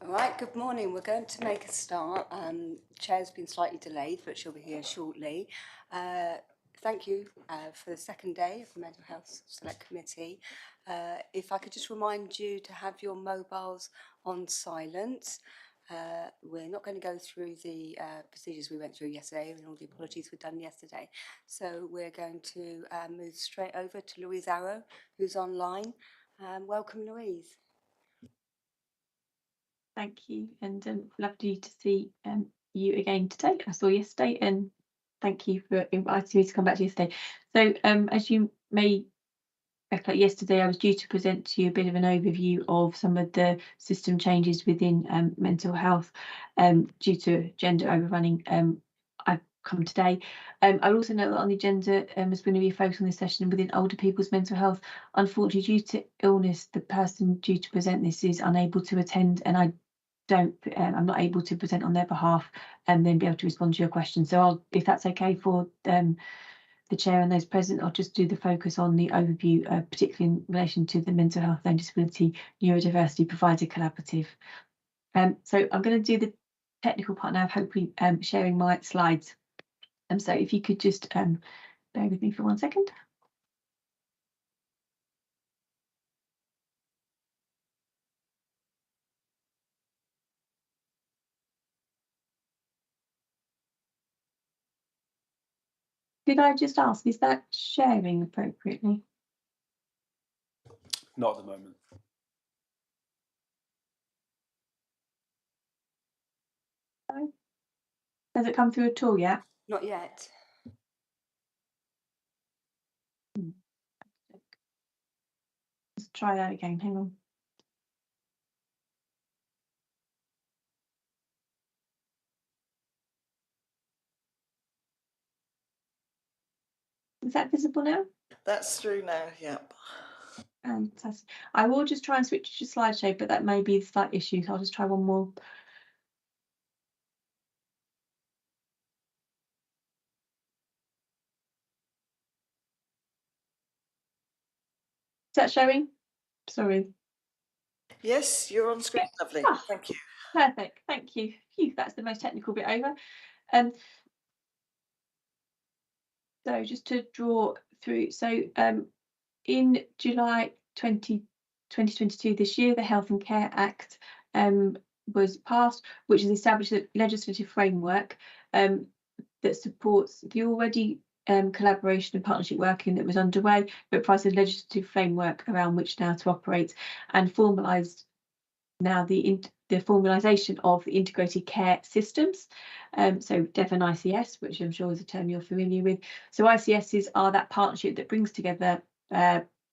All right, good morning. We're going to make a start. Chair's been slightly delayed, but she'll be here shortly. Thank you for the second day of the Mental Health Select Committee. If I could just remind you to have your mobiles on silent. We're not going to go through the procedures we went through yesterday and all the apologies we've done yesterday. So we're going to move straight over to Louise Arrow, who's online. Welcome, Louise. Thank you, and lovely to see you again today. I saw yesterday, and thank you for inviting me to come back to yesterday. So, as you may recollect, yesterday I was due to present to you a bit of an overview of some of the system changes within mental health due to gender overrunning. I've come today. I also know that on the agenda is going to be a focus on this session within older people's mental health. Unfortunately, due to illness, the person due to present this is unable to attend, and I'm not able to present on their behalf and then be able to respond to your questions. So if that's okay for the chair and those present, I'll just do the focus on the overview, particularly in relation to the Mental Health and Disability Neurodiversity Provider Collaborative. So I'm going to do the technical part now, hopefully sharing my slides. So if you could just bear with me for 1 second. Did I just ask, is that sharing appropriately? Not at the moment. Has it come through at all yet? Not yet. Let's try that again. Hang on. Is that visible now? That's through now, yep. Fantastic. I will just try and switch to slideshow, but that may be a slight issue, so I'll just try one more. Is that showing? Sorry. Yes, you're on screen, lovely. Ah, thank you. Perfect, thank you. Phew, that's the most technical bit over. So just to draw through, so in July 2022, this year, the Health and Care Act was passed, which has established a legislative framework that supports the already collaboration and partnership working that was underway, but provides a legislative framework around which now to operate, and formalised now the formalisation of the integrated care systems. So DEF and ICS, which I'm sure is a term you're familiar with. So ICSs are that partnership that brings together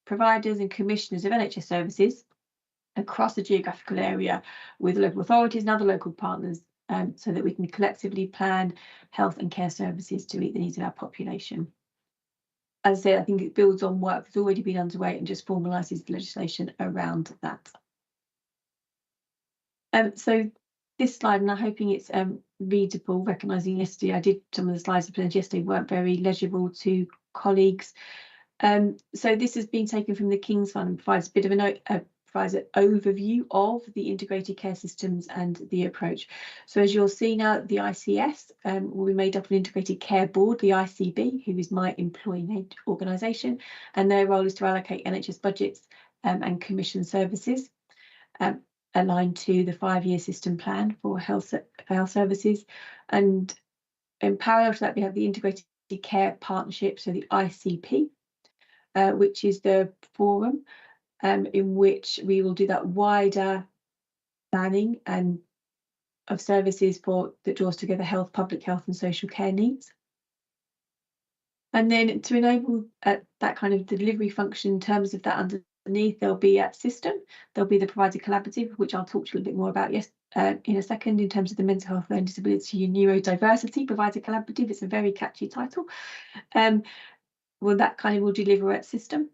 providers and commissioners of NHS services across the geographical area with local authorities and other local partners, so that we can collectively plan health and care services to meet the needs of our population. As I said, I think it builds on work that's already been underway and just formalises the legislation around that. So this slide, and I'm hoping it's readable, recognising yesterday I did some of the slides I presented yesterday weren't very legible to colleagues. So this has been taken from the King's Fund and provides a bit of provides an overview of the integrated care systems and the approach. So as you'll see now, the ICS will be made up of an integrated care board, the ICB, who is my employee organisation, and their role is to allocate NHS budgets and commission services aligned to the 5-year system plan for health services. And in parallel to that, we have the integrated care partnership, so the ICP, which is the forum in which we will do that wider planning and of services that draws together health, public health and social care needs. And then to enable that kind of delivery function in terms of that underneath, there'll be a system, there'll be the provider collaborative, which I'll talk to you a little bit more about in a second, in terms of the Mental Health and Disability and Neurodiversity Provider Collaborative. It's a very catchy title. Well, that kind of will deliver at system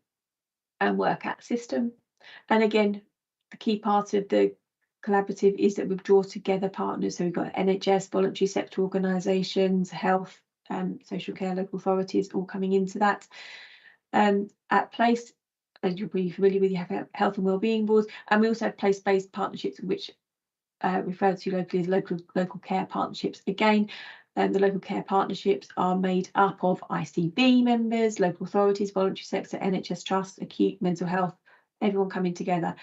and work at system. And again, the key part of the collaborative is that we draw together partners. So we've got NHS, voluntary sector organisations, health, social care, local authorities, all coming into that. At place, as you'll be familiar with, you have health and wellbeing boards, and we also have place-based partnerships, which referred to locally as local care partnerships. Again, the local care partnerships are made up of ICB members, local authorities, voluntary sector, NHS trusts, acute mental health, everyone coming together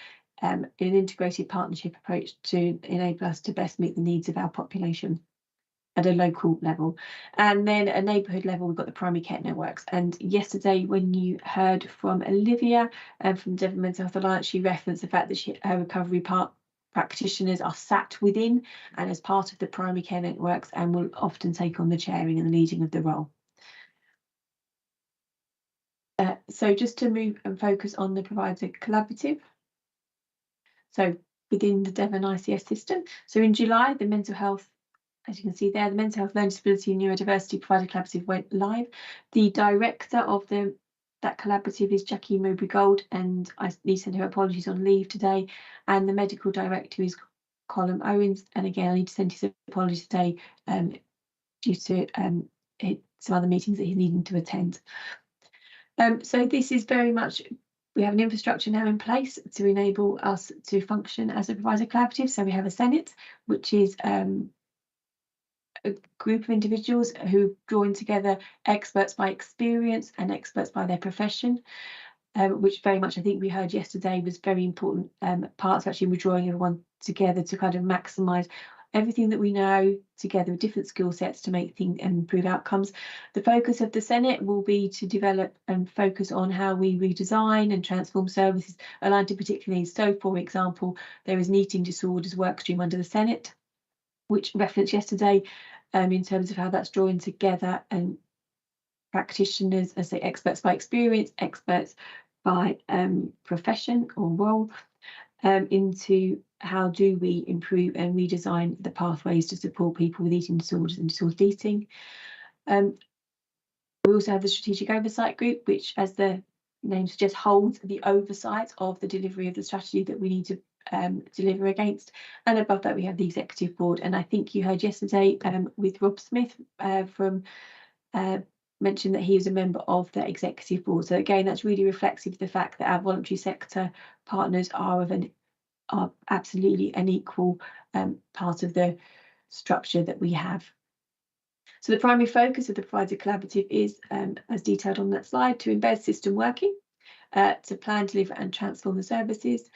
in an integrated partnership approach to enable us to best meet the needs of our population at a local level. And then at a neighbourhood level, we've got the primary care networks. And yesterday, when you heard from Olivia from Devon Mental Health Alliance, she referenced the fact that her recovery practitioners are sat within and as part of the primary care networks and will often take on the chairing and the leading of the role. So just to move and focus on the provider collaborative. So within the Devon ICS system. So in July, the mental health, as you can see there, the Mental Health, Learning Disability and Neurodiversity Provider Collaborative went live. The director of that collaborative is Jackie Mowbray Gold, and I need to send her apologies on leave today. And the medical director is Colin Owens, and again, I need to send his apologies today due to some other meetings that he's needing to attend. So this is very much, we have an infrastructure now in place to enable us to function as a provider collaborative. So we have a Senate, which is a group of individuals who join together experts by experience and experts by their profession, which very much I think we heard yesterday was very important parts. Actually, we're drawing everyone together to kind of maximise everything that we know together with different skill sets to make things and improve outcomes. The focus of the Senate will be to develop and focus on how we redesign and transform services aligned to particular needs. So, for example, there is an eating disorders work stream under the Senate, which referenced yesterday in terms of how that's drawing together and practitioners, as say, experts by experience, experts by profession or role, into how do we improve and redesign the pathways to support people with eating disorders and disordered eating. We also have the Strategic Oversight Group, which, as the name suggests, holds the oversight of the delivery of the strategy that we need to deliver against. And above that, we have the Executive Board. And I think you heard yesterday with Rob Smith from mentioned that he was a member of the Executive Board. So again, that's really reflective of the fact that our voluntary sector partners are absolutely an equal part of the structure that we have. So the primary focus of the provider collaborative is, as detailed on that slide, to embed system working, to plan, deliver and transform the services.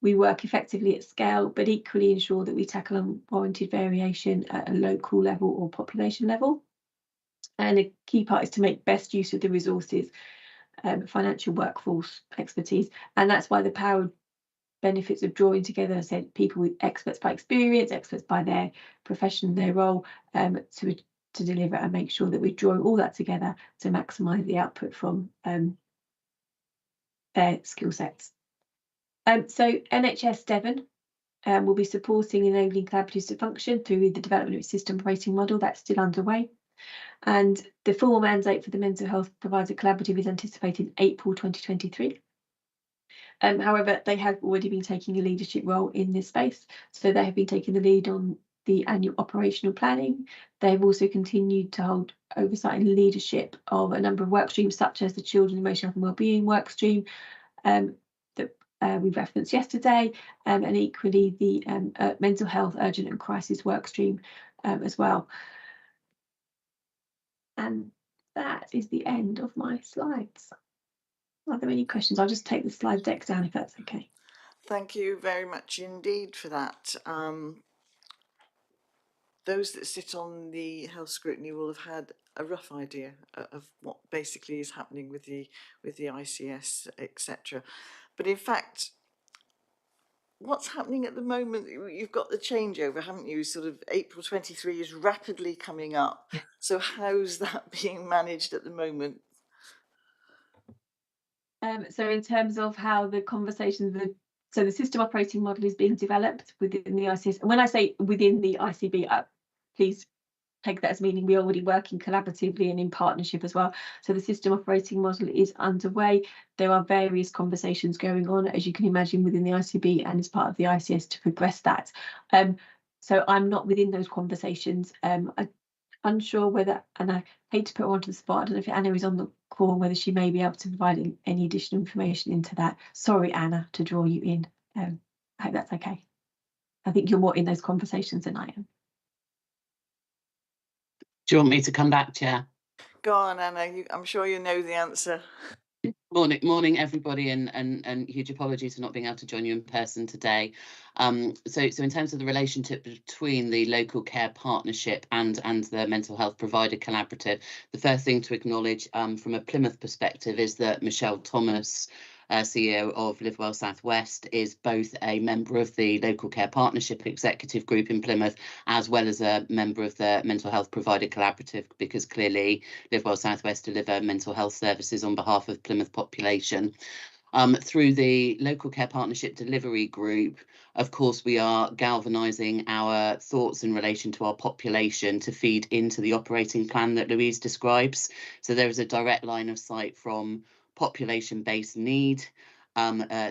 We work effectively at scale, but equally ensure that we tackle unwarranted variation at a local level or population level. And a key part is to make best use of the resources, financial, workforce, expertise. And that's why the power benefits of drawing together, I said, people with experts by experience, experts by their profession, their role, to deliver and make sure that we're drawing all that together to maximise the output from their skill sets. So NHS Devon will be supporting enabling collaboratives to function through the development of a system operating model that's still underway. And the formal mandate for the Mental Health Provider Collaborative is anticipated in April 2023. However, they have already been taking a leadership role in this space. So they have been taking the lead on the annual operational planning. They have also continued to hold oversight and leadership of a number of work streams, such as the Children's Emotional Health and Wellbeing work stream that we referenced yesterday, and equally the mental health urgent and crisis work stream as well. And that is the end of my slides. Are there any questions? I'll just take the slide deck down if that's okay. Thank you very much indeed for that. Those that sit on the health scrutiny will have had a rough idea of what basically is happening with the ICS, etc. But in fact, what's happening at the moment, you've got the changeover, haven't you? Sort of April 23 is rapidly coming up. So how's that being managed at the moment? So in terms of how the conversations, so the system operating model is being developed within the ICS. And when I say within the ICB, please take that as meaning we're already working collaboratively and in partnership as well. So the system operating model is underway. There are various conversations going on, as you can imagine, within the ICB and as part of the ICS to progress that. So I'm not within those conversations. I'm unsure whether, and I hate to put her onto the spot, I don't know if Anna is on the call, whether she may be able to provide any additional information into that. Sorry, Anna, to draw you in. I hope that's okay. I think you're more in those conversations than I am. Do you want me to come back, Chair? Go on, Anna. I'm sure you know the answer. Morning, everybody, and huge apologies for not being able to join you in person today. So in terms of the relationship between the local care partnership and the mental health provider collaborative, the first thing to acknowledge from a Plymouth perspective is that Michelle Thomas, CEO of Live Well South West, is both a member of the local care partnership executive group in Plymouth, as well as a member of the mental health provider collaborative, because clearly Live Well South West deliver mental health services on behalf of Plymouth population. Through the local care partnership delivery group, of course, we are galvanising our thoughts in relation to our population to feed into the operating plan that Louise describes. So there is a direct line of sight from population-based need,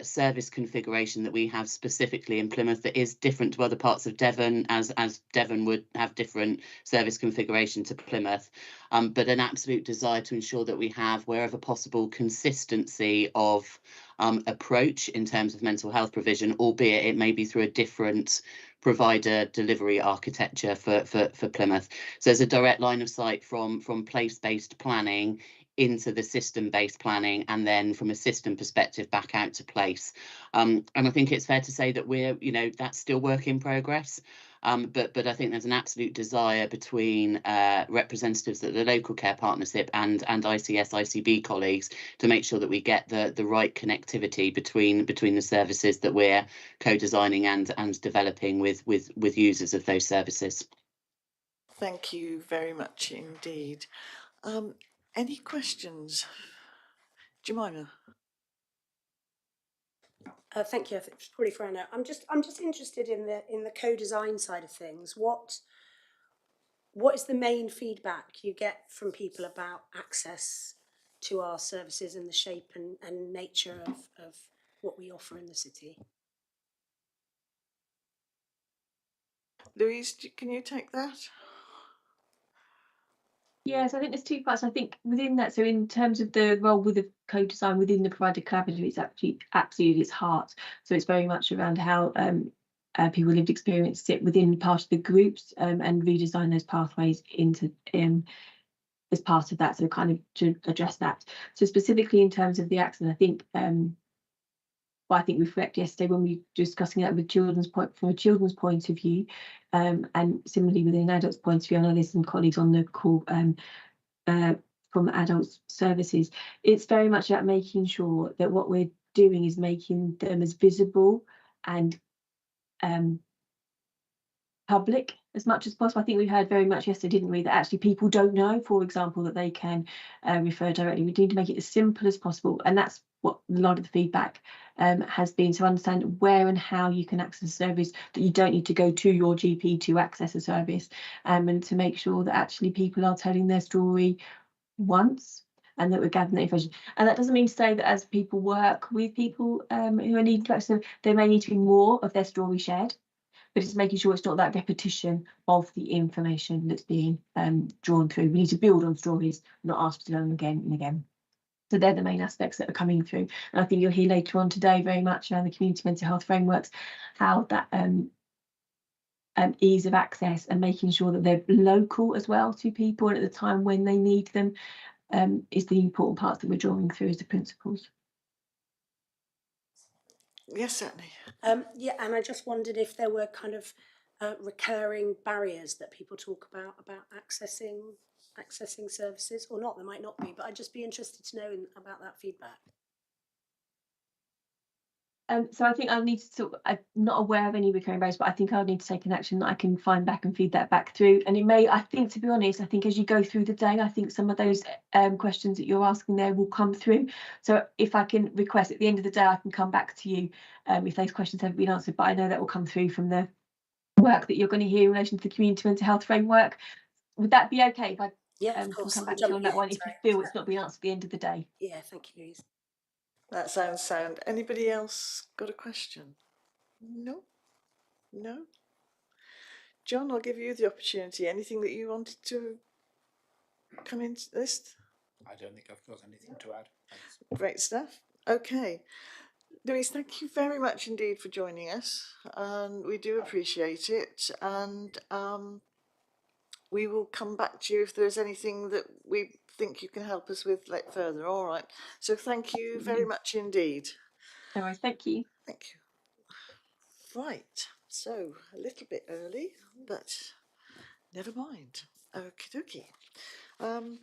service configuration that we have specifically in Plymouth that is different to other parts of Devon, as Devon would have different service configuration to Plymouth, but an absolute desire to ensure that we have, wherever possible, consistency of approach in terms of mental health provision, albeit it may be through a different provider delivery architecture for Plymouth. So there's a direct line of sight from place-based planning into the system-based planning, and then from a system perspective back out to place. And I think it's fair to say that we're, that's still work in progress. But I think there's an absolute desire between representatives at the local care partnership and ICS ICB colleagues to make sure that we get the right connectivity between the services that we're co-designing and developing with users of those services. Thank you very much indeed. Any questions? Jemima? Thank you. It's probably for Anna. I'm just interested in the co-design side of things. What is the main feedback you get from people about access to our services and the shape and nature of what we offer in the city? Louise, can you take that? Yes, I think there's two parts. I think within that, so in terms of the role with the co-design within the provider collaborative, it's actually absolutely its heart. So it's very much around how people lived experience sit within part of the groups and redesign those pathways into as part of that. So kind of to address that. So specifically in terms of the access, I think I think we reflect yesterday when we were discussing that with from a children's point of view, and similarly within an adult's point of view. I know there's some colleagues on the call from adults services. It's very much about making sure that what we're doing is making them as visible and public as much as possible. I think we heard very much yesterday, didn't we, that actually people don't know, for example, that they can refer directly. We need to make it as simple as possible, and that's what a lot of the feedback has been, to understand where and how you can access a service, that you don't need to go to your GP to access a service, and to make sure that actually people are telling their story once and that we're gathering that information. And that doesn't mean to say that as people work with people who are needing to access them, there may need to be more of their story shared, but it's making sure it's not that repetition of the information that's being drawn through. We need to build on stories, not ask to learn again and again. So they're the main aspects that are coming through. And I think you'll hear later on today very much around the community mental health frameworks, how that ease of access and making sure that they're local as well to people and at the time when they need them is the important part that we're drawing through as the principles. Yes, certainly. Yeah, and I just wondered if there were kind of recurring barriers that people talk about accessing services, or not. There might not be, but I'd just be interested to know about that feedback. So I think I'll need to I'm not aware of any recurring barriers, but I think I'll need to take an action that I can find back and feed that back through. And it may, I think, to be honest, I think as you go through the day, I think some of those questions that you're asking there will come through. So if I can request at the end of the day, I can come back to you if those questions haven't been answered. But I know that will come through from the work that you're going to hear in relation to the community mental health framework. Would that be okay if I Of course, can come back to you on that one if you feel it's not been answered at the end of the day? Yeah, thank you, Louise. That sounds sound. Anybody else got a question? No? No? John, I'll give you the opportunity. Anything that you wanted to come into this? I don't think I've got anything to add. Thanks. Great stuff. Okay. Louise, thank you very much indeed for joining us, and we do appreciate it. And we will come back to you if there's anything that we think you can help us with further. All right. So thank you very much indeed. No worries, thank you. Thank you. Right. So a little bit early, but never mind. Okie dokie.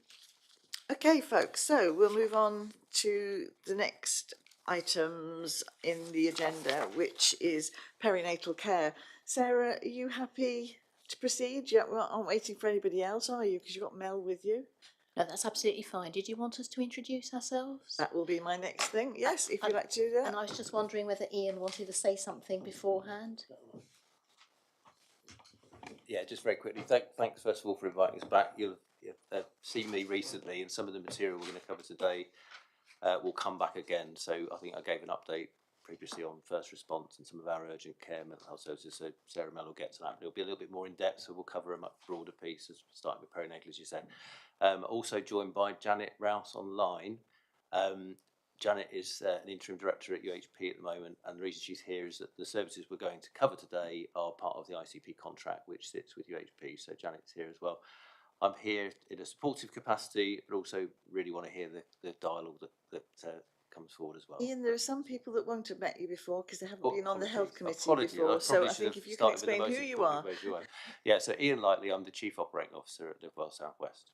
Okay, folks. So we'll move on to the next items in the agenda, which is perinatal care. Sarah, are you happy to proceed? You aren't waiting for anybody else, are you? Because you've got Mel with you. No, that's absolutely fine. Did you want us to introduce ourselves? That will be my next thing. Yes, if you'd like to do that. And I was just wondering whether Ian wanted to say something beforehand. Yeah, just very quickly. Thanks first of all for inviting us back. You'll seen me recently, and some of the material we're going to cover today will come back again. So I think I gave an update previously on first response and some of our urgent care mental health services. So Sarah Mel will get to that. It'll be a little bit more in depth, so we'll cover a much broader piece, starting with perinatal, as you said. Also joined by Janet Rouse online. Janet is an interim director at UHP at the moment, and the reason she's here is that the services we're going to cover today are part of the ICP contract, which sits with UHP. So Janet's here as well. I'm here in a supportive capacity, but also really want to hear the dialogue that comes forward as well. Ian, there are some people that won't have met you before because they haven't been on the health committee Apologies. before. So I think if you can explain who you are. Yeah, so Ian Lightley, I'm the Chief Operating Officer at Live Well South West.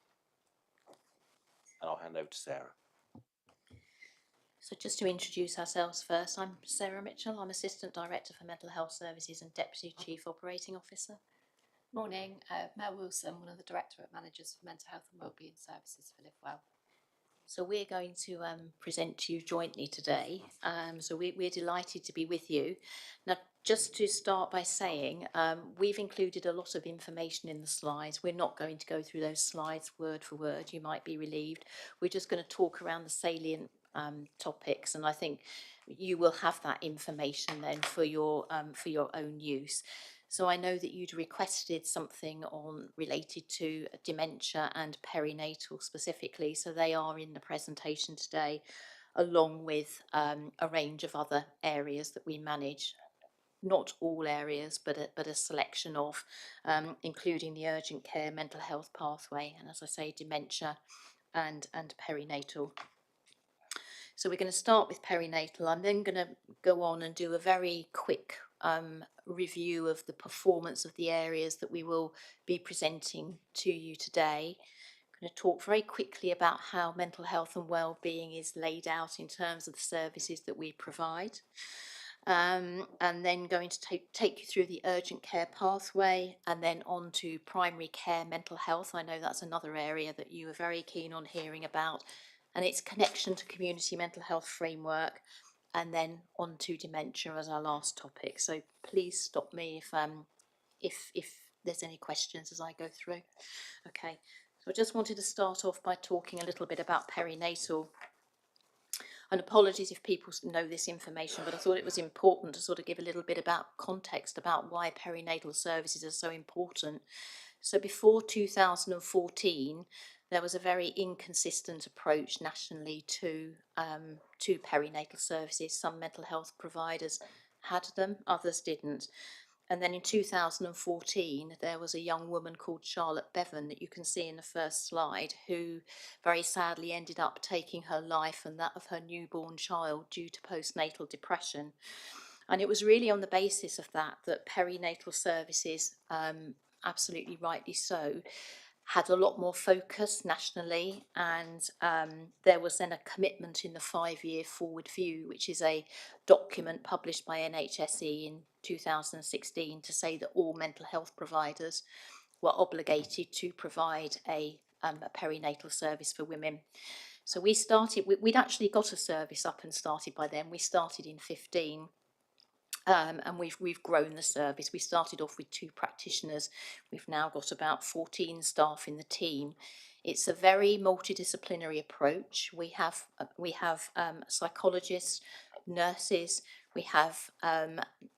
And I'll hand over to Sarah. So just to introduce ourselves first, I'm Sarah Mitchell. I'm Assistant Director for Mental Health Services and Deputy Chief Operating Officer. Morning, Mel Wilson, one of the Directorate Managers for Mental Health and Wellbeing Services for Live Well. So we're going to present to you jointly today. So we're delighted to be with you. Now, just to start by saying, we've included a lot of information in the slides. We're not going to go through those slides word for word. You might be relieved. We're just going to talk around the salient topics, and I think you will have that information then for your own use. So I know that you'd requested something related to dementia and perinatal specifically, so they are in the presentation today, along with a range of other areas that we manage. Not all areas, but a selection of, including the urgent care mental health pathway, and as I say, dementia and perinatal. So we're going to start with perinatal. I'm then going to go on and do a very quick review of the performance of the areas that we will be presenting to you today. I'm going to talk very quickly about how mental health and wellbeing is laid out in terms of the services that we provide. And then going to take you through the urgent care pathway, and then on to primary care mental health. I know that's another area that you are very keen on hearing about, and its connection to community mental health framework, and then on to dementia as our last topic. So please stop me if there's any questions as I go through. Okay, so I just wanted to start off by talking a little bit about perinatal. And apologies if people know this information, but I thought it was important to sort of give a little bit about context about why perinatal services are so important. So before 2014, there was a very inconsistent approach nationally to perinatal services. Some mental health providers had them, others didn't. And then in 2014, there was a young woman called Charlotte Bevan that you can see in the first slide, who very sadly ended up taking her life and that of her newborn child due to postnatal depression. And it was really on the basis of that perinatal services, absolutely rightly so, had a lot more focus nationally, and there was then a commitment in the 5-year forward view, which is a document published by NHSE in 2016 to say that all mental health providers were obligated to provide a perinatal service for women. So we started, we'd actually got a service up and started by then. We started in 15. And we've grown the service. We started off with 2 practitioners. We've now got about 14 staff in the team. It's a very multidisciplinary approach. We have psychologists, nurses.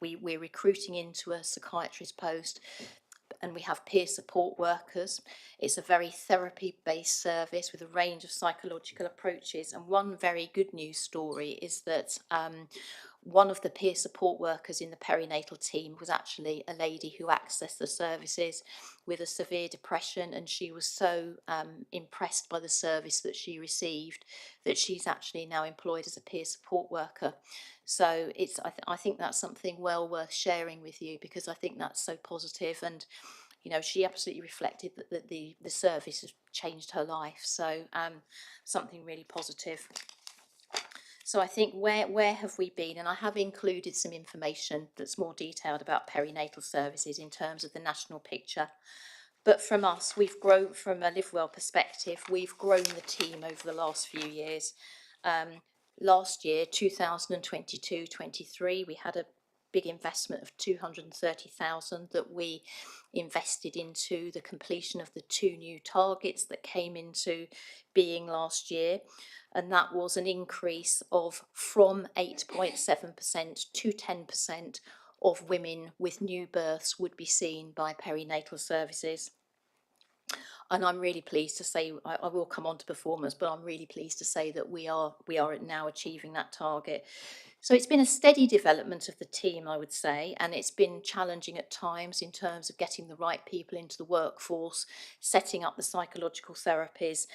We're recruiting into a psychiatrist post, and we have peer support workers. It's a very therapy-based service with a range of psychological approaches. And one very good news story is that One of the peer support workers in the perinatal team was actually a lady who accessed the services with a severe depression, and she was so impressed by the service that she received that she's actually now employed as a peer support worker. So I think that's something well worth sharing with you, because I think that's so positive, and she absolutely reflected that the service has changed her life. So something really positive. So I think where have we been? And I have included some information that's more detailed about perinatal services in terms of the national picture. But from us, we've grown, from a Live Well perspective, we've grown the team over the last few years. Last year, 2022-23, we had a big investment of 230,000 that we invested into the completion of the 2 new targets that came into being last year. And that was an increase of from 8.7% to 10% of women with new births would be seen by perinatal services. And I'm really pleased to say, I will come on to performance, but I'm really pleased to say that we are now achieving that target. So it's been a steady development of the team, I would say, and it's been challenging at times in terms of getting the right people into the workforce, setting up the psychological therapies,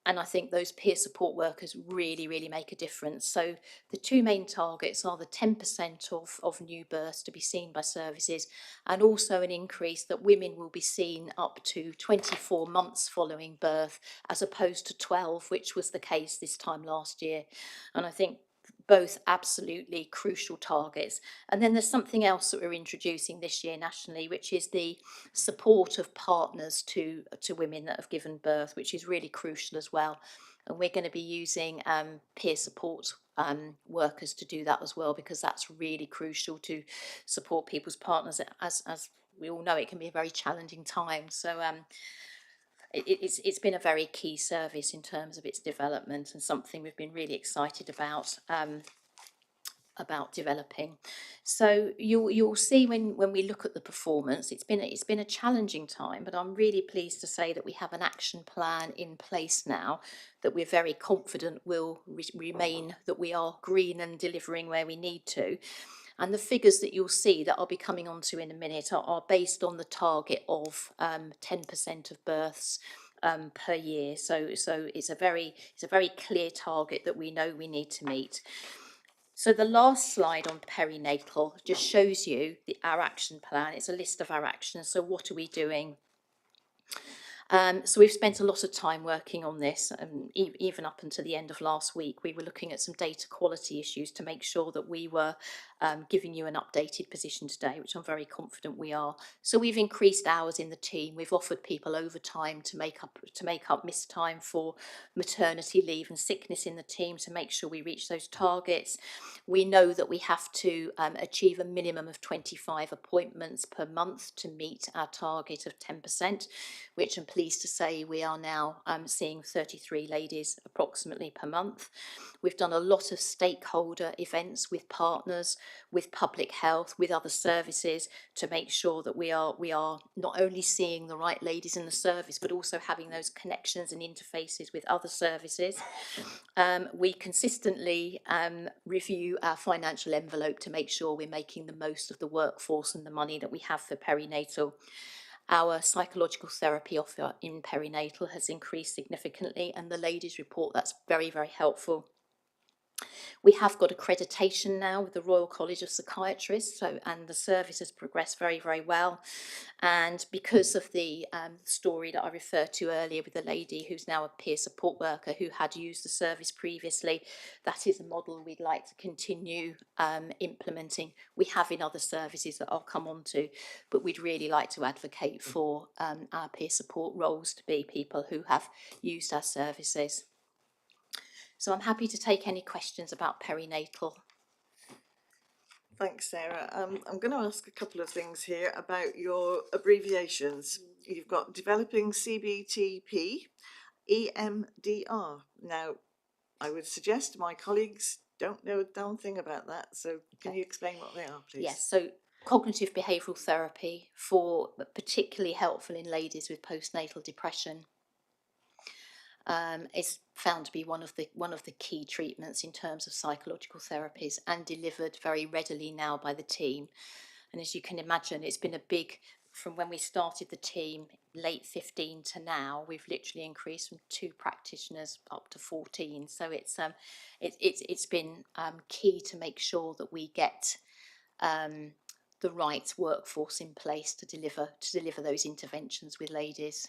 and I think those peer support workers really, really make a difference. So the 2 main targets are the 10% of new births to be seen by services, and also an increase that women will be seen up to 24 months following birth, as opposed to 12, which was the case this time last year. And I think both absolutely crucial targets. And then there's something else that we're introducing this year nationally, which is the support of partners to women that have given birth, which is really crucial as well. And we're going to be using peer support workers to do that as well, because that's really crucial to support people's partners. As we all know, it can be a very challenging time. So it's been a very key service in terms of its development, and something we've been really excited about developing. So you'll see when we look at the performance, it's been a challenging time, but I'm really pleased to say that we have an action plan in place now that we're very confident will remain, that we are green and delivering where we need to. And the figures that you'll see that I'll be coming on to in a minute are based on the target of 10% of births per year. So it's a very clear target that we know we need to meet. So the last slide on perinatal just shows you our action plan. It's a list of our actions. So what are we doing? So we've spent a lot of time working on this, and even up until the end of last week, we were looking at some data quality issues to make sure that we were giving you an updated position today, which I'm very confident we are. So we've increased hours in the team. We've offered people overtime to make up missed time for maternity leave and sickness in the team to make sure we reach those targets. We know that we have to achieve a minimum of 25 appointments per month to meet our target of 10%, which I'm pleased to say we are now seeing 33 ladies approximately per month. We've done a lot of stakeholder events with partners, with public health, with other services, to make sure that we are not only seeing the right ladies in the service, but also having those connections and interfaces with other services. We consistently review our financial envelope to make sure we're making the most of the workforce and the money that we have for perinatal. Our psychological therapy offer in perinatal has increased significantly, and the ladies report that's very, very helpful. We have got accreditation now with the Royal College of Psychiatrists, and the service has progressed very, very well. And because of the story that I referred to earlier with the lady who's now a peer support worker who had used the service previously, that is a model we'd like to continue implementing. We have in other services that I'll come on to, but we'd really like to advocate for our peer support roles to be people who have used our services. So I'm happy to take any questions about perinatal. Thanks, Sarah. I'm going to ask a couple of things here about your abbreviations. You've got developing CBTP, EMDR. Now, I would suggest my colleagues don't know a darn thing about that. So can you explain what they are, please? Yes, so cognitive behavioural therapy, particularly helpful in ladies with postnatal depression. is found to be one of the key treatments in terms of psychological therapies, and delivered very readily now by the team. And as you can imagine, it's been a big, from when we started the team late 15 to now, we've literally increased from 2 practitioners up to 14. So it's been key to make sure that we get the right workforce in place to deliver those interventions with ladies.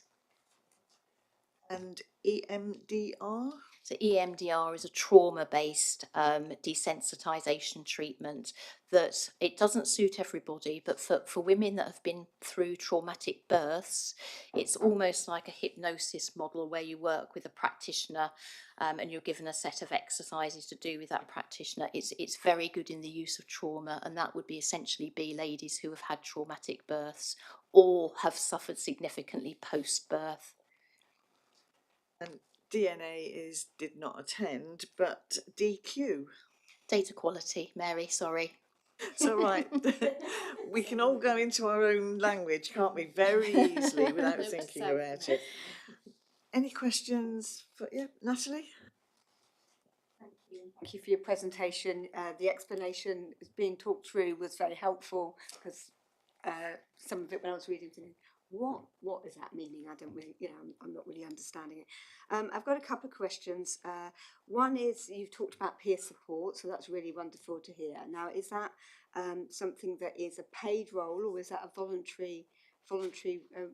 And EMDR? So EMDR is a trauma-based desensitisation treatment that it doesn't suit everybody, but for women that have been through traumatic births, it's almost like a hypnosis model where you work with a practitioner and you're given a set of exercises to do with that practitioner. It's very good in the use of trauma, and that would be essentially be ladies who have had traumatic births or have suffered significantly post-birth. And DNA is did not attend, but DQ. Data quality, Mary, sorry. So right, we can all go into our own language, can't we, very easily without thinking about it. Any questions for Natalie? Thank you for your presentation. The explanation being talked through was very helpful, because some of it when I was reading, thinking, what is that meaning? I don't really, I'm not really understanding it. I've got a couple of questions. One is, you've talked about peer support, so that's really wonderful to hear. Now, is that something that is a paid role, or is that a voluntary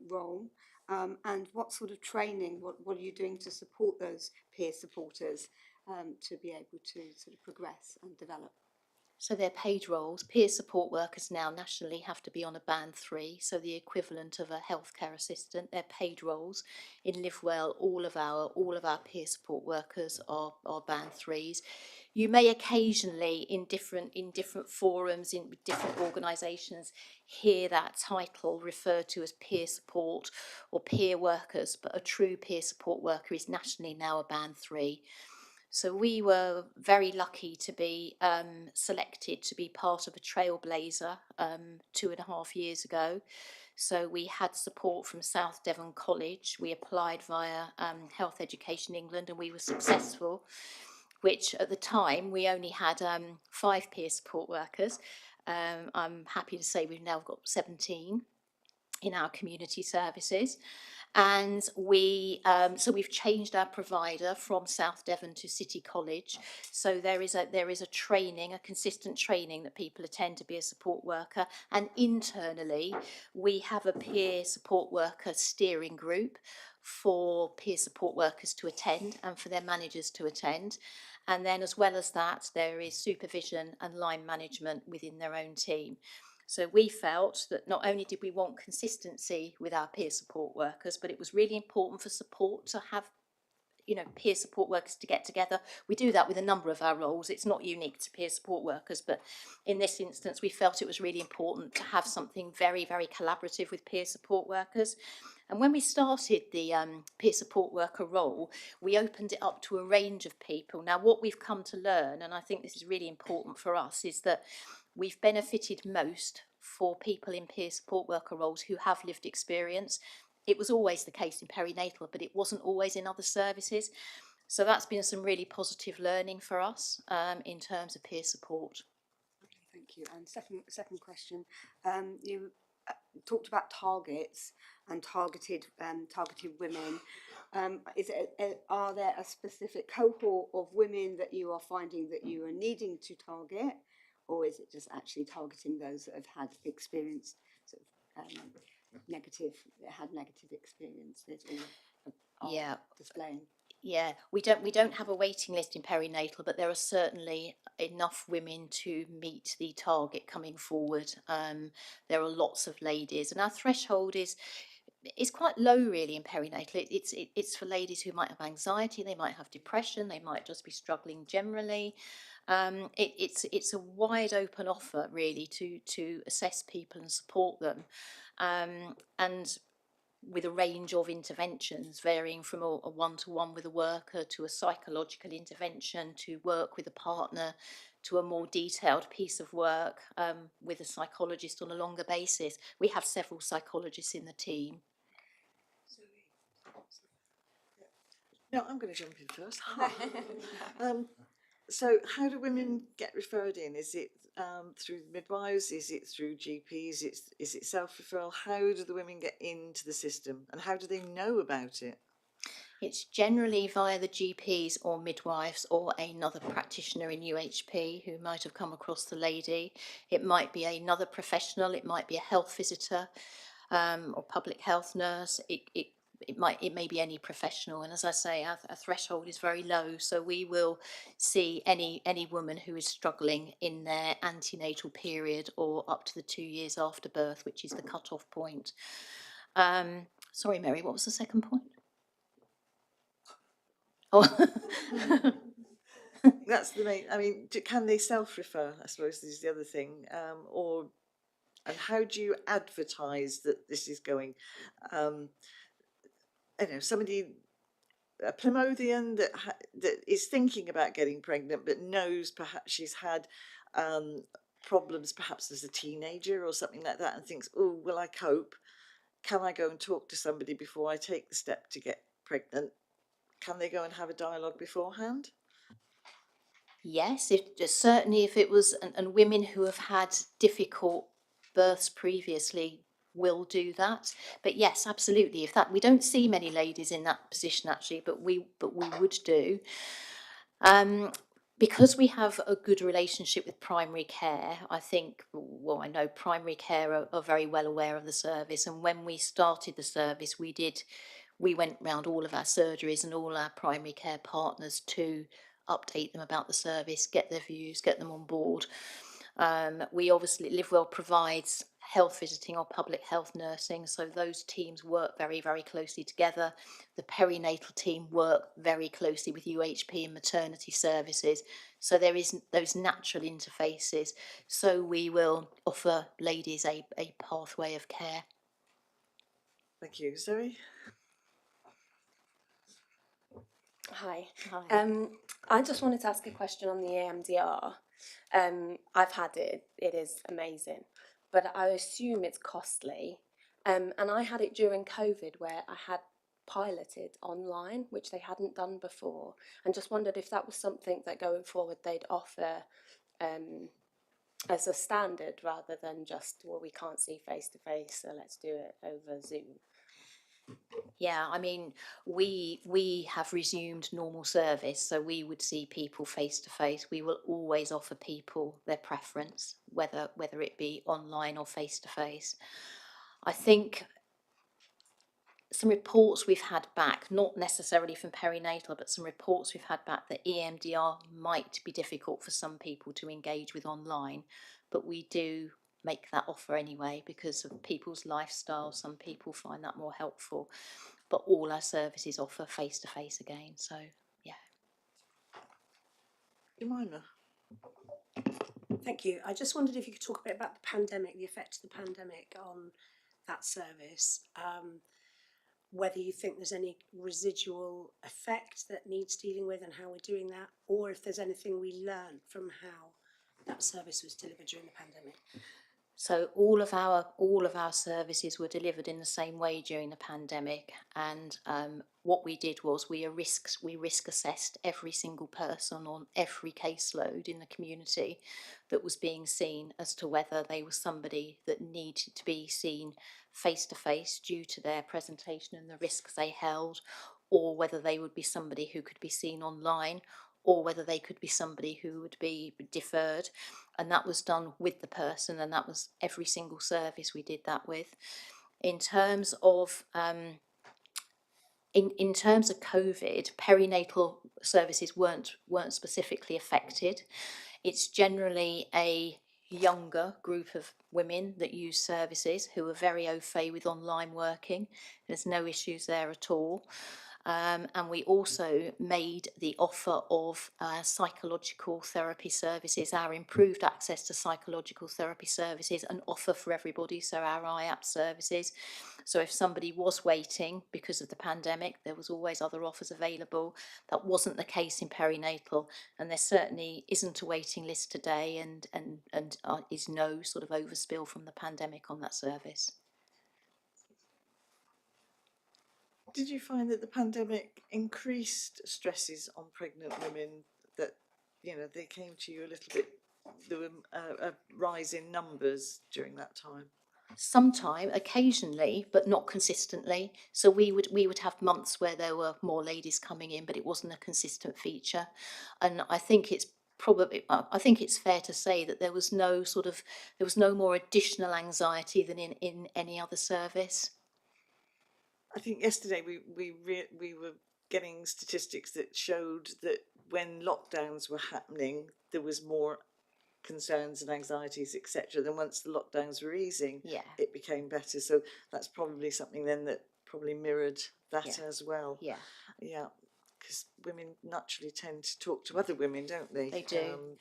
role? And what sort of training, what are you doing to support those peer supporters to be able to sort of progress and develop? So they're paid roles. Peer support workers now nationally have to be on a band 3, so the equivalent of a healthcare assistant. They're paid roles. In Livewell, all of our peer support workers are band 3s. You may occasionally in different forums, in different organisations, hear that title referred to as peer support or peer workers, but a true peer support worker is nationally now a band 3. So we were very lucky to be selected to be part of a trailblazer 2.5 years ago. So we had support from South Devon College. We applied via Health Education England, and we were successful, which at the time we only had 5 peer support workers. I'm happy to say we've now got 17 in our community services. And so we've changed our provider from South Devon to City College. So there is a training, a consistent training that people attend to be a support worker. And internally, we have a peer support worker steering group for peer support workers to attend and for their managers to attend. And then, as well as that, there is supervision and line management within their own team. So we felt that not only did we want consistency with our peer support workers, but it was really important for support to have, peer support workers to get together. We do that with a number of our roles. It's not unique to peer support workers, but in this instance, we felt it was really important to have something very, very collaborative with peer support workers. And when we started the peer support worker role, we opened it up to a range of people. Now, what we've come to learn, and I think this is really important for us, is that we've benefited most for people in peer support worker roles who have lived experience. It was always the case in perinatal, but it wasn't always in other services. So that's been some really positive learning for us in terms of peer support. Thank you. And second question, you talked about targets and targeted women. Are there a specific cohort of women that you are finding that you are needing to target, or is it just actually targeting those that have had experience, sort of negative experiences, or displaying? Yeah, we don't have a waiting list in perinatal, but there are certainly enough women to meet the target coming forward. There are lots of ladies, and our threshold is quite low really in perinatal. It's for ladies who might have anxiety, they might have depression, they might just be struggling generally. It's a wide open offer really to assess people and support them, and with a range of interventions varying from a one-to-one with a worker to a psychological intervention to work with a partner to a more detailed piece of work with a psychologist on a longer basis. We have several psychologists in the team. No, I'm going to jump in first. So how do women get referred in? Is it through midwives? Is it through GPs? Is it self-referral? How do the women get into the system and how do they know about it? It's generally via the GPs or midwives or another practitioner in UHP who might have come across the lady. It might be another professional, it might be a health visitor or public health nurse. It may be any professional, and as I say, our threshold is very low, so we will see any woman who is struggling in their antenatal period or up to the 2 years after birth, which is the cut-off point. Sorry, Mary, what was the second point? Oh. That's the main. I mean, can they self-refer? I suppose is the other thing. And how do you advertise that this is going? I don't know, somebody, a Plymouthian that is thinking about getting pregnant, but knows perhaps she's had problems, perhaps as a teenager or something like that, and thinks, "Oh, will I cope? Can I go and talk to somebody before I take the step to get pregnant?" Can they go and have a dialogue beforehand? Yes, certainly if it was, and women who have had difficult births previously will do that. But yes, absolutely. If that, we don't see many ladies in that position actually, but we would do. Because we have a good relationship with primary care, I think, well, I know primary care are very well aware of the service. And when we started the service, we went round all of our surgeries and all our primary care partners to update them about the service, get their views, get them on board. We obviously, Livewell provides health visiting or public health nursing, so those teams work very, very closely together. The perinatal team work very closely with UHP and maternity services, so there is those natural interfaces. So we will offer ladies a pathway of care. Thank you, Zoe. Hi. Hi. I just wanted to ask a question on the EMDR. I've had it. It is amazing, but I assume it's costly. And I had it during COVID where I had piloted online, which they hadn't done before, and just wondered if that was something that going forward they'd offer as a standard rather than just, well, we can't see face to face, so let's do it over Zoom. Yeah, I mean, we have resumed normal service, so we would see people face to face. We will always offer people their preference, whether it be online or face to face. I think some reports we've had back, not necessarily from perinatal, but some reports we've had back that EMDR might be difficult for some people to engage with online, but we do make that offer anyway because of people's lifestyle. Some people find that more helpful, but all our services offer face-to-face again, so yeah. Jemima. Thank you. I just wondered if you could talk a bit about the pandemic, the effect of the pandemic on that service. Whether you think there's any residual effect that needs dealing with and how we're doing that, or if there's anything we learned from how that service was delivered during the pandemic. So all of our services were delivered in the same way during the pandemic, and what we did was we risk assessed every single person on every caseload in the community that was being seen as to whether they were somebody that needed to be seen face to face due to their presentation and the risks they held, or whether they would be somebody who could be seen online, or whether they could be somebody who would be deferred. And that was done with the person, and that was every single service we did that with. In terms of in terms of COVID, perinatal services weren't specifically affected. It's generally a younger group of women that use services who are very au fait with online working. There's no issues there at all. And we also made the offer of psychological therapy services, our improved access to psychological therapy services, an offer for everybody, so our IAP services. So if somebody was waiting because of the pandemic, there was always other offers available. That wasn't the case in perinatal, and there certainly isn't a waiting list today, and is no sort of overspill from the pandemic on that service. Did you find that the pandemic increased stresses on pregnant women, that, you know, they came to you a little bit, there were a rise in numbers during that time? Sometime, occasionally, but not consistently. So we would have months where there were more ladies coming in, but it wasn't a consistent feature. And I think it's fair to say that there was no more additional anxiety than in any other service. I think yesterday we were getting statistics that showed that when lockdowns were happening, there was more concerns and anxieties, etc. Then once the lockdowns were easing, Yeah. it became better. So that's probably something then that probably mirrored that Yeah. as well. Yeah. Yeah, because women naturally tend to talk to other women, don't they? They do.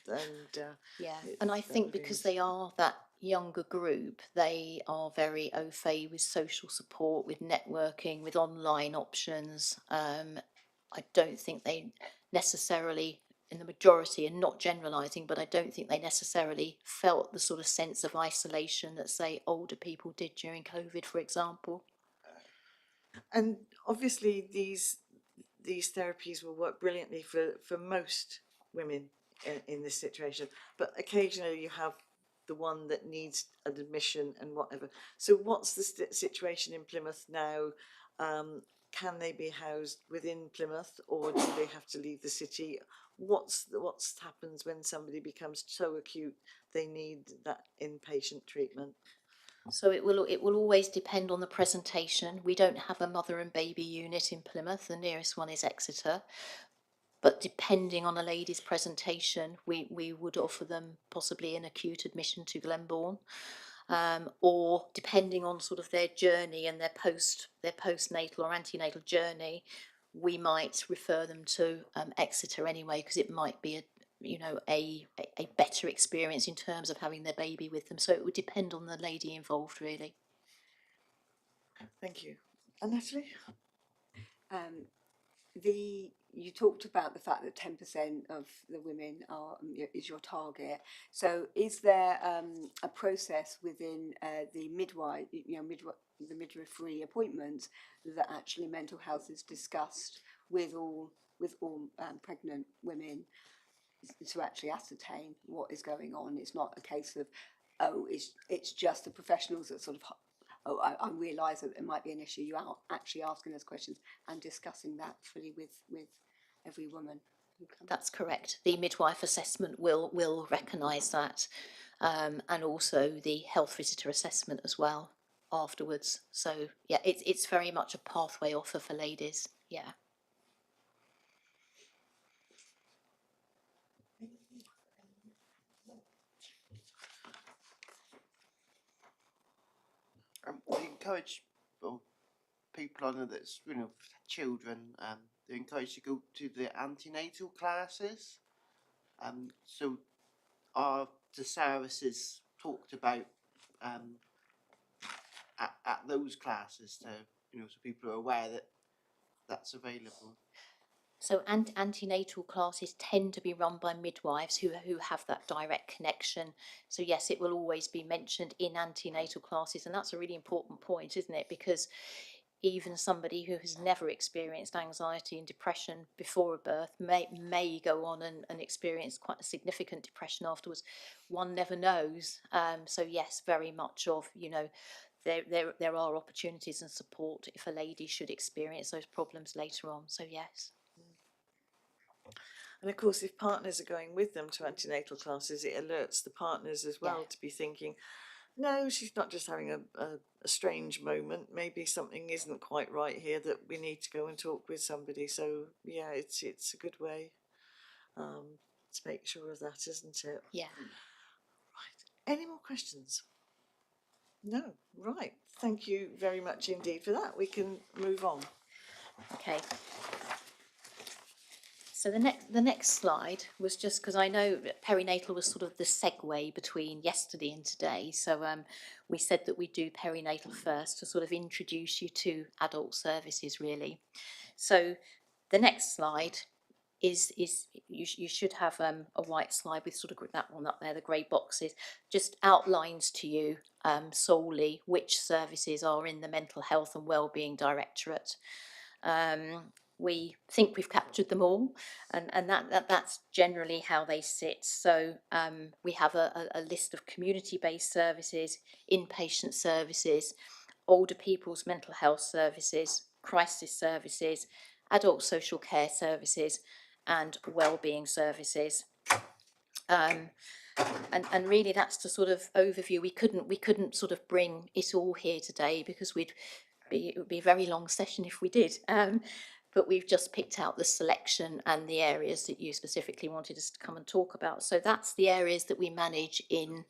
Yeah, and I think because they are that younger group, they are very au fait with social support, with networking, with online options. I don't think they necessarily, in the majority, and not generalising, but I don't think they necessarily felt the sort of sense of isolation that, say, older people did during COVID, for example. And obviously these therapies will work brilliantly for most women in this situation, but occasionally you have the one that needs an admission and whatever. So what's the situation in Plymouth now? Can they be housed within Plymouth, or do they have to leave the city? What's happens when somebody becomes so acute they need that inpatient treatment? So it will always depend on the presentation. We don't have a mother and baby unit in Plymouth. The nearest one is Exeter. But depending on a lady's presentation, we would offer them possibly an acute admission to Glenbourne, or depending on sort of their journey and their postnatal or antenatal journey, we might refer them to Exeter anyway, because it might be a better experience in terms of having their baby with them. So it would depend on the lady involved, really. Thank you. And Natalie? You talked about the fact that 10% of the women is your target. So is there a process within the the midwifery appointments that actually mental health is discussed with all pregnant women to actually ascertain what is going on? It's not a case of, oh, it's just the professionals that sort of, oh, I realise that there might be an issue. You are actually asking those questions and discussing that fully with every woman. That's correct. The midwife assessment will recognise that, and also the health visitor assessment as well afterwards. So yeah, it's very much a pathway offer for ladies. Yeah. They encourage people on that's children. They're encouraged to go to the antenatal classes. So the services talked about at those classes to so people are aware that that's available. So antenatal classes tend to be run by midwives who have that direct connection. So yes, it will always be mentioned in antenatal classes, and that's a really important point, isn't it? Because even somebody who has never experienced anxiety and depression before a birth may go on and experience quite a significant depression afterwards. One never knows. So yes, very much of there are opportunities and support if a lady should experience those problems later on. So yes. And of course, if partners are going with them to antenatal classes, it alerts the partners as well to be thinking, no, she's not just having a strange moment. Maybe something isn't quite right here, that we need to go and talk with somebody. So yeah, it's a good way to make sure of that, isn't it? Yeah. Right. Any more questions? No. Right. Thank you very much indeed for that. We can move on. Okay. So the next slide was just because I know perinatal was sort of the segue between yesterday and today. So we said that we do perinatal first to sort of introduce you to adult services, really. So the next slide is you should have a white slide with sort of that one up there, the grey boxes, just outlines to you solely which services are in the Mental Health and Wellbeing Directorate. We think we've captured them all, and that's generally how they sit. So we have a list of community-based services, inpatient services, older people's mental health services, crisis services, adult social care services, and wellbeing services. And really that's the sort of overview. We couldn't sort of bring it all here today because it would be a very long session if we did. But we've just picked out the selection and the areas that you specifically wanted us to come and talk about. So that's the areas that we manage in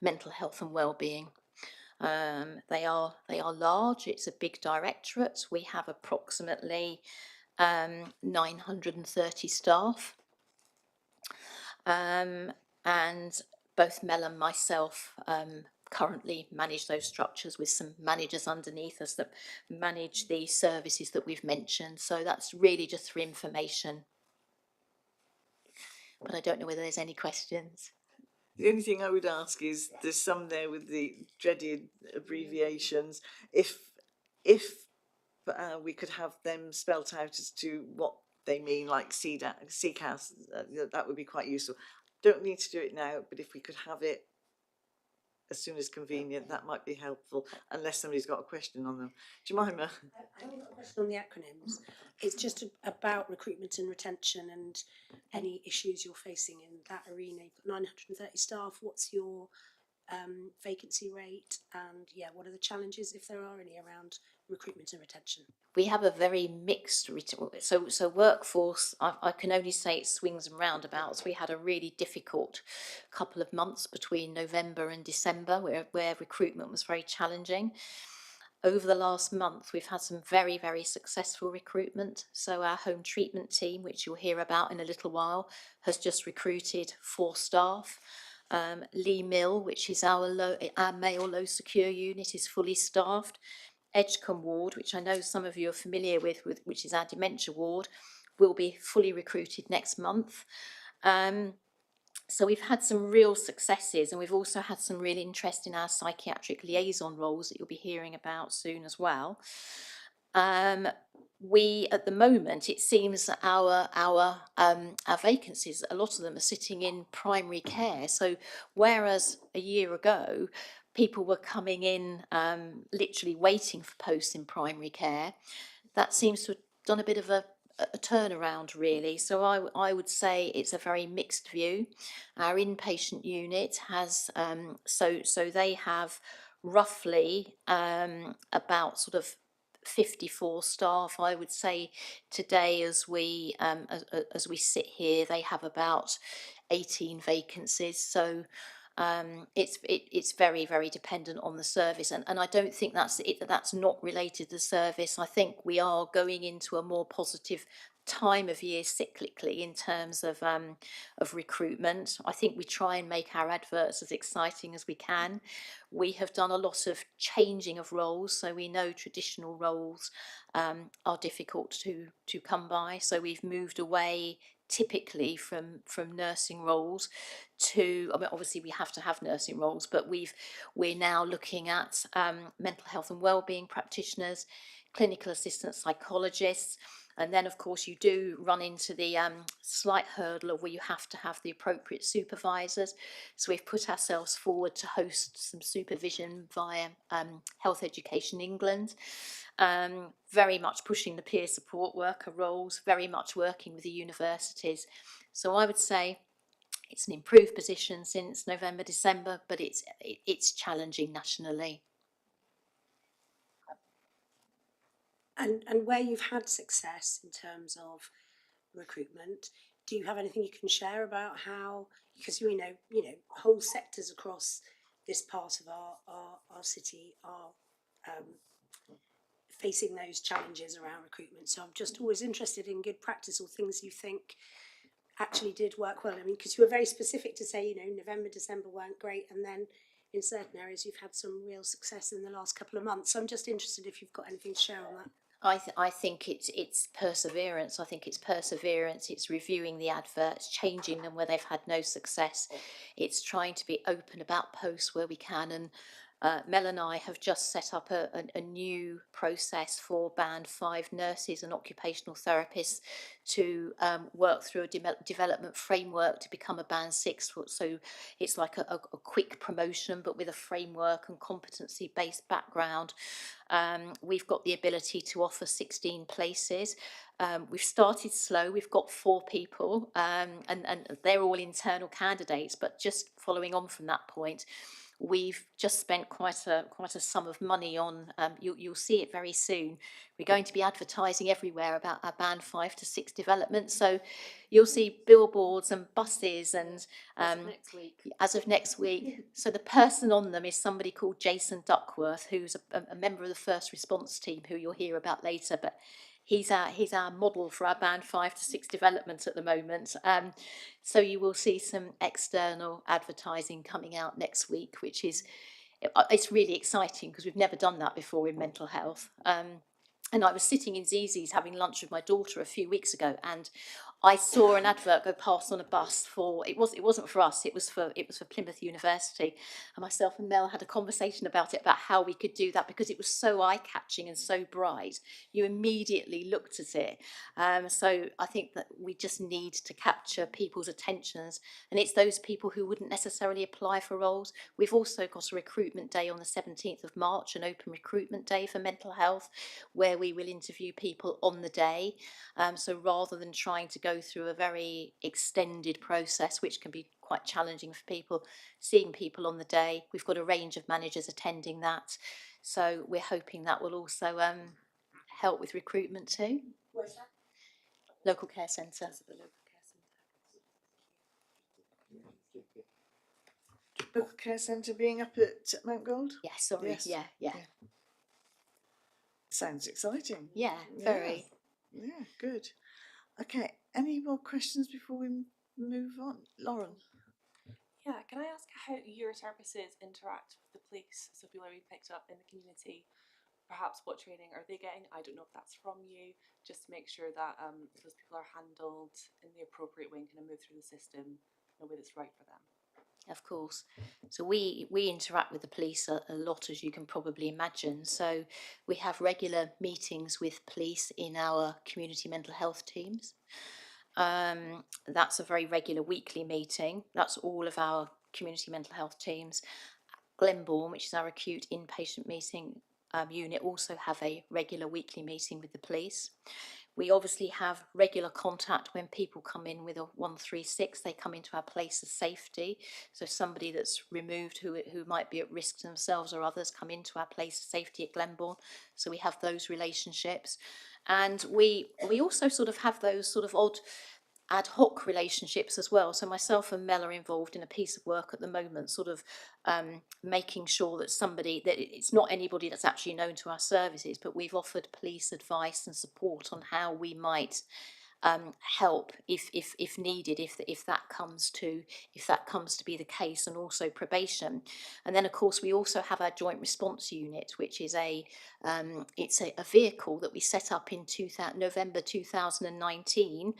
mental health and wellbeing. They are large. It's a big directorate. We have approximately 930 staff. And both Mel and myself currently manage those structures with some managers underneath us that manage the services that we've mentioned. So that's really just for information. But I don't know whether there's any questions. The only thing I would ask is, there's some there with the dreaded abbreviations. If we could have them spelt out as to what they mean, like CCAS, that would be quite useful. Don't need to do it now, but if we could have it as soon as convenient, that might be helpful, unless somebody's got a question on them. Jemima? I haven't got a question on the acronyms. It's just about recruitment and retention and any issues you're facing in that arena. You've got 930 staff. What's your vacancy rate? And yeah, what are the challenges, if there are any, around recruitment and retention? We have a very mixed, so workforce, I can only say it swings and roundabouts. We had a really difficult couple of months between November and December where recruitment was very challenging. Over the last month, we've had some very, very successful recruitment. So our home treatment team, which you'll hear about in a little while, has just recruited 4 staff. Lee Mill, which is our male low secure unit, is fully staffed. Edgecombe ward, which I know some of you are familiar with, which is our dementia ward, will be fully recruited next month. So we've had some real successes, and we've also had some real interest in our psychiatric liaison roles that you'll be hearing about soon as well. We, at the moment, it seems that our vacancies, a lot of them are sitting in primary care. So whereas a year ago, people were coming in literally waiting for posts in primary care, that seems to have done a bit of a turnaround, really. So I would say it's a very mixed view. Our inpatient unit has, so they have roughly about sort of 54 staff. I would say today, as we sit here, they have about 18 vacancies. So it's very, very dependent on the service, and I don't think that's not related to the service. I think we are going into a more positive time of year cyclically in terms of recruitment. I think we try and make our adverts as exciting as we can. We have done a lot of changing of roles, so we know traditional roles are difficult to come by. So we've moved away typically from nursing roles to, I mean, obviously we have to have nursing roles, but we're now looking at mental health and wellbeing practitioners, clinical assistant psychologists, and then of course you do run into the slight hurdle of where you have to have the appropriate supervisors. So we've put ourselves forward to host some supervision via Health Education England. Very much pushing the peer support worker roles, very much working with the universities. So I would say it's an improved position since November, December, but it's challenging nationally. And where you've had success in terms of recruitment, do you have anything you can share about how, because we know, whole sectors across this part of our city are facing those challenges around recruitment. So I'm just always interested in good practice or things you think actually did work well. I mean, because you were very specific to say, November, December weren't great, and then in certain areas you've had some real success in the last couple of months. So I'm just interested if you've got anything to share on that. I think it's perseverance. I think it's perseverance. It's reviewing the adverts, changing them where they've had no success. It's trying to be open about posts where we can, Mel and I have just set up a new process for Band 5 nurses and occupational therapists to work through a development framework to become a Band 6. So it's like a quick promotion, but with a framework and competency-based background. We've got the ability to offer 16 places. We've started slow. We've got 4 people, and they're all internal candidates. But just following on from that point, we've just spent quite a sum of money on. You'll see it very soon. We're going to be advertising everywhere about our Band 5 to 6 development. So you'll see billboards and buses and As of next week. as of next week. So the person on them is somebody called Jason Duckworth, who's a member of the first response team, who you'll hear about later. But he's our model for our Band 5 to 6 development at the moment. So you will see some external advertising coming out next week, which is it's really exciting because we've never done that before in mental health. And I was sitting in Zizi's having lunch with my daughter a few weeks ago, and I saw an advert go past on a bus for it wasn't for us, it was for Plymouth University, and myself and Mel had a conversation about it, about how we could do that, because it was so eye-catching and so bright. You immediately looked at it. So I think that we just need to capture people's attentions, and it's those people who wouldn't necessarily apply for roles. We've also got a recruitment day on the 17th of March, an open recruitment day for mental health, where we will interview people on the day. So rather than trying to go through a very extended process, which can be quite challenging for people, seeing people on the day, we've got a range of managers attending that. So we're hoping that will also help with recruitment too. Where's that? Local care centre. That's at the local care centre. Local care centre being up at Mount Gold? Yeah, sorry. Yes. Yeah. Sounds exciting. Yeah, very. Yeah, good. Okay, any more questions before we move on? Lauren? Yeah, can I ask how your services interact with the police? So people are being picked up in the community, perhaps what training are they getting? I don't know if that's from you, just to make sure that those people are handled in the appropriate way and kind of move through the system in a way that's right for them. Of course. So we interact with the police a lot, as you can probably imagine. So we have regular meetings with police in our community mental health teams. That's a very regular weekly meeting. That's all of our community mental health teams. Glenbourne, which is our acute inpatient meeting unit, also have a regular weekly meeting with the police. We obviously have regular contact when people come in with a 136. They come into our place of safety. So somebody that's removed who might be at risk to themselves or others come into our place of safety at Glenbourne. So we have those relationships. And we also sort of have those sort of odd ad hoc relationships as well. So myself and Mel are involved in a piece of work at the moment, sort of making sure that that it's not anybody that's actually known to our services, but we've offered police advice and support on how we might help if needed, if that comes to be the case, and also probation. And then of course we also have our joint response unit, which is it's a vehicle that we set up in November 2019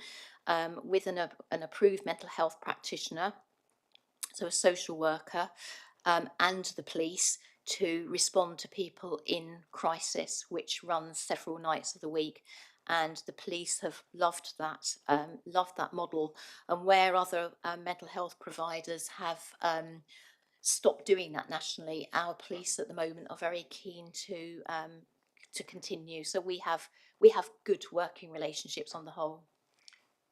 with an approved mental health practitioner, so a social worker, and the police, to respond to people in crisis, which runs several nights of the week. And the police have loved that model. And where other mental health providers have stopped doing that nationally, our police at the moment are very keen to continue. So we have good working relationships on the whole.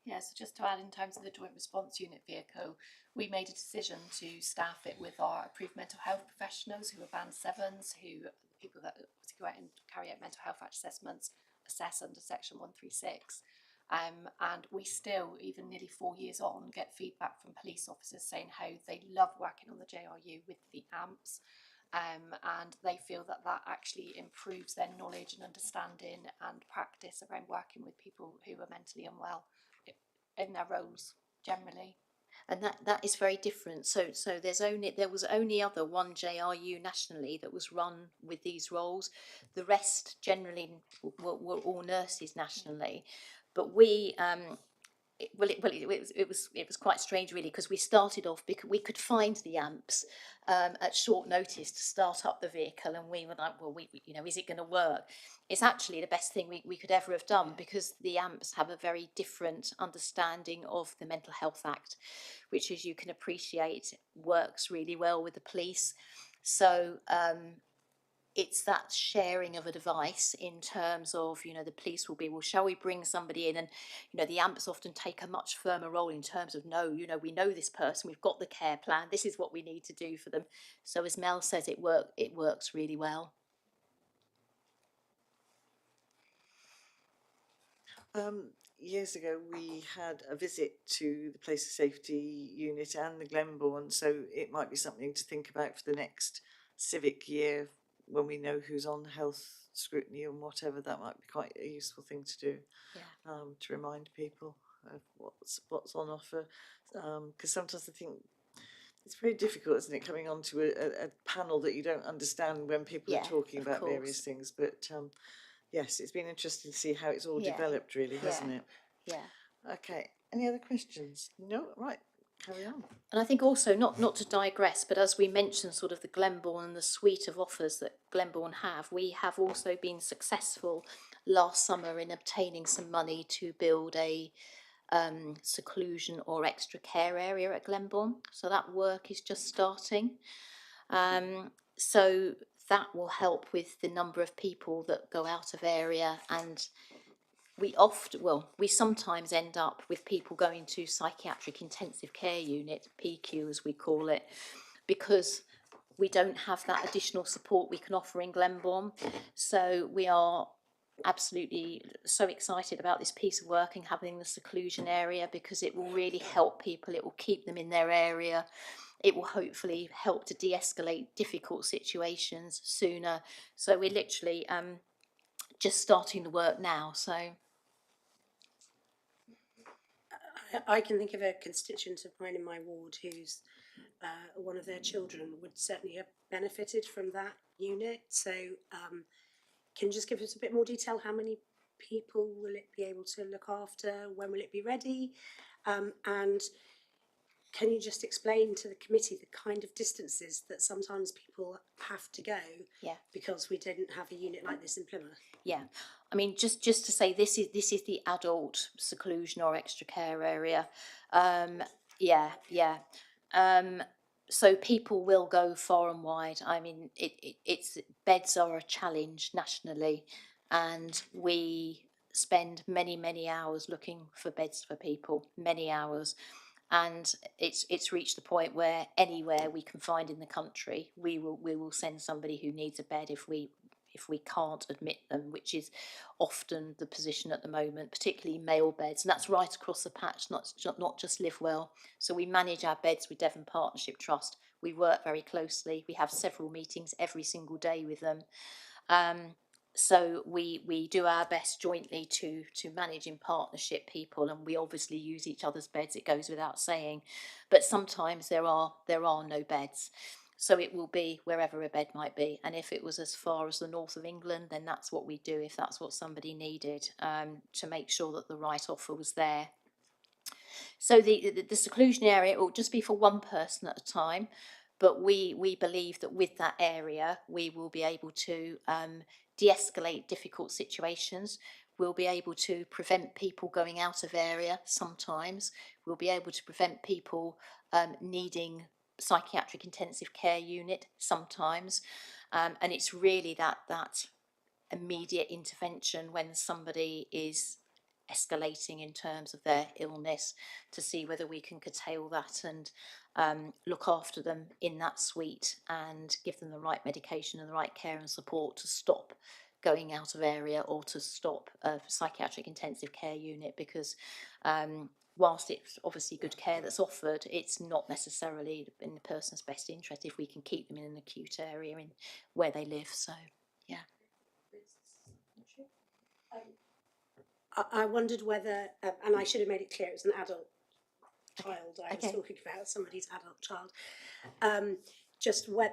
Yeah, so just to add, in terms of the joint response unit vehicle, we made a decision to staff it with our approved mental health professionals who are Band 7s, people that go out and carry out mental health assessments, assess under Section 136. And we still, even nearly 4 years on, get feedback from police officers saying how they love working on the JRU with the AMPs. And they feel that actually improves their knowledge and understanding and practice around working with people who are mentally unwell in their roles generally. And that is very different. So there was only other one JRU nationally that was run with these roles. The rest generally were all nurses nationally. But we it was quite strange really, because we started off because we could find the amps at short notice to start up the vehicle, and we were like, well, is it going to work? It's actually the best thing we could ever have done, because the amps have a very different understanding of the Mental Health Act, which, as you can appreciate, works really well with the police. So it's that sharing of a device in terms of, the police will be, well, shall we bring somebody in? And, the amps often take a much firmer role in terms of, no, we know this person, we've got the care plan, this is what we need to do for them. So as Mel says, it works really well. Years ago, we had a visit to the Place of Safety unit and the Glenbourne, so it might be something to think about for the next civic year when we know who's on health scrutiny and whatever. That might be quite a useful thing to do, to remind people of what's on offer. Because sometimes I think it's very difficult, isn't it, coming onto a panel that you don't understand when people are talking about various things. But yes, it's been interesting to see how it's all developed, really, hasn't it? Yeah. Okay. Any other questions? No? Right. Carry on. And I think also, not to digress, but as we mentioned sort of the Glenbourne and the suite of offers that Glenbourne have, we have also been successful last summer in obtaining some money to build a seclusion or extra care area at Glenbourne. So that work is just starting. So that will help with the number of people that go out of area, and we sometimes end up with people going to psychiatric intensive care unit, PQ as we call it, because we don't have that additional support we can offer in Glenbourne. So we are absolutely so excited about this piece of work and having the seclusion area, because it will really help people, it will keep them in their area, it will hopefully help to de-escalate difficult situations sooner. So we're literally just starting the work now. So I can think of a constituent of mine in my ward who's one of their children would certainly have benefited from that unit. So can you just give us a bit more detail? How many people will it be able to look after? When will it be ready? And can you just explain to the committee the kind of distances that sometimes people have to go because we didn't have a unit like this in Plymouth? Yeah, I mean, just to say, this is the adult seclusion or extra care area. So people will go far and wide. I mean, it's beds are a challenge nationally, and we spend many hours looking for beds for people, many hours. And it's reached the point where anywhere we can find in the country, we will send somebody who needs a bed if we can't admit them, which is often the position at the moment, particularly male beds, and that's right across the patch, not just Live Well. So we manage our beds with Devon Partnership Trust. We work very closely. We have several meetings every single day with them. So we do our best jointly to manage in partnership people, and we obviously use each other's beds, it goes without saying, but sometimes there are no beds. So it will be wherever a bed might be, and if it was as far as the north of England, then that's what we do, if that's what somebody needed, to make sure that the right offer was there. So the seclusion area will just be for one person at a time, but we believe that with that area we will be able to de-escalate difficult situations. We'll be able to prevent people going out of area sometimes. We'll be able to prevent people needing psychiatric intensive care unit sometimes. And it's really that immediate intervention when somebody is escalating in terms of their illness, to see whether we can curtail that and look after them in that suite and give them the right medication and the right care and support to stop going out of area or to stop a psychiatric intensive care unit, because whilst it's obviously good care that's offered, it's not necessarily in the person's best interest if we can keep them in an acute area in where they live. So yeah. I wondered whether, and I should have made it clear, it was an adult child. I was talking about somebody's adult child.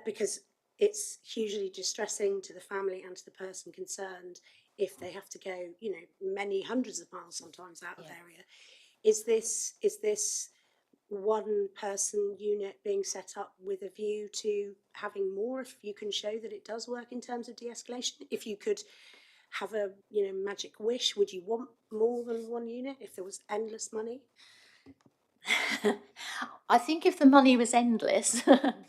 Because it's hugely distressing to the family and to the person concerned if they have to go, many hundreds of miles sometimes out of area. Is this one person unit being set up with a view to having more, if you can show that it does work in terms of de-escalation? If you could have a magic wish, would you want more than one unit if there was endless money? I think if the money was endless,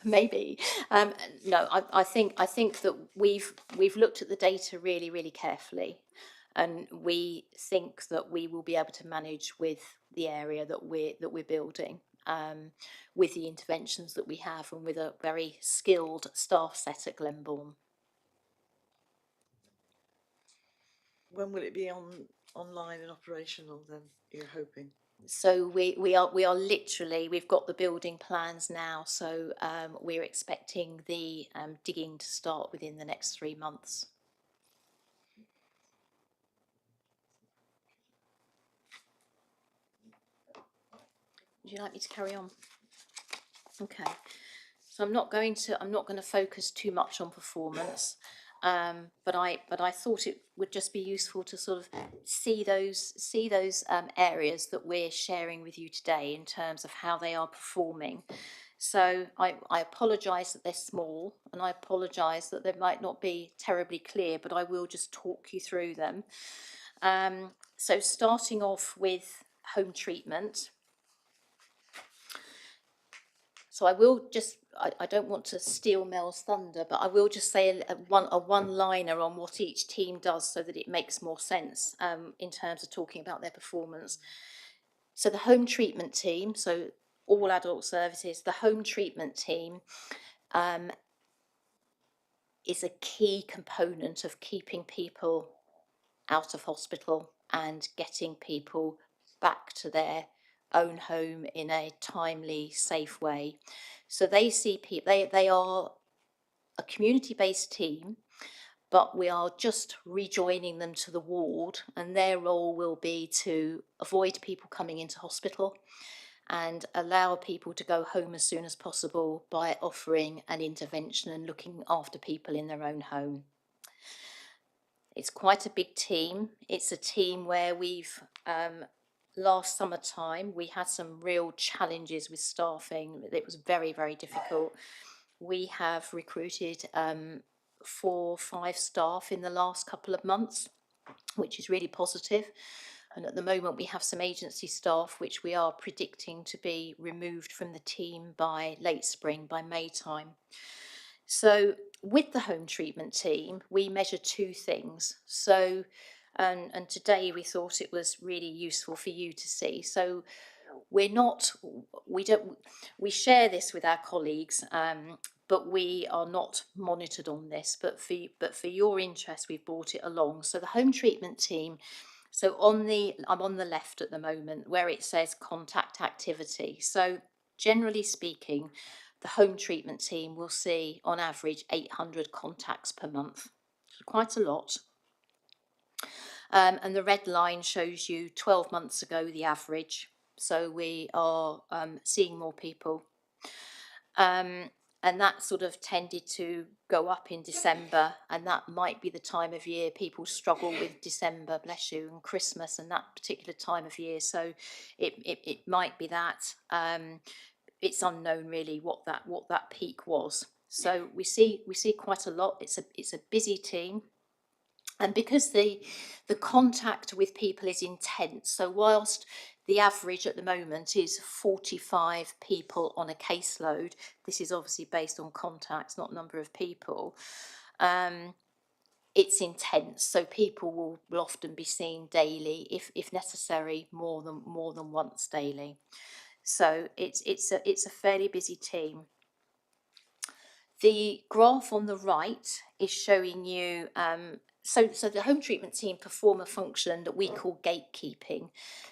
maybe. No, I think that we've looked at the data really carefully, and we think that we will be able to manage with the area that we're building, with the interventions that we have, and with a very skilled staff set at Glenbourne. When will it be online and operational then, you're hoping? So we are literally, we've got the building plans now, so we're expecting the digging to start within the next 3 months. Would you like me to carry on? Okay. So I'm not going to focus too much on performance, but I thought it would just be useful to sort of see those areas that we're sharing with you today in terms of how they are performing. So I apologise that they're small, and I apologise that they might not be terribly clear, but I will just talk you through them. So starting off with home treatment. So I will just, I don't want to steal Mel's thunder, but I will just say a one-liner on what each team does so that it makes more sense in terms of talking about their performance. So the home treatment team, so all adult services, the home treatment team is a key component of keeping people out of hospital and getting people back to their own home in a timely, safe way. So they see people, they are a community-based team, but we are just rejoining them to the ward, and their role will be to avoid people coming into hospital and allow people to go home as soon as possible by offering an intervention and looking after people in their own home. It's quite a big team. It's a team where we've, last summertime, we had some real challenges with staffing. It was very difficult. We have recruited 4 or 5 staff in the last couple of months, which is really positive. And at the moment we have some agency staff which we are predicting to be removed from the team by late spring, by May time. So with the home treatment team, we measure 2 things. So, and today we thought it was really useful for you to see. So we share this with our colleagues, but we are not monitored on this. But for your interest, we've brought it along. So the home treatment team. So I'm on the left at the moment where it says contact activity. So generally speaking, the home treatment team will see on average 800 contacts per month, so quite a lot. And the red line shows you 12 months ago the average. So we are seeing more people. And that sort of tended to go up in December, and that might be the time of year people struggle with December, bless you, and Christmas and that particular time of year. So it might be that. It's unknown really what that peak was. So we see quite a lot. It's a busy team. And because the contact with people is intense, so whilst the average at the moment is 45 people on a caseload, this is obviously based on contacts, not number of people. It's intense, so people will often be seen daily, if necessary, more than once daily. So it's a fairly busy team. The graph on the right is showing you. So the home treatment team perform a function that we call gatekeeping.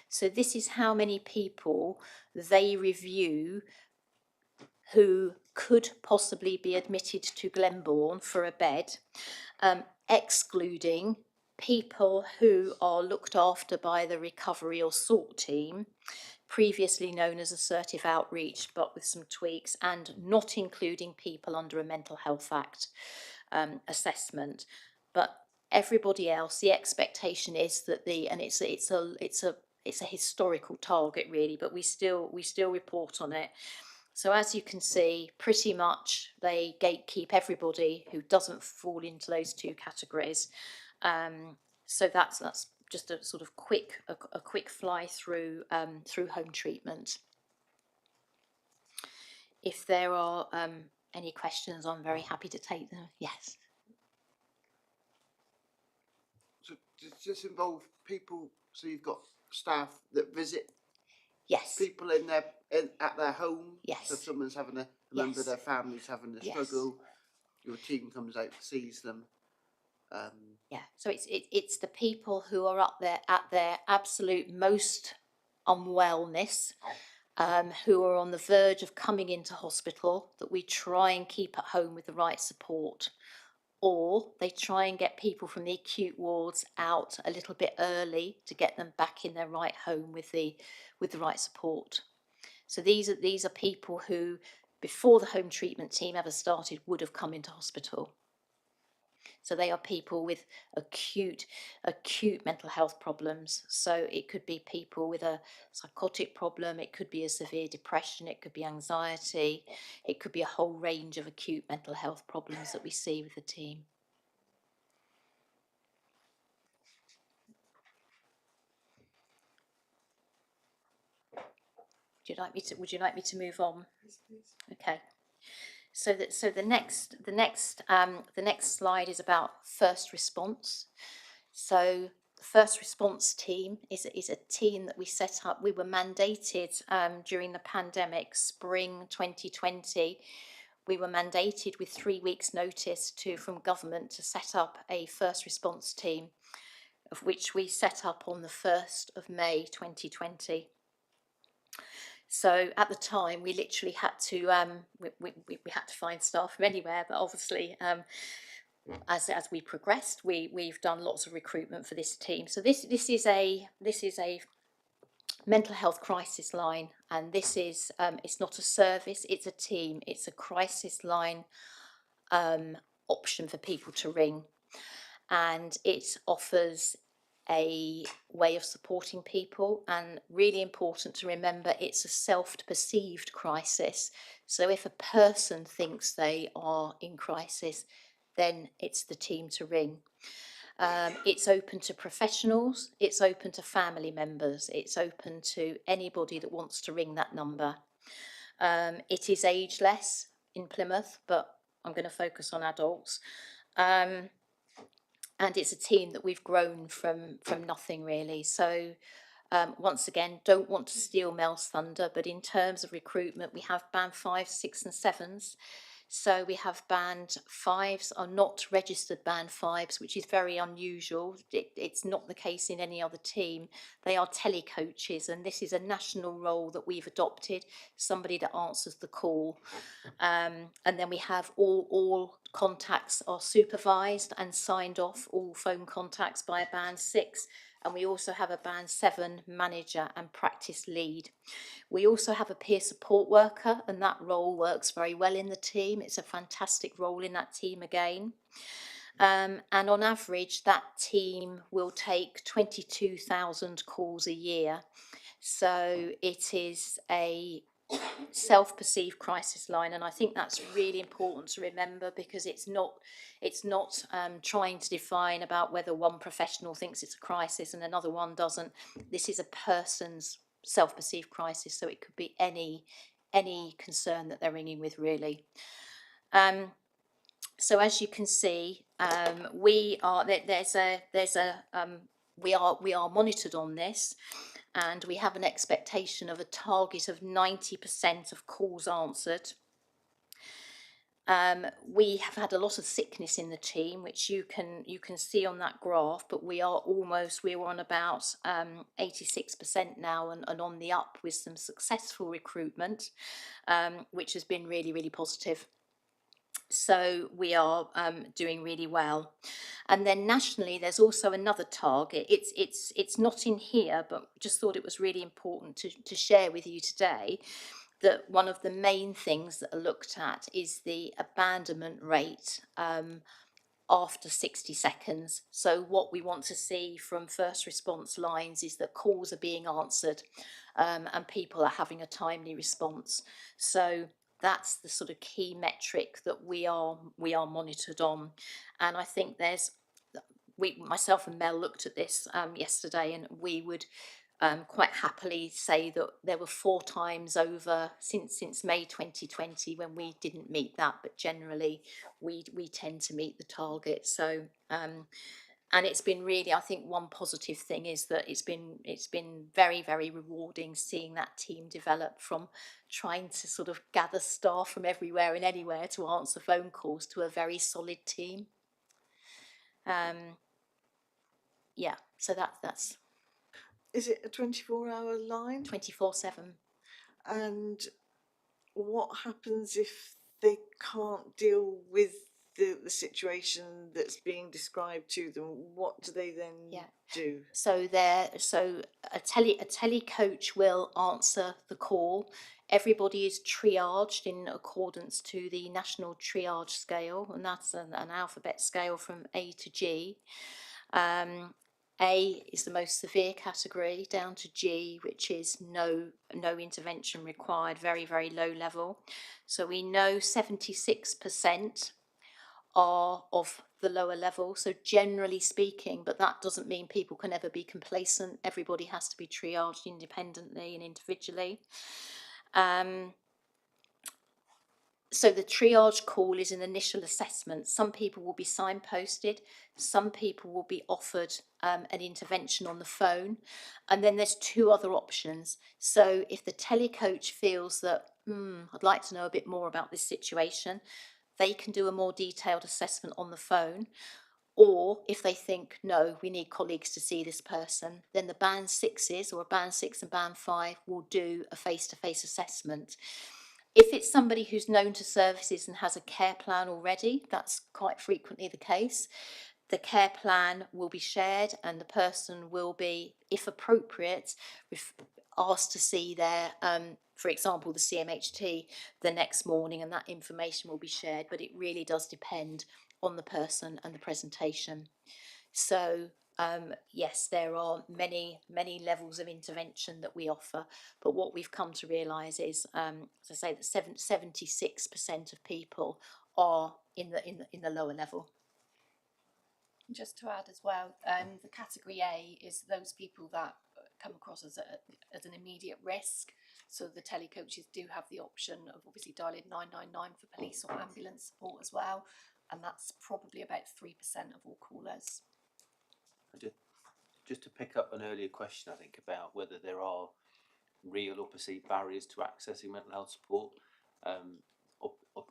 So this is how many people they review who could possibly be admitted to Glenbourne for a bed, excluding people who are looked after by the recovery or sort team, previously known as assertive outreach, but with some tweaks, and not including people under a Mental Health Act assessment. But everybody else, the expectation is that it's a it's a historical target really, but we still report on it. So as you can see, pretty much they gatekeep everybody who doesn't fall into those two categories. So that's just a sort of quick fly through through home treatment. If there are any questions, I'm very happy to take them. Yes. So does this involve people? So you've got staff that visit Yes. people at their home. Yes. So if someone's having a member of their family's having a struggle, your team comes out, sees them. Yeah. So it's the people who are up there at their absolute most unwellness, who are on the verge of coming into hospital, that we try and keep at home with the right support. Or they try and get people from the acute wards out a little bit early to get them back in their right home with the right support. So these are people who, before the home treatment team ever started, would have come into hospital. So they are people with acute mental health problems. So it could be people with a psychotic problem, it could be a severe depression, it could be anxiety, it could be a whole range of acute mental health problems that we see with the team. Would you like me to move on? Yes, please. Okay. So the next slide is about first response. So the first response team is a team that we set up. We were mandated during the pandemic, spring 2020. We were mandated with 3 weeks' notice from government to set up a first response team, of which we set up on the 1st of May 2020. So at the time, we literally had to we had to find staff from anywhere, but obviously as we progressed, we've done lots of recruitment for this team. So this is a mental health crisis line, and this is it's not a service, it's a team, it's a crisis line option for people to ring, and it offers a way of supporting people, and really important to remember, it's a self-perceived crisis. So if a person thinks they are in crisis, then it's the team to ring. It's open to professionals, it's open to family members, it's open to anybody that wants to ring that number. It is ageless in Plymouth, but I'm going to focus on adults. And it's a team that we've grown from nothing really. So once again, don't want to steal Mel's thunder, but in terms of recruitment, we have band 5, 6 and 7s. So we have band 5s are not registered band 5s, which is very unusual. It's not the case in any other team. They are telecoaches, and this is a national role that we've adopted, somebody that answers the call. And then we have all contacts are supervised and signed off, all phone contacts, by a band 6. And we also have a band 7 manager and practice lead. We also have a peer support worker, and that role works very well in the team. It's a fantastic role in that team again. And on average, that team will take 22,000 calls a year. So it is a self-perceived crisis line, and I think that's really important to remember, because it's not trying to define about whether one professional thinks it's a crisis and another one doesn't. This is a person's self-perceived crisis, so it could be any concern that they're ringing with really. So as you can see, we are monitored on this, and we have an expectation of a target of 90% of calls answered. We have had a lot of sickness in the team, which you can see on that graph, but we're on about 86% now, and on the up with some successful recruitment, which has been really, really positive. So we are doing really well. And then nationally, there's also another target. It's not in here, but just thought it was really important to share with you today, that one of the main things that are looked at is the abandonment rate after 60 seconds. So what we want to see from first response lines is that calls are being answered, and people are having a timely response. So that's the sort of key metric that we are monitored on. And I think myself and Mel looked at this yesterday, and we would quite happily say that there were 4 times over since May 2020 when we didn't meet that, but generally we tend to meet the target. So and it's been really, I think one positive thing is that it's been very, very rewarding seeing that team develop from trying to sort of gather staff from everywhere and anywhere to answer phone calls to a very solid team. Yeah, so that's Is it a 24-hour line? 24/7. And what happens if they can't deal with the situation that's being described to them? What do they then do? So a tele coach will answer the call. Everybody is triaged in accordance to the national triage scale, and that's an alphabet scale from A to G. A is the most severe category, down to G, which is no intervention required, very, very low level. So we know 76% are of the lower level. So generally speaking, but that doesn't mean people can ever be complacent. Everybody has to be triaged independently and individually. So the triage call is an initial assessment. Some people will be signposted, some people will be offered an intervention on the phone, and then there's 2 other options. So if the telecoach feels that, I'd like to know a bit more about this situation, they can do a more detailed assessment on the phone. Or if they think, no, we need colleagues to see this person, then the band 6s or a band 6 and band 5 will do a face-to-face assessment. If it's somebody who's known to services and has a care plan already, that's quite frequently the case. The care plan will be shared and the person will be, if appropriate, asked to see their, for example, the CMHT the next morning, and that information will be shared, but it really does depend on the person and the presentation. So yes, there are many levels of intervention that we offer, but what we've come to realise is, as I say, that 76% of people are in the lower level. Just to add as well, the category A is those people that come across as an immediate risk. So the telecoaches do have the option of obviously dialing 999 for police or ambulance support as well, and that's probably about 3% of all callers. Just to pick up an earlier question, I think, about whether there are real or perceived barriers to accessing mental health support.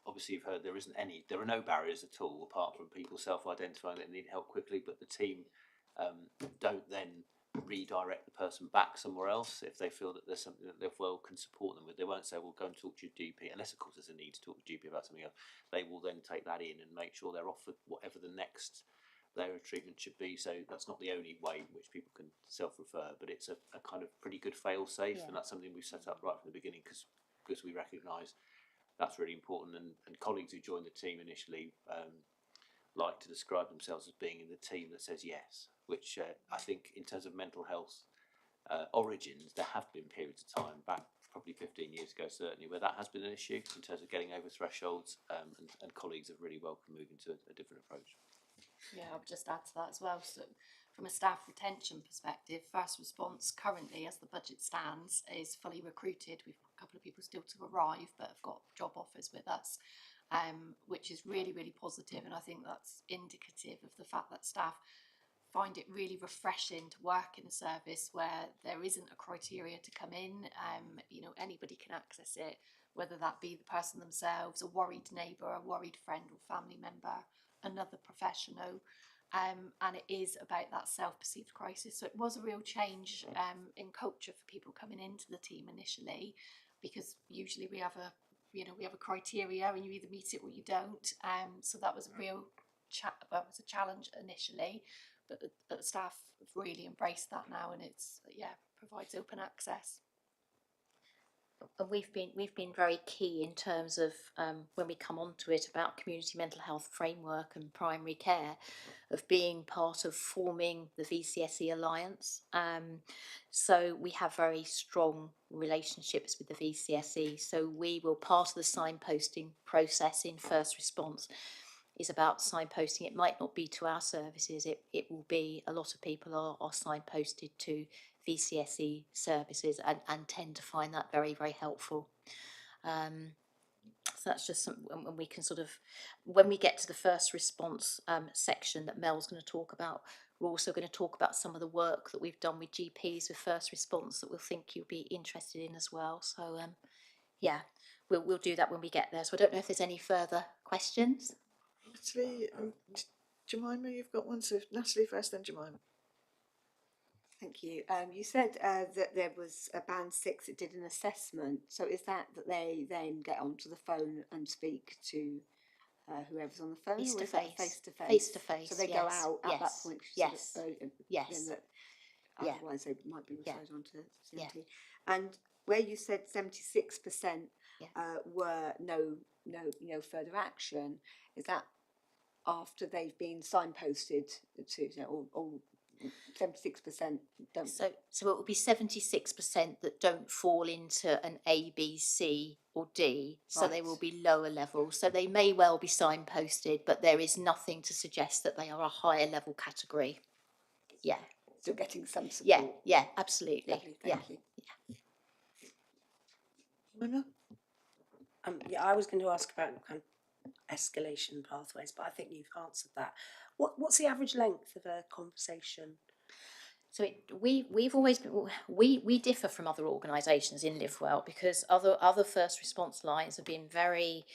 Obviously, you've heard there are no barriers at all, apart from people self-identifying that they need help quickly, but the team don't then redirect the person back somewhere else if they feel that there's something that they can support them with. They won't say, well, go and talk to your GP, unless of course there's a need to talk to your GP about something else. They will then take that in and make sure they're offered whatever the next layer of treatment should be. So that's not the only way in which people can self-refer, but it's a kind of pretty good fail-safe, and that's something we've set up right from the beginning because we recognise that's really important. And colleagues who joined the team initially like to describe themselves as being in the team that says yes, which I think in terms of mental health origins, there have been periods of time back probably 15 years ago certainly where that has been an issue in terms of getting over thresholds, and colleagues have really welcomed moving to a different approach. Yeah, I would just add to that as well. So from a staff retention perspective, first response currently, as the budget stands, is fully recruited. We've got a couple of people still to arrive, but have got job offers with us, which is really, really positive. And I think that's indicative of the fact that staff find it really refreshing to work in a service where there isn't a criteria to come in. Anybody can access it, whether that be the person themselves, a worried neighbour, a worried friend or family member, another professional, and it is about that self-perceived crisis. So it was a real change in culture for people coming into the team initially, because usually we have a criteria and you either meet it or you don't. So that was a real was a challenge initially, but the staff have really embraced that now, and it's provides open access. And we've been very key in terms of when we come on to it about community mental health framework and primary care, of being part of forming the VCSE Alliance. So we have very strong relationships with the VCSE. So we will, part of the signposting process in first response is about signposting. It might not be to our services, it will be, a lot of people are signposted to VCSE services and tend to find that very, very helpful. So that's just something, when we can sort of, when we get to the first response section that Mel's going to talk about, we're also going to talk about some of the work that we've done with GPs with first response that we'll think you'll be interested in as well. So yeah, we'll do that when we get there. So I don't know if there's any further questions. Natalie, Jemima, you've got one. So Natalie first, then Jemima. Thank you. You said that there was a band 6 that did an assessment. So is that they then get onto the phone and speak to whoever's on the phone? Face or to is that face. face to face? Face to face. So they yes. go out at yes. that point. Yes. Sort of, yes. That Yeah. otherwise they might be Yeah. referred on to Yeah. CMT. And where you said 76% Yeah. were no further action, is that after they've been signposted to, or 76% don't? So it will be 76% that don't fall into an A, B, C or D. So they Right. will be lower level. So they may well be signposted, but there is nothing to suggest that they are a higher level category. Yeah. Still getting some support. Yeah. Yeah. Absolutely. Lovely, thank you. Jemima? Yeah, I was going to ask about kind of escalation pathways, but I think you've answered that. What's the average length of a conversation? So we've always been, we differ from other organisations in Livewell because other first response lines have been very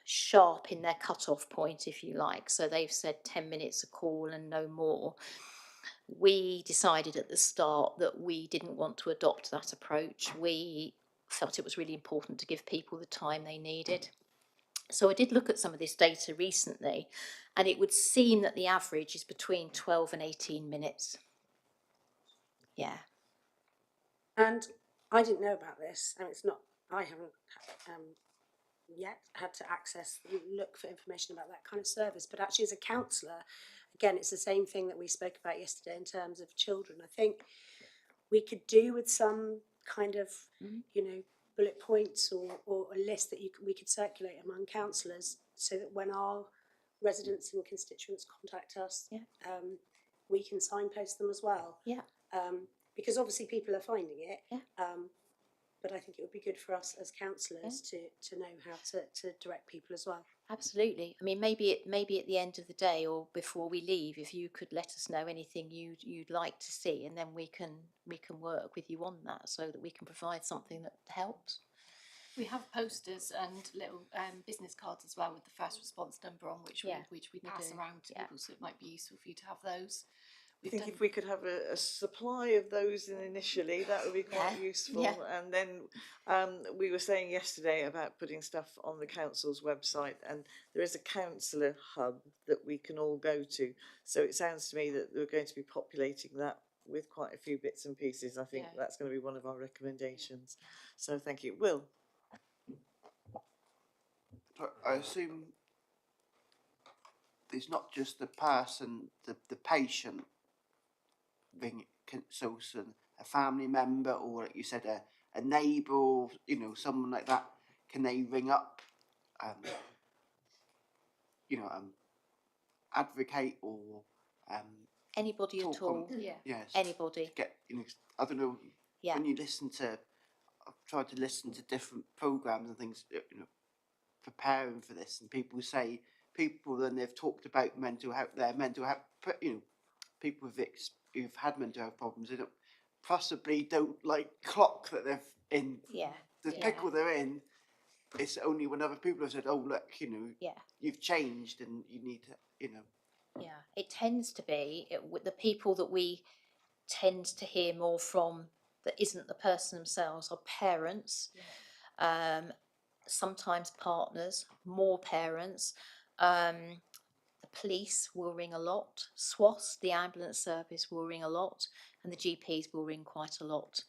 sharp in their cut-off point, if you like. So they've said 10 minutes a call and no more. We decided at the start that we didn't want to adopt that approach. We felt it was really important to give people the time they needed. So I did look at some of this data recently, and it would seem that the average is between 12 and 18 minutes. Yeah. And I didn't know about this, and I haven't yet had to look for information about that kind of service. But actually, as a counsellor, again, it's the same thing that we spoke about yesterday in terms of children. I think we could do with some kind of, bullet points or a list that we could circulate among counsellors, so that when our residents and constituents contact us, we can signpost them as well. Yeah. Because obviously people are finding it. Yeah. But I think it would be good for us as counsellors to know how to direct people as well. Absolutely. I mean, maybe at the end of the day or before we leave, if you could let us know anything you'd like to see, and then we can work with you on that so that we can provide something that helps. We have posters and little business cards as well with the first response number on, which we pass around to people, so it might be useful for you to have those. I think if we could have a supply of those initially, that would be quite useful. Yeah. And then we were saying yesterday about putting stuff on the council's website, and there is a councillor hub that we can all go to. So it sounds to me that we're going to be populating that with quite a few bits and pieces. I think that's going to be one of our recommendations. So thank you. Will? I assume it's not just the person, the patient being so a family member, or like you said, a neighbour, or someone like that. Can they ring up, advocate or anybody at all? Yes. Anybody. Get I don't know. Yeah. When you listen to, I've tried to listen to different programs and things, preparing for this, and people then they've talked about their mental health, people who've had mental health problems, they possibly don't like clock that they're in the pickle they're in. It's only when other people have said, "Oh, look, you've changed and you need to, Yeah, it tends to be with the people that we tend to hear more from that isn't the person themselves are parents, sometimes partners, more parents. The police will ring a lot. SWAS, the ambulance service, will ring a lot, and the GPs will ring quite a lot.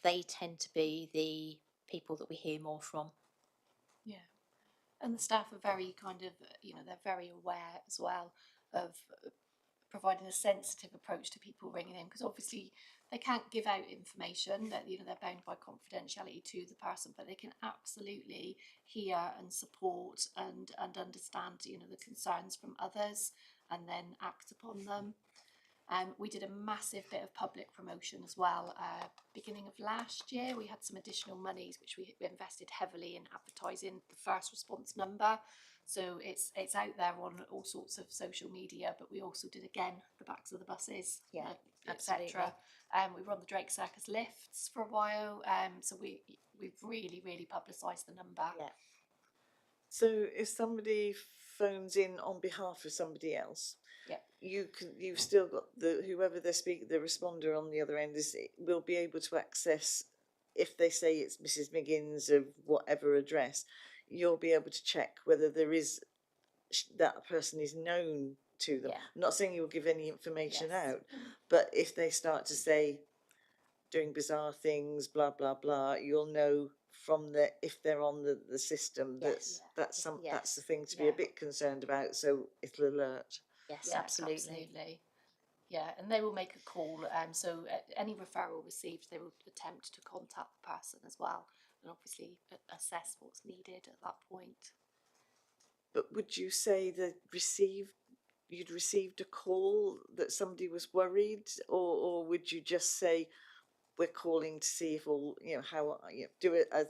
they tend to be the people that we hear more from. Yeah, and the staff are very kind of, they're very aware as well of providing a sensitive approach to people ringing in, because obviously they can't give out information that they're bound by confidentiality to the person, but they can absolutely hear and support and understand the concerns from others and then act upon them. We did a massive bit of public promotion as well. Beginning of last year, we had some additional monies which we invested heavily in advertising the first response number. So it's out there on all sorts of social media, but we also did again the backs of the buses, etc. We were on the Drake Circus lifts for a while, so we've really publicised the number. Yeah. So if somebody phones in on behalf of somebody else, you've still got whoever the responder on the other end will be able to access, if they say it's Mrs. McGinn's of whatever address, you'll be able to check whether there is that person is known to them. I'm not saying you'll give any information out, but if they start to say doing bizarre things, blah blah blah, you'll know from if they're on the system that's the thing to be a bit concerned about, so it'll alert. Yes, absolutely. Yeah, and they will make a call. So any referral received, they will attempt to contact the person as well, and obviously assess what's needed at that point. But would you say that you'd received a call that somebody was worried, or would you just say we're calling to see if all how do it a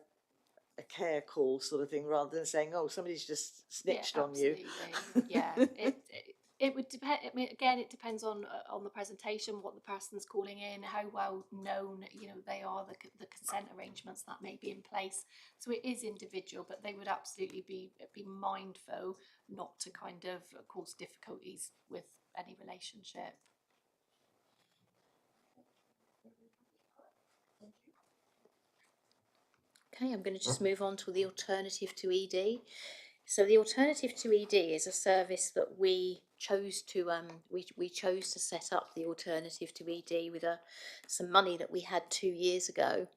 care call sort of thing, rather than saying, oh, somebody's just snitched on you? Yeah, it would depend. I mean, again, it depends on the presentation, what the person's calling in, how well known they are, the consent arrangements that may be in place. So it is individual, but they would absolutely be mindful not to kind of cause difficulties with any relationship. Okay, I'm going to just move on to the alternative to ED. So the alternative to ED is a service that we chose to we chose to set up the alternative to ED with some money that we had 2 years ago.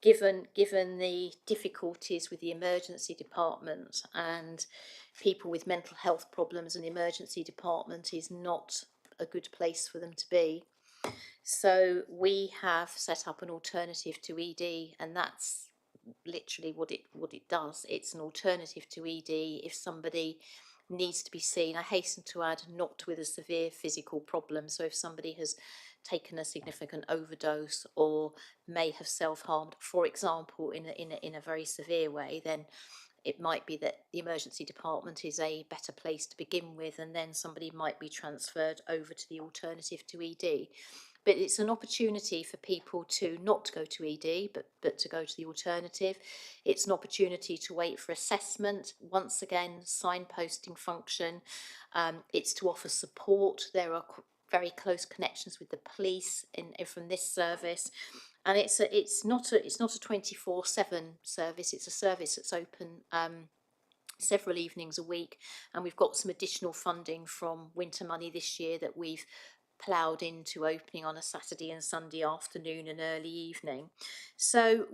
Given the difficulties with the emergency department and people with mental health problems, and the emergency department is not a good place for them to be. So we have set up an alternative to ED, and that's literally what it does. It's an alternative to ED if somebody needs to be seen. I hasten to add, not with a severe physical problem. So if somebody has taken a significant overdose or may have self-harmed, for example, in a very severe way, then it might be that the emergency department is a better place to begin with, and then somebody might be transferred over to the alternative to ED. But it's an opportunity for people to not go to ED, but to go to the alternative. It's an opportunity to wait for assessment. Once again, signposting function. It's to offer support. There are very close connections with the police from this service. And it's not a 24/7 service. It's a service that's open several evenings a week, and we've got some additional funding from winter money this year that we've ploughed into opening on a Saturday and Sunday afternoon and early evening. So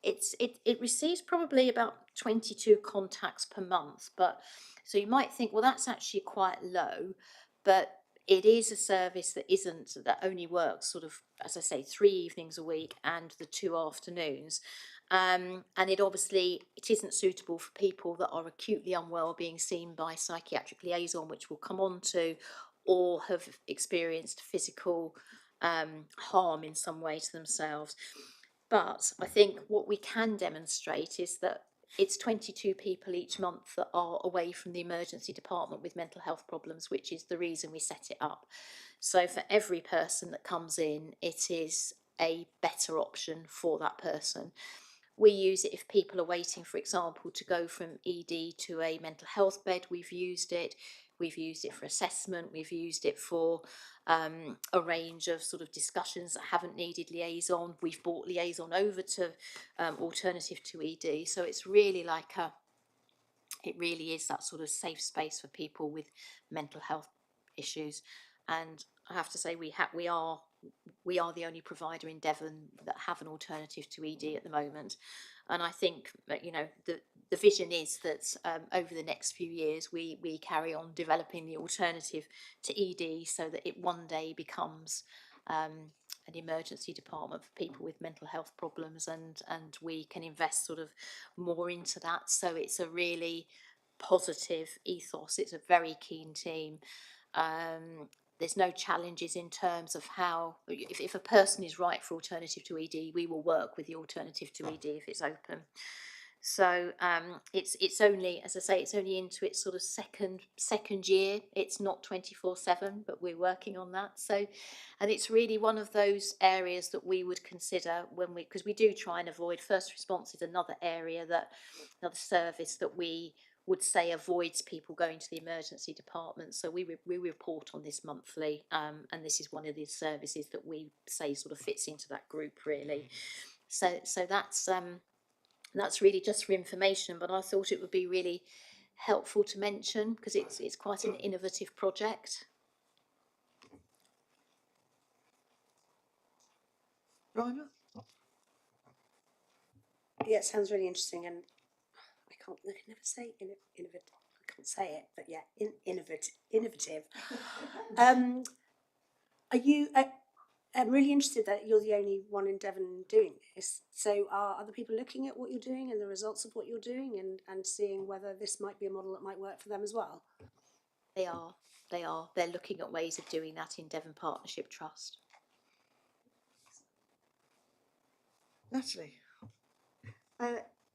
it receives probably about 22 contacts per month, but so you might think, well, that's actually quite low, but it is a service that only works sort of, as I say, 3 evenings a week and the 2 afternoons. And it isn't suitable for people that are acutely unwell being seen by psychiatric liaison, which we'll come on to, or have experienced physical harm in some way to themselves. But I think what we can demonstrate is that it's 22 people each month that are away from the emergency department with mental health problems, which is the reason we set it up. So for every person that comes in, it is a better option for that person. We use it if people are waiting, for example, to go from ED to a mental health bed. We've used it. We've used it for assessment. We've used it for a range of sort of discussions that haven't needed liaison. We've brought liaison over to alternative to ED. So it's really it really is that sort of safe space for people with mental health issues. And I have to say we are the only provider in Devon that have an alternative to ED at the moment, and I think that the vision is that over the next few years we carry on developing the alternative to ED so that it one day becomes an emergency department for people with mental health problems, and we can invest sort of more into that. So it's a really positive ethos. It's a very keen team. There's no challenges in terms of how, if a person is right for alternative to ED, we will work with the alternative to ED if it's open. So it's only, as I say, it's only into its sort of second year. It's not 24/7, but we're working on that. So, and it's really one of those areas that we would consider because we do try and avoid first response is another service that we would say avoids people going to the emergency department. So we report on this monthly, and this is one of the services that we say sort of fits into that group really. So that's really just for information, but I thought it would be really helpful to mention because it's quite an innovative project. Rima? Yeah, it sounds really interesting, and I can never say innovative. I can't say it, but yeah, innovative. Are you? I'm really interested that you're the only one in Devon doing this. So are other people looking at what you're doing and the results of what you're doing, and seeing whether this might be a model that might work for them as well? They are. They're looking at ways of doing that in Devon Partnership Trust. Natalie?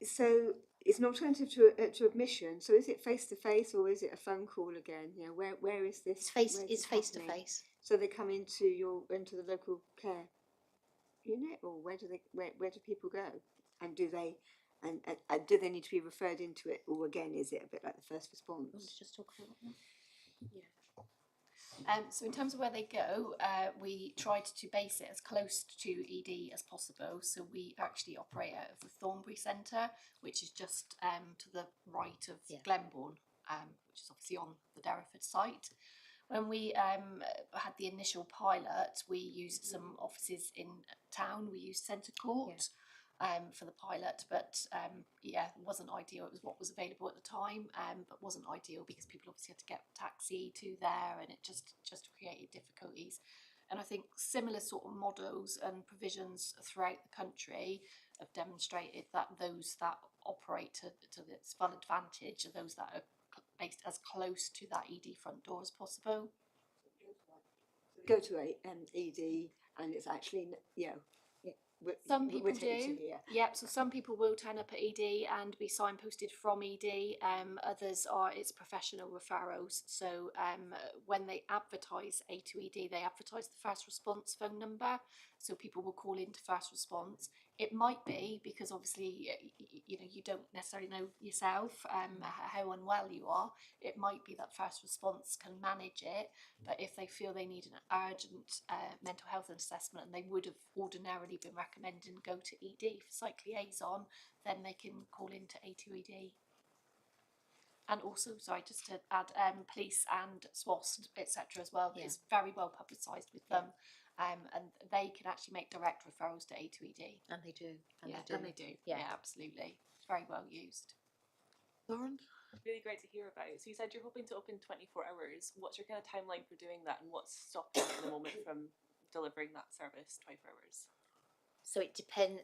So it's an alternative to admission. So is it face to face or is it a phone call again? Where is this? It's face to face. So they come into the local care unit, or where do people go? And do they need to be referred into it, or again is it a bit like the first response? Let's just talk about that. So in terms of where they go, we tried to base it as close to ED as possible. So we actually operate out of the Thornbury Centre, which is just to the right of Glenbourne, which is obviously on the Derriford site. When we had the initial pilot, we used some offices in town. We used Centre Court for the pilot, but it wasn't ideal. It was what was available at the time, but wasn't ideal because people obviously had to get a taxi to there, and it just created difficulties. And I think similar sort of models and provisions throughout the country have demonstrated that those that operate to its full advantage are those that are based as close to that ED front door as possible. Go to ED, and it's actually Some people do. Yep. So some people will turn up at ED and be signposted from ED. Others are it's professional referrals. So when they advertise A2ED, they advertise the first response phone number. So people will call into first response. It might be because obviously you don't necessarily know yourself how unwell you are. It might be that first response can manage it, but if they feel they need an urgent mental health assessment and they would have ordinarily been recommending go to ED for psych liaison, then they can call into A2ED. And also, sorry, just to add, police and SWAS, etc. as well. It's very well publicised with them. And they can actually make direct referrals to A2ED. And they do. And they do. Yeah, absolutely. It's very well used. Lauren? Really great to hear about. So you said you're hoping to open 24 hours. What's your kind of timeline for doing that, and what's stopping you at the moment from delivering that service 24 hours? So it depends.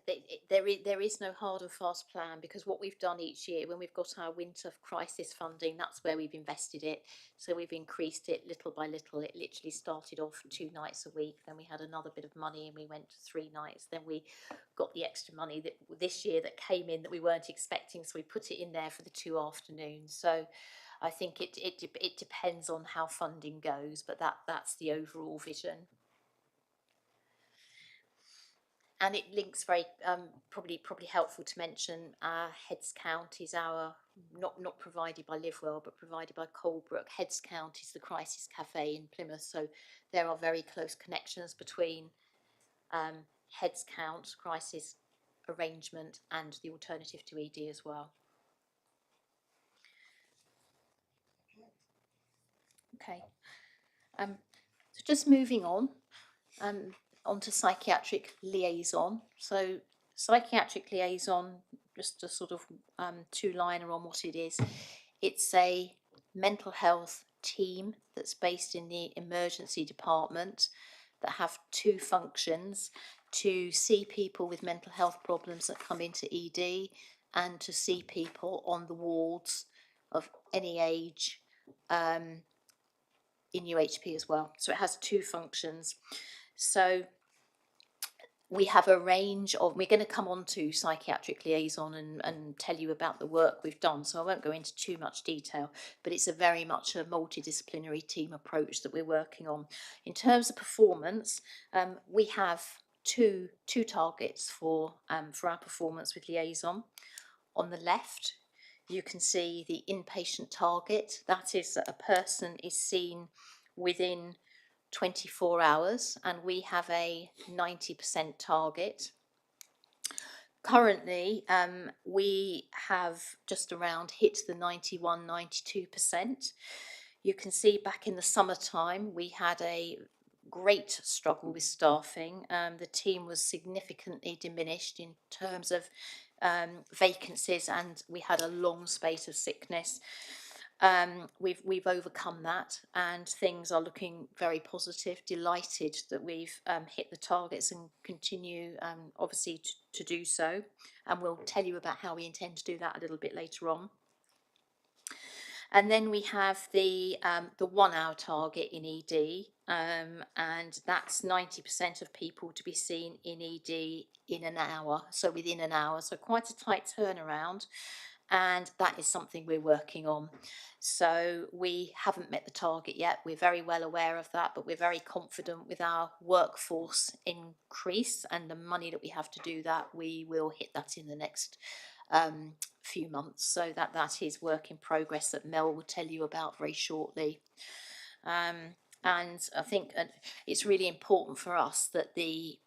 There is no hard and fast plan, because what we've done each year when we've got our winter crisis funding, that's where we've invested it. So we've increased it little by little. It literally started off 2 nights a week. Then we had another bit of money and we went to 3 nights. Then we got the extra money that this year that came in that we weren't expecting. So we put it in there for the 2 afternoons. So I think it depends on how funding goes, but that's the overall vision. And it links very probably helpful to mention our Heads Count is our not provided by Livewell but provided by Colebrook. Heads Count is the crisis cafe in Plymouth, so there are very close connections between Heads Count, crisis arrangement, and the alternative to ED as well. Okay. So just moving onto psychiatric liaison. So psychiatric liaison, just a sort of two-liner on what it is. It's a mental health team that's based in the emergency department that have two functions: to see people with mental health problems that come into ED, and to see people on the wards of any age in UHP as well. So it has two functions. So we have a range of, we're going to come on to psychiatric liaison and tell you about the work we've done, so I won't go into too much detail, but it's a very much a multidisciplinary team approach that we're working on. In terms of performance, we have two targets for our performance with liaison. On the left, you can see the inpatient target. That is that a person is seen within 24 hours, and we have a 90% target. Currently, we have just around hit the 91-92%. You can see back in the summertime, we had a great struggle with staffing. The team was significantly diminished in terms of vacancies, and we had a long spate of sickness. We've overcome that, and things are looking very positive. Delighted that we've hit the targets and continue obviously to do so, and we'll tell you about how we intend to do that a little bit later on. And then we have the 1 hour target in ED, and that's 90% of people to be seen in ED in an hour, so within an hour, so quite a tight turnaround. And that is something we're working on. So we haven't met the target yet. We're very well aware of that, but we're very confident with our workforce increase and the money that we have to do that, we will hit that in the next few months. So that is work in progress that Mel will tell you about very shortly. And I think it's really important for us that the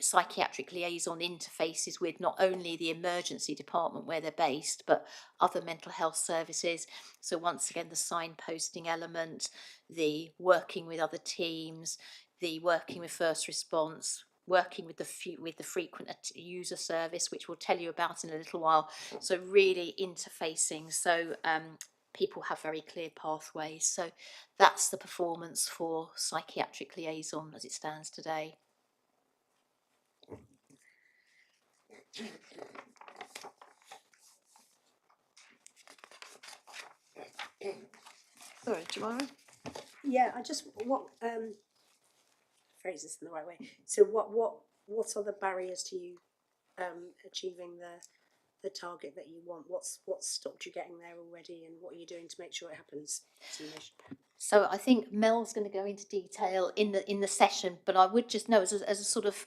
psychiatric liaison interfaces with not only the emergency department where they're based, but other mental health services. So once again, the signposting element, the working with other teams, the working with first response, working with the frequent user service, which we'll tell you about in a little while. So really interfacing, so people have very clear pathways. So that's the performance for psychiatric liaison as it stands today. Sorry, Jamara? Yeah, I just phrase this in the right way. So what are the barriers to you achieving the target that you want? What's stopped you getting there already, and what are you doing to make sure it happens? So I think Mel's going to go into detail in the session, but I would just know as a sort of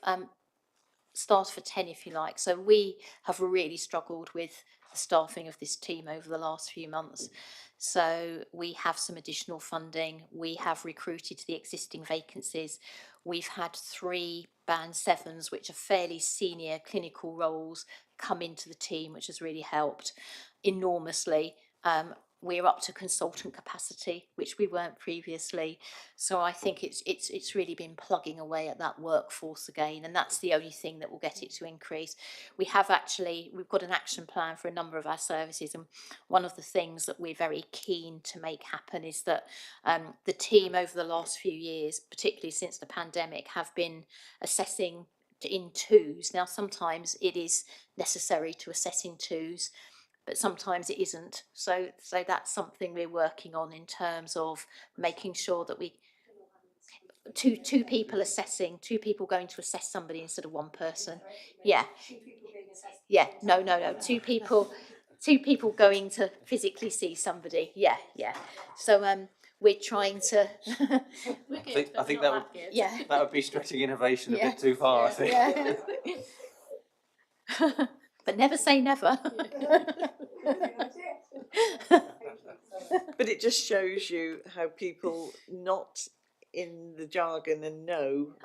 start for 10, if you like. So we have really struggled with the staffing of this team over the last few months. So we have some additional funding. We have recruited to the existing vacancies. We've had 3 band 7s, which are fairly senior clinical roles, come into the team, which has really helped enormously. We're up to consultant capacity, which we weren't previously. So I think it's really been plugging away at that workforce again, and that's the only thing that will get it to increase. We've got an action plan for a number of our services, and one of the things that we're very keen to make happen is that the team over the last few years, particularly since the pandemic, have been assessing in 2s. Now, sometimes it is necessary to assess in 2s, but sometimes it isn't. So that's something we're working on in terms of making sure that we two people assessing, 2 people going to assess somebody instead of 1 person. Yeah. No. 2 people going to physically see somebody. Yeah. So we're trying to. I think that would be stretching innovation a bit too far. I think. Yeah. But never say never. But it just shows you how people not in the jargon and know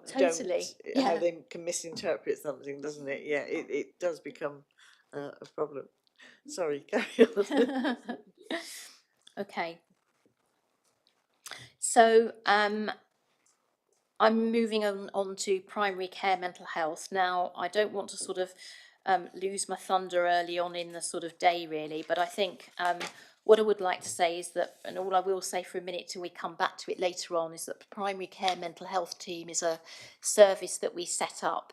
totally. How they can misinterpret something, doesn't it? Yeah, it does become a problem. Sorry, carry on. Okay. So I'm moving on to primary care mental health. Now, I don't want to sort of lose my thunder early on in the sort of day, really, but I think what I would like to say is that, and all I will say for a minute till we come back to it later on, is that the primary care mental health team is a service that we set up.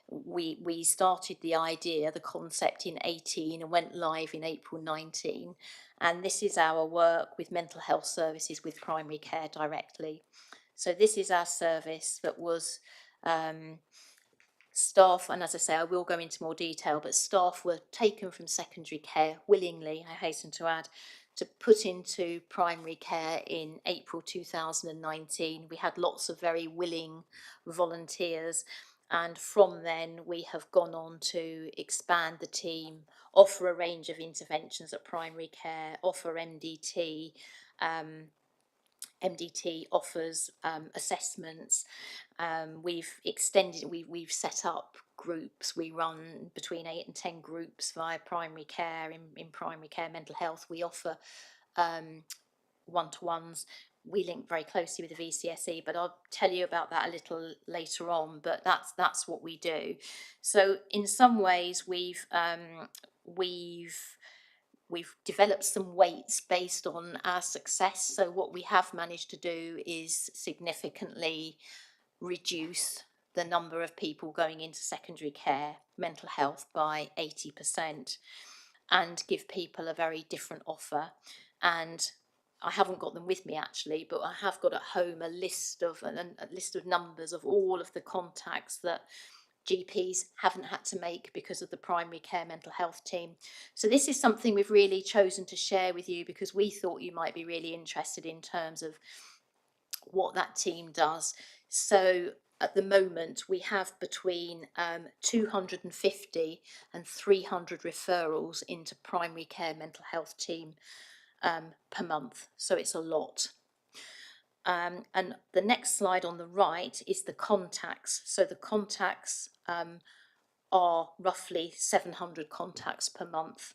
We started the idea, the concept in 18 and went live in April 19. And this is our work with mental health services with primary care directly. So this is our service that was staff, and as I say, I will go into more detail, but staff were taken from secondary care willingly, I hasten to add, to put into primary care in April 2019. We had lots of very willing volunteers, and from then we have gone on to expand the team, offer a range of interventions at primary care, offer MDT. MDT offers assessments. We've extended, we've set up groups. We run between 8 and 10 groups via primary care. In primary care mental health, we offer one-to-ones. We link very closely with the VCSE, but I'll tell you about that a little later on. But that's what we do. So in some ways, we've developed some weights based on our success. So what we have managed to do is significantly reduce the number of people going into secondary care mental health by 80% and give people a very different offer. And I haven't got them with me actually, but I have got at home a list of numbers of all of the contacts that GPs haven't had to make because of the primary care mental health team. So this is something we've really chosen to share with you because we thought you might be really interested in terms of what that team does. So at the moment we have between 250 and 300 referrals into primary care mental health team per month. So it's a lot. And the next slide on the right is the contacts. So the contacts are roughly 700 contacts per month.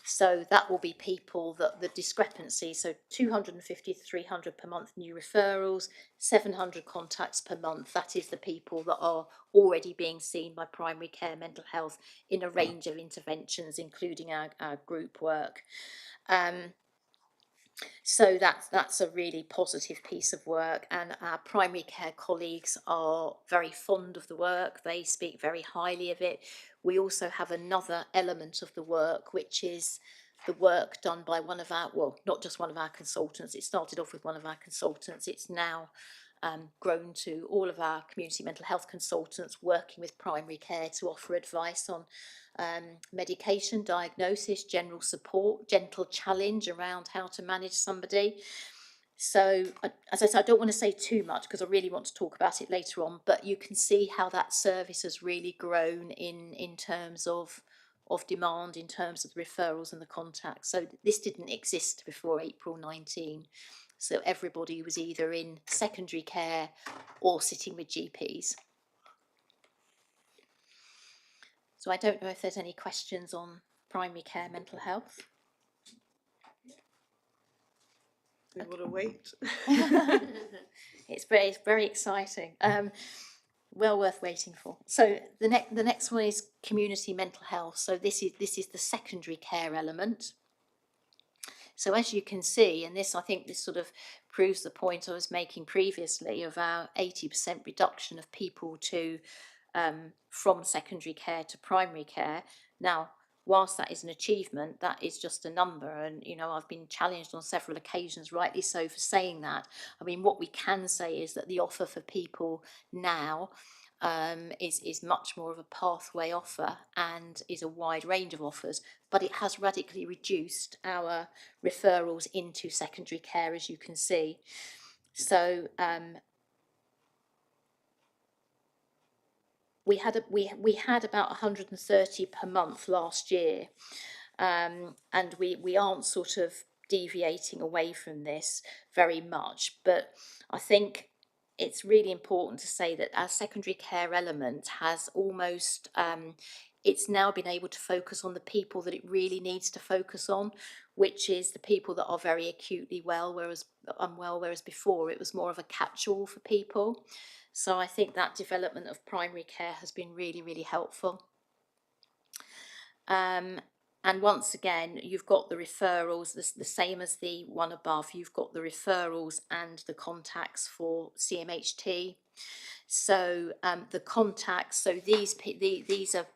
So that will be people that the discrepancy, so 250 to 300 per month new referrals, 700 contacts per month. That is the people that are already being seen by primary care mental health in a range of interventions, including our group work. So that's a really positive piece of work, and our primary care colleagues are very fond of the work. They speak very highly of it. We also have another element of the work, which is the work done by one of our, well, not just one of our consultants. It started off with one of our consultants. It's now grown to all of our community mental health consultants working with primary care to offer advice on medication, diagnosis, general support, gentle challenge around how to manage somebody. So as I said, I don't want to say too much because I really want to talk about it later on, but you can see how that service has really grown in terms of demand, in terms of the referrals and the contacts. So this didn't exist before April 19. So everybody was either in secondary care or sitting with GPs. So I don't know if there's any questions on primary care mental health. We want to wait. It's very exciting. Well worth waiting for. So the next one is community mental health. So this is the secondary care element. So as you can see, and I think this sort of proves the point I was making previously of our 80% reduction of people from secondary care to primary care. Now, whilst that is an achievement, that is just a number, and I've been challenged on several occasions, rightly so, for saying that. I mean, what we can say is that the offer for people now is much more of a pathway offer and is a wide range of offers, but it has radically reduced our referrals into secondary care, as you can see. So we had about 130 per month last year, and we aren't sort of deviating away from this very much, but I think it's really important to say that our secondary care element has almost it's now been able to focus on the people that it really needs to focus on, which is the people that are very acutely unwell, whereas before it was more of a catch-all for people. So I think that development of primary care has been really, really helpful. And once again, you've got the referrals, the same as the one above, you've got the referrals and the contacts for CMHT. So the contacts, so these are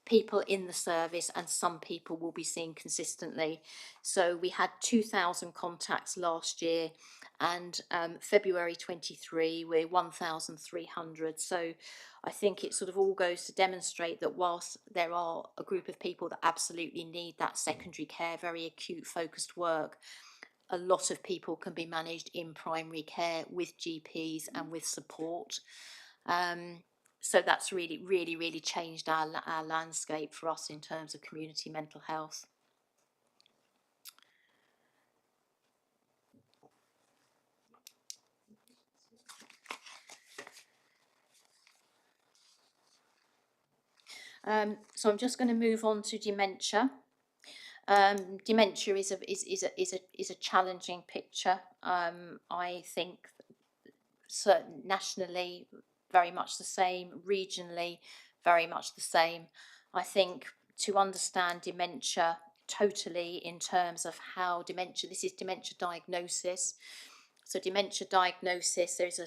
people in the service, and some people will be seen consistently. So we had 2,000 contacts last year, and February 23 we're 1,300. So I think it sort of all goes to demonstrate that whilst there are a group of people that absolutely need that secondary care, very acute focused work, a lot of people can be managed in primary care with GPs and with support. So that's really, really, really changed our landscape for us in terms of community mental health. So I'm just going to move on to dementia. Dementia is a challenging picture. I think nationally very much the same, regionally very much the same. I think to understand dementia totally in terms of how dementia, this is dementia diagnosis. So dementia diagnosis, there's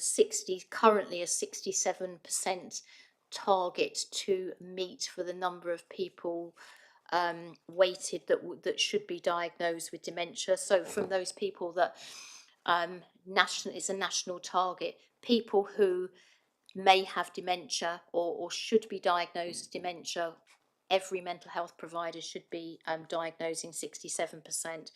currently a 67% target to meet for the number of people weighted that should be diagnosed with dementia. So from those people that it's a national target, people who may have dementia or should be diagnosed with dementia, every mental health provider should be diagnosing 67%.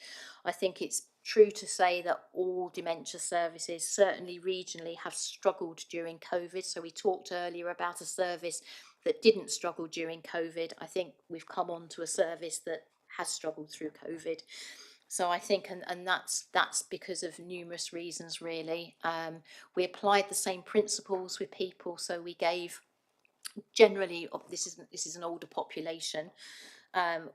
I think it's true to say that all dementia services, certainly regionally, have struggled during COVID. So we talked earlier about a service that didn't struggle during COVID. I think we've come on to a service that has struggled through COVID. So I think, and that's because of numerous reasons, really. We applied the same principles with people. So we gave, generally, this is an older population.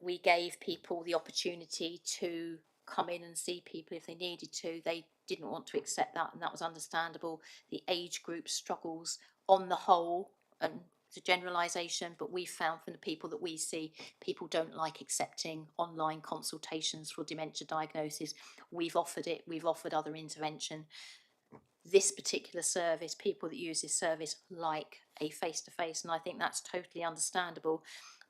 We gave people the opportunity to come in and see people if they needed to. They didn't want to accept that, and that was understandable. The age group struggles on the whole, and it's a generalisation, but we found from the people that we see, people don't like accepting online consultations for dementia diagnosis. We've offered it, we've offered other intervention. This particular service, people that use this service like a face-to-face, and I think that's totally understandable.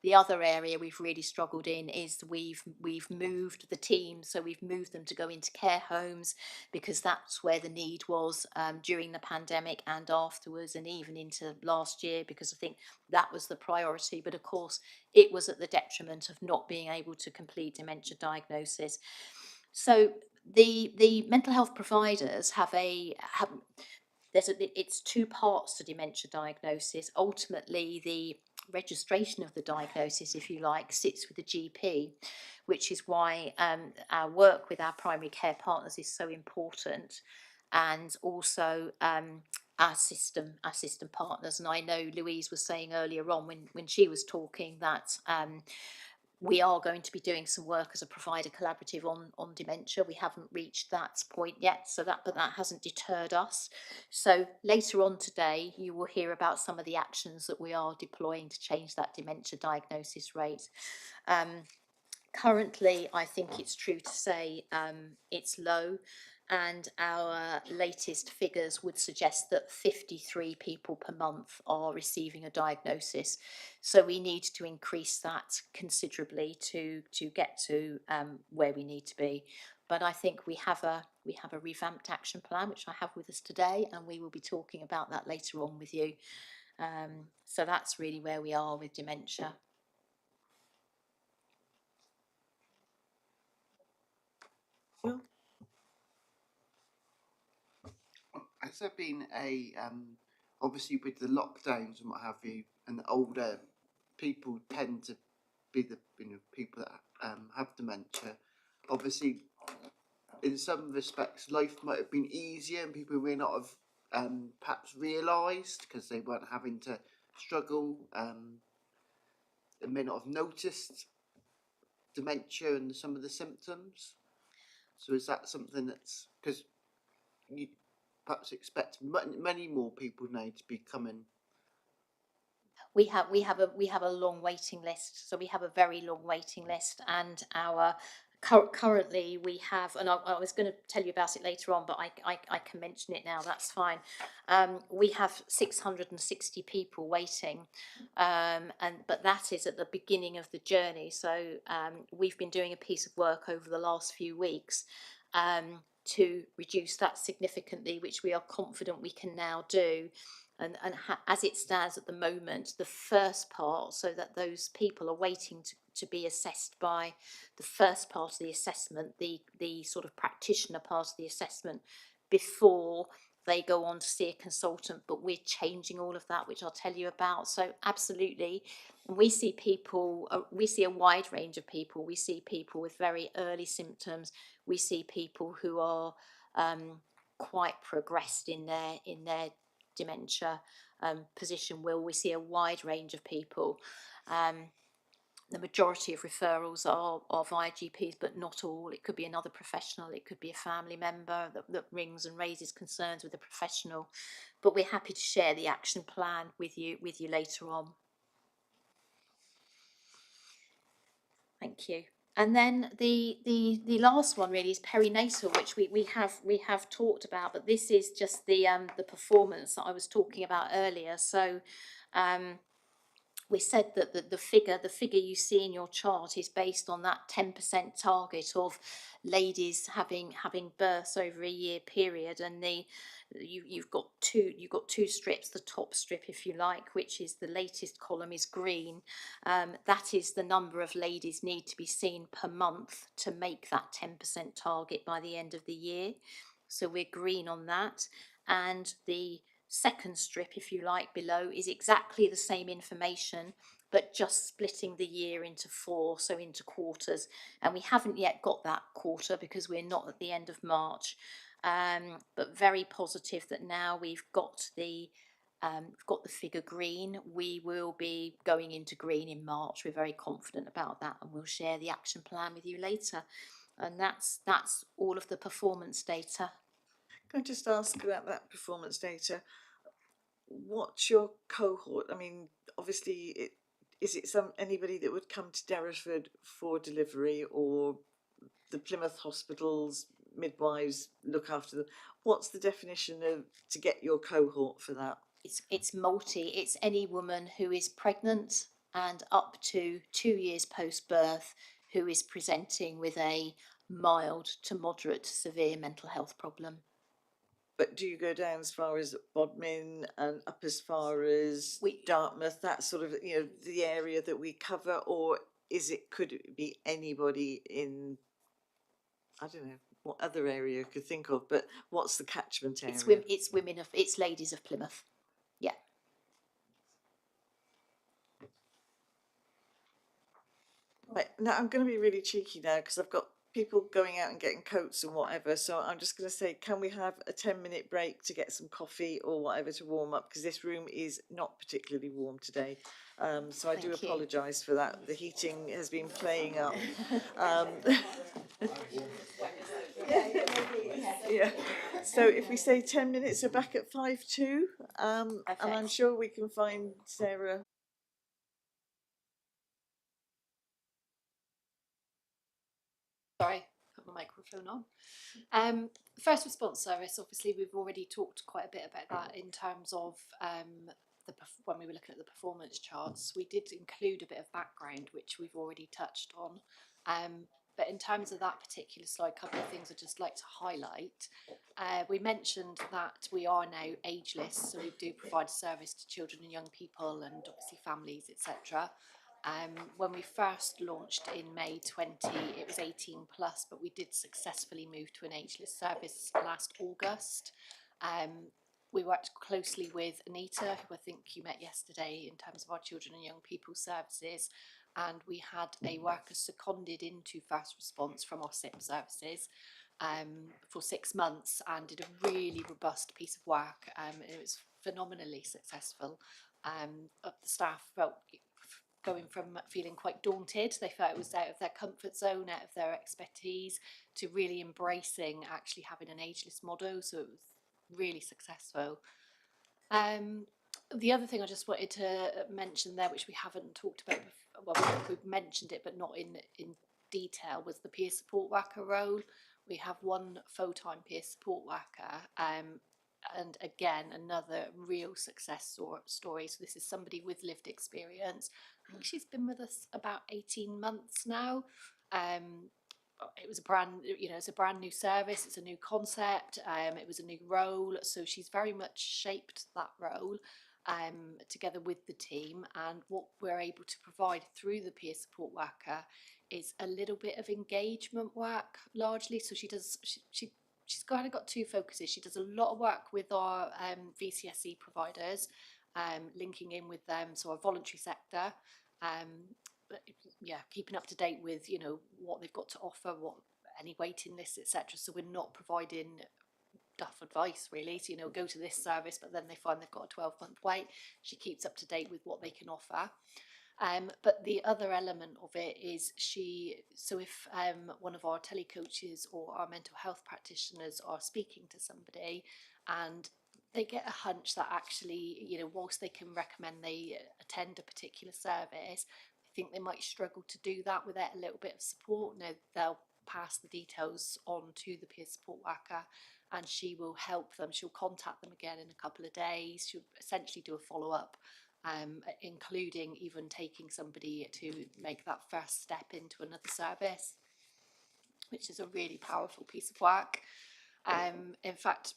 The other area we've really struggled in is we've moved the team, so we've moved them to go into care homes because that's where the need was during the pandemic and afterwards, and even into last year, because I think that was the priority. But of course, it was at the detriment of not being able to complete dementia diagnosis. So the mental health providers it's two parts to dementia diagnosis. Ultimately, the registration of the diagnosis, if you like, sits with the GP, which is why our work with our primary care partners is so important, and also our system partners. And I know Louise was saying earlier on when she was talking that we are going to be doing some work as a provider collaborative on dementia. We haven't reached that point yet, but that hasn't deterred us. So later on today, you will hear about some of the actions that we are deploying to change that dementia diagnosis rate. Currently, I think it's true to say it's low, and our latest figures would suggest that 53 people per month are receiving a diagnosis. So we need to increase that considerably to get to where we need to be. But I think we have a revamped action plan, which I have with us today, and we will be talking about that later on with you. So that's really where we are with dementia. Has there been obviously with the lockdowns and what have you, and the older people tend to be the people that have dementia. Obviously, in some respects, life might have been easier, and people may not have perhaps realised because they weren't having to struggle that may not have noticed dementia and some of the symptoms. So is that something that's, because you perhaps expect many more people now to be coming? We have a long waiting list, so we have a very long waiting list, and our currently we have, and I was going to tell you about it later on, but I can mention it now. That's fine. We have 660 people waiting, but that is at the beginning of the journey. So we've been doing a piece of work over the last few weeks to reduce that significantly, which we are confident we can now do. And as it stands at the moment, the first part, so that those people are waiting to be assessed by the first part of the assessment, the sort of practitioner part of the assessment, before they go on to see a consultant. But we're changing all of that, which I'll tell you about. So absolutely, we see people, we see a wide range of people. We see people with very early symptoms. We see people who are quite progressed in their dementia position. Will we see a wide range of people? The majority of referrals are via GPs, but not all. It could be another professional, it could be a family member that rings and raises concerns with a professional. But we're happy to share the action plan with you later on. Thank you. And then the last one really is perinatal, which we have talked about, but this is just the performance that I was talking about earlier. So we said that the figure you see in your chart is based on that 10% target of ladies having births over a year period, and you've got two strips. The top strip, if you like, which is the latest column, is green. That is the number of ladies need to be seen per month to make that 10% target by the end of the year. So we're green on that, and the second strip, if you like, below is exactly the same information, but just splitting the year into 4, so into quarters. And we haven't yet got that quarter because we're not at the end of March. But very positive that now we've got the figure green. We will be going into green in March. We're very confident about that, and we'll share the action plan with you later. And that's all of the performance data. Can I just ask about that performance data? What's your cohort? I mean, obviously, is it anybody that would come to Derriford for delivery, or the Plymouth hospitals, midwives look after them? What's the definition of to get your cohort for that? It's multi. It's any woman who is pregnant and up to 2 years post-birth who is presenting with a mild to moderate to severe mental health problem. But do you go down as far as Bodmin and up as far as Dartmouth, that sort of, the area that we cover, or could it be anybody in, I don't know what other area you could think of, but what's the catchment area? It's ladies of Plymouth. Yeah. Right, now I'm going to be really cheeky now because I've got people going out and getting coats and whatever, so I'm just going to say, can we have a 10-minute break to get some coffee or whatever to warm up, because this room is not particularly warm today. So I do apologise for that. The heating has been playing up. Yeah. So if we say 10 minutes, we're back at 5:02, and I'm sure we can find Sarah. Sorry, put my microphone on. First response service, obviously we've already talked quite a bit about that in terms of when we were looking at the performance charts. We did include a bit of background, which we've already touched on. But in terms of that particular slide, a couple of things I'd just like to highlight. We mentioned that we are now ageless, so we do provide a service to children and young people and obviously families, etc. When we first launched in May 20, it was 18 plus, but we did successfully move to an ageless service last August. We worked closely with Anita, who I think you met yesterday, in terms of our children and young people services, and we had a worker seconded into first response from our SIP services for 6 months, and did a really robust piece of work. It was phenomenally successful. The staff felt going from feeling quite daunted, they felt it was out of their comfort zone, out of their expertise, to really embracing actually having an ageless model. So it was really successful. The other thing I just wanted to mention there, which we haven't talked about before, well, we've mentioned it, but not in detail, was the peer support worker role. We have one full-time peer support worker, and again, another real success story. So this is somebody with lived experience. I think she's been with us about 18 months now. It was it's a brand new service, it's a new concept, it was a new role, so she's very much shaped that role together with the team. And what we're able to provide through the peer support worker is a little bit of engagement work, largely. So she's kind of got two focuses. She does a lot of work with our VCSE providers, linking in with them, so our voluntary sector, keeping up to date with, you know, what they've got to offer, what any waiting lists, etc. So we're not providing duff advice really. So, you know, go to this service, but then they find they've got a 12-month wait. She keeps up to date with what they can offer. But the other element of it is if one of our telecoaches or our mental health practitioners are speaking to somebody and they get a hunch that actually, you know, whilst they can recommend they attend a particular service, I think they might struggle to do that without a little bit of support. Now, they'll pass the details on to the peer support worker and she will help them. She'll contact them again in a couple of days. She'll essentially do a follow-up, including even taking somebody to make that first step into another service, which is a really powerful piece of work. In fact,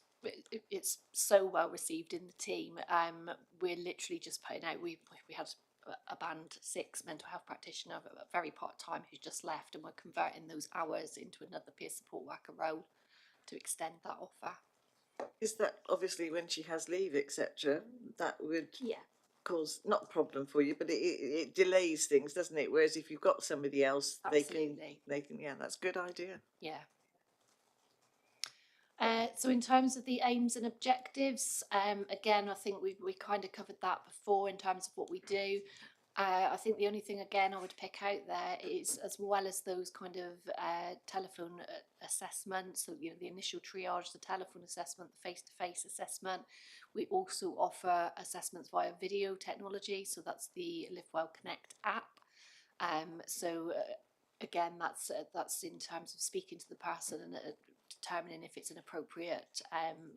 it's so well received in the team. We're literally just putting out, we had a band 6 mental health practitioner, very part-time, who's just left, and we're converting those hours into another peer support worker role to extend that offer. Is that obviously when she has leave, etc., that would Yeah. cause not a problem for you, but it delays things, doesn't it? Whereas if you've got somebody else, Absolutely. they can, yeah, that's a good idea. Yeah. So in terms of the aims and objectives, again, I think we kind of covered that before in terms of what we do. I think the only thing, again, I would pick out there is, as well as those kind of telephone assessments, so, you know, the initial triage, the telephone assessment, the face-to-face assessment, we also offer assessments via video technology. So that's the Live Well Connect app. Again, that's in terms of speaking to the person and determining if it's an appropriate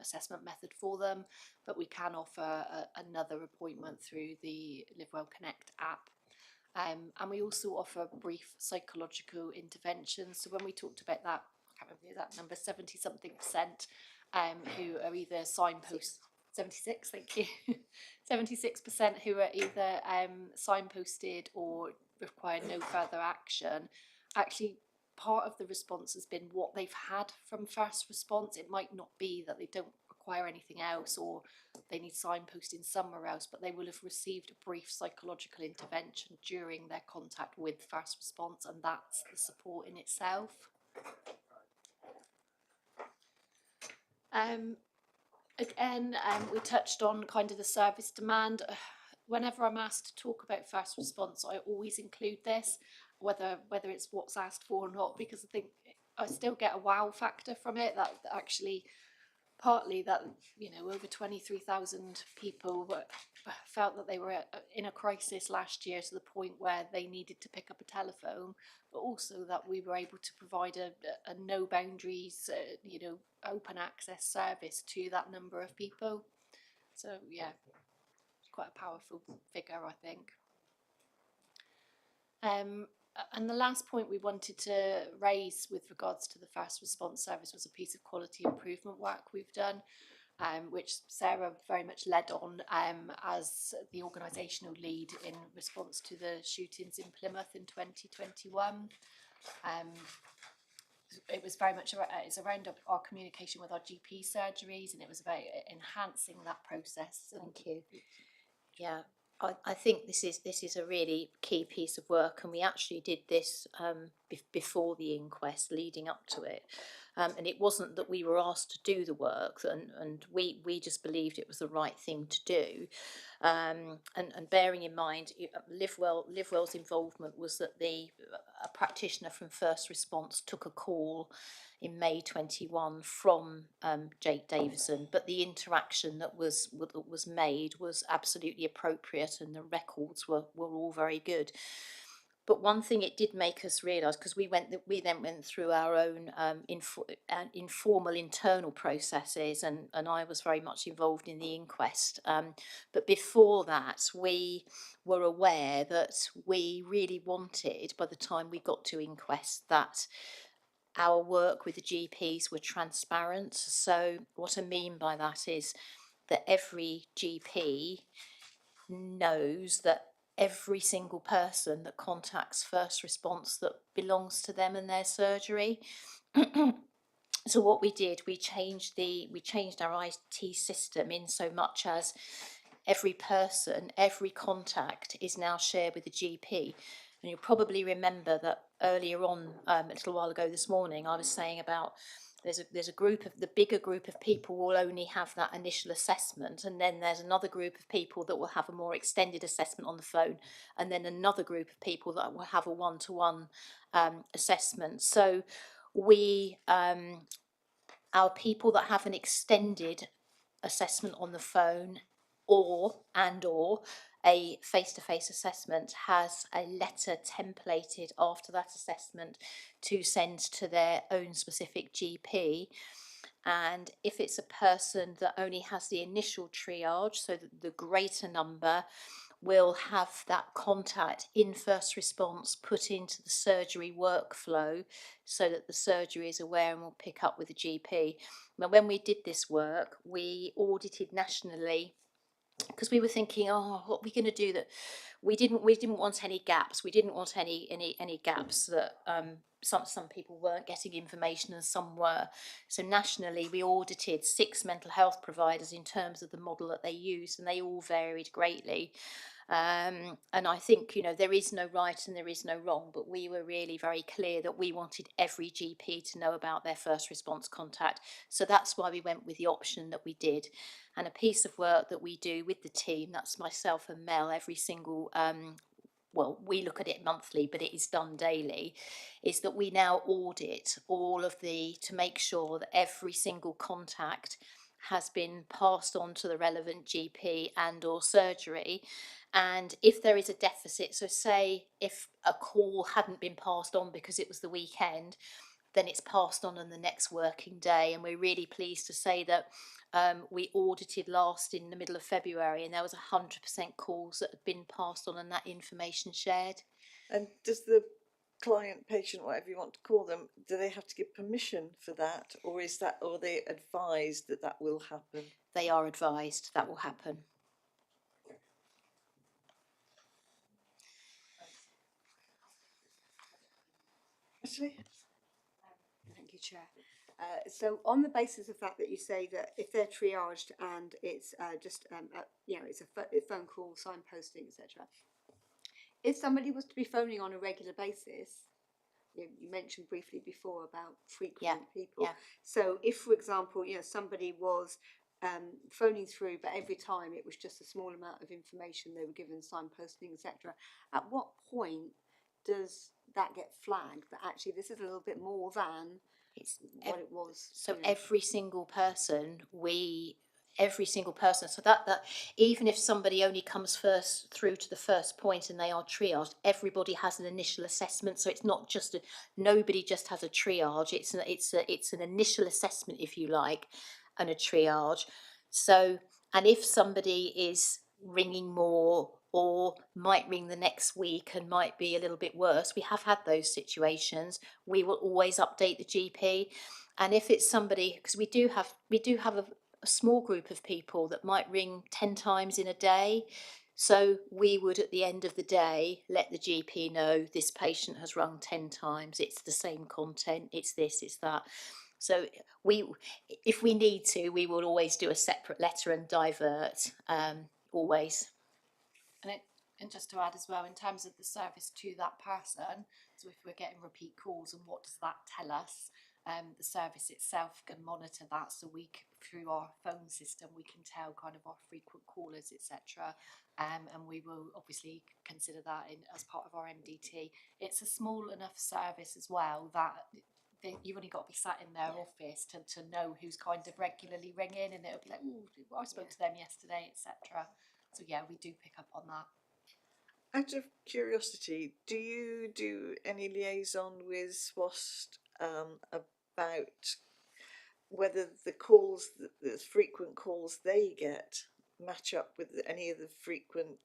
assessment method for them, but we can offer another appointment through the Live Well Connect app. And we also offer brief psychological interventions. So when we talked about that, I can't remember that number, 70-something%, who are either signposts, 76, thank you, 76% who are either signposted or require no further action. Actually, part of the response has been what they've had from first response. It might not be that they don't require anything else or they need signposting somewhere else, but they will have received a brief psychological intervention during their contact with first response, and that's the support in itself. Again, we touched on kind of the service demand. Whenever I'm asked to talk about first response, I always include this, whether it's what's asked for or not, because I think I still get a wow factor from it, that actually partly that, you know, over 23,000 people felt that they were in a crisis last year to the point where they needed to pick up a telephone, but also that we were able to provide a no boundaries, you know, open access service to that number of people. So yeah, quite a powerful figure, I think. And the last point we wanted to raise with regards to the first response service was a piece of quality improvement work we've done, which Sarah very much led on as the organisational lead in response to the shootings in Plymouth in 2021. It was very much it's around our communication with our GP surgeries, and it was about enhancing that process. Thank you. Yeah. I think this is a really key piece of work, and we actually did this before the inquest, leading up to it. And it wasn't that we were asked to do the work, and we just believed it was the right thing to do. And bearing in mind, Livewell's involvement was that a practitioner from First Response took a call in May 21 from Jake Davison, but the interaction that was made was absolutely appropriate, and the records were all very good. But one thing it did make us realise, because we then went through our own informal internal processes, and I was very much involved in the inquest. But before that, we were aware that we really wanted, by the time we got to inquest, that our work with the GPs were transparent. So what I mean by that is that every GP knows that every single person that contacts First Response that belongs to them and their surgery. So what we did, we changed our IT system in so much as every person, every contact is now shared with the GP. And you'll probably remember that earlier on, a little while ago this morning, I was saying about there's a group of, the bigger group of people will only have that initial assessment, and then there's another group of people that will have a more extended assessment on the phone, and then another group of people that will have a one-to-one assessment. So we, our people that have an extended assessment on the phone or a face-to-face assessment has a letter templated after that assessment to send to their own specific GP. And if it's a person that only has the initial triage, so that the greater number will have that contact in First Response put into the surgery workflow so that the surgery is aware and will pick up with the GP. Now, when we did this work, we audited nationally, because we were thinking, oh, what are we going to do? That we didn't want any gaps. We didn't want any gaps that some people weren't getting information and some were. So nationally, we audited 6 mental health providers in terms of the model that they used, and they all varied greatly. And I think, there is no right and there is no wrong, but we were really very clear that we wanted every GP to know about their First Response contact. So that's why we went with the option that we did. And a piece of work that we do with the team, that's myself and Mel, every single, well, we look at it monthly, but it is done daily, is that we now audit all of to make sure that every single contact has been passed on to the relevant GP and or surgery. And if there is a deficit, so say if a call hadn't been passed on because it was the weekend, then it's passed on the next working day. And we're really pleased to say that we audited last in the middle of February, and there was 100% calls that had been passed on and that information shared. And does the client, patient, whatever you want to call them, do they have to give permission for that, or are they advised that that will happen? They are advised that will happen. Actually, Thank you, Chair. So on the basis of that you say that if they're triaged and it's just it's a phone call, signposting, etc. If somebody was to be phoning on a regular basis, you mentioned briefly before about frequent people. Yeah. So if, for example, somebody was phoning through, but every time it was just a small amount of information they were given, signposting, etc. At what point does that get flagged that actually this is a little bit more than what it was? So every single person, so that even if somebody only comes first through to the first point and they are triaged, everybody has an initial assessment. So it's not just nobody just has a triage. It's an initial assessment, if you like, and a triage. So, and if somebody is ringing more or might ring the next week and might be a little bit worse, we have had those situations. We will always update the GP. And if it's somebody, because we do have a small group of people that might ring 10 times in a day. So we would, at the end of the day, let the GP know this patient has rung 10 times. It's the same content. It's this, it's that. So if we need to, we will always do a separate letter and divert, always. And And just to add as well, in terms of the service to that person, so if we're getting repeat calls, and what does that tell us? The service itself can monitor that, so through our phone system, we can tell kind of our frequent callers, etc. And we will obviously consider that as part of our MDT. It's a small enough service as well that you've only got to be sat in their office to know who's kind of regularly ringing, and it'll be like, oh, I spoke to them yesterday, etc. So yeah, we do pick up on that. Out of curiosity, do you do any liaison with SWAST about whether the calls, the frequent calls they get, match up with any of the frequent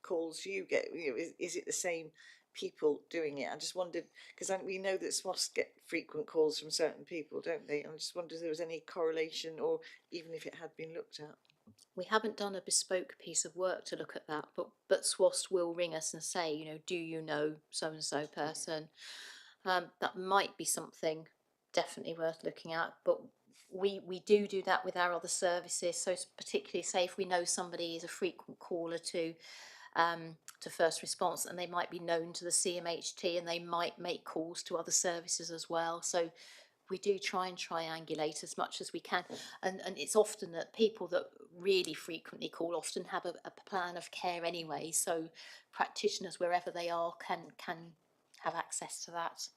calls you get? You know, is it the same people doing it? I just wondered, because we know that SWAST get frequent calls from certain people, don't they? I just wondered if there was any correlation, or even if it had been looked at. We haven't done a bespoke piece of work to look at that, but SWAST will ring us and say, you know, do you know so-and-so person? That might be something definitely worth looking at, but we do that with our other services. So particularly, say if we know somebody is a frequent caller to first response, and they might be known to the CMHT, and they might make calls to other services as well. So we do try and triangulate as much as we can, and it's often that people that really frequently call often have a plan of care anyway, so practitioners wherever they are can have access to that.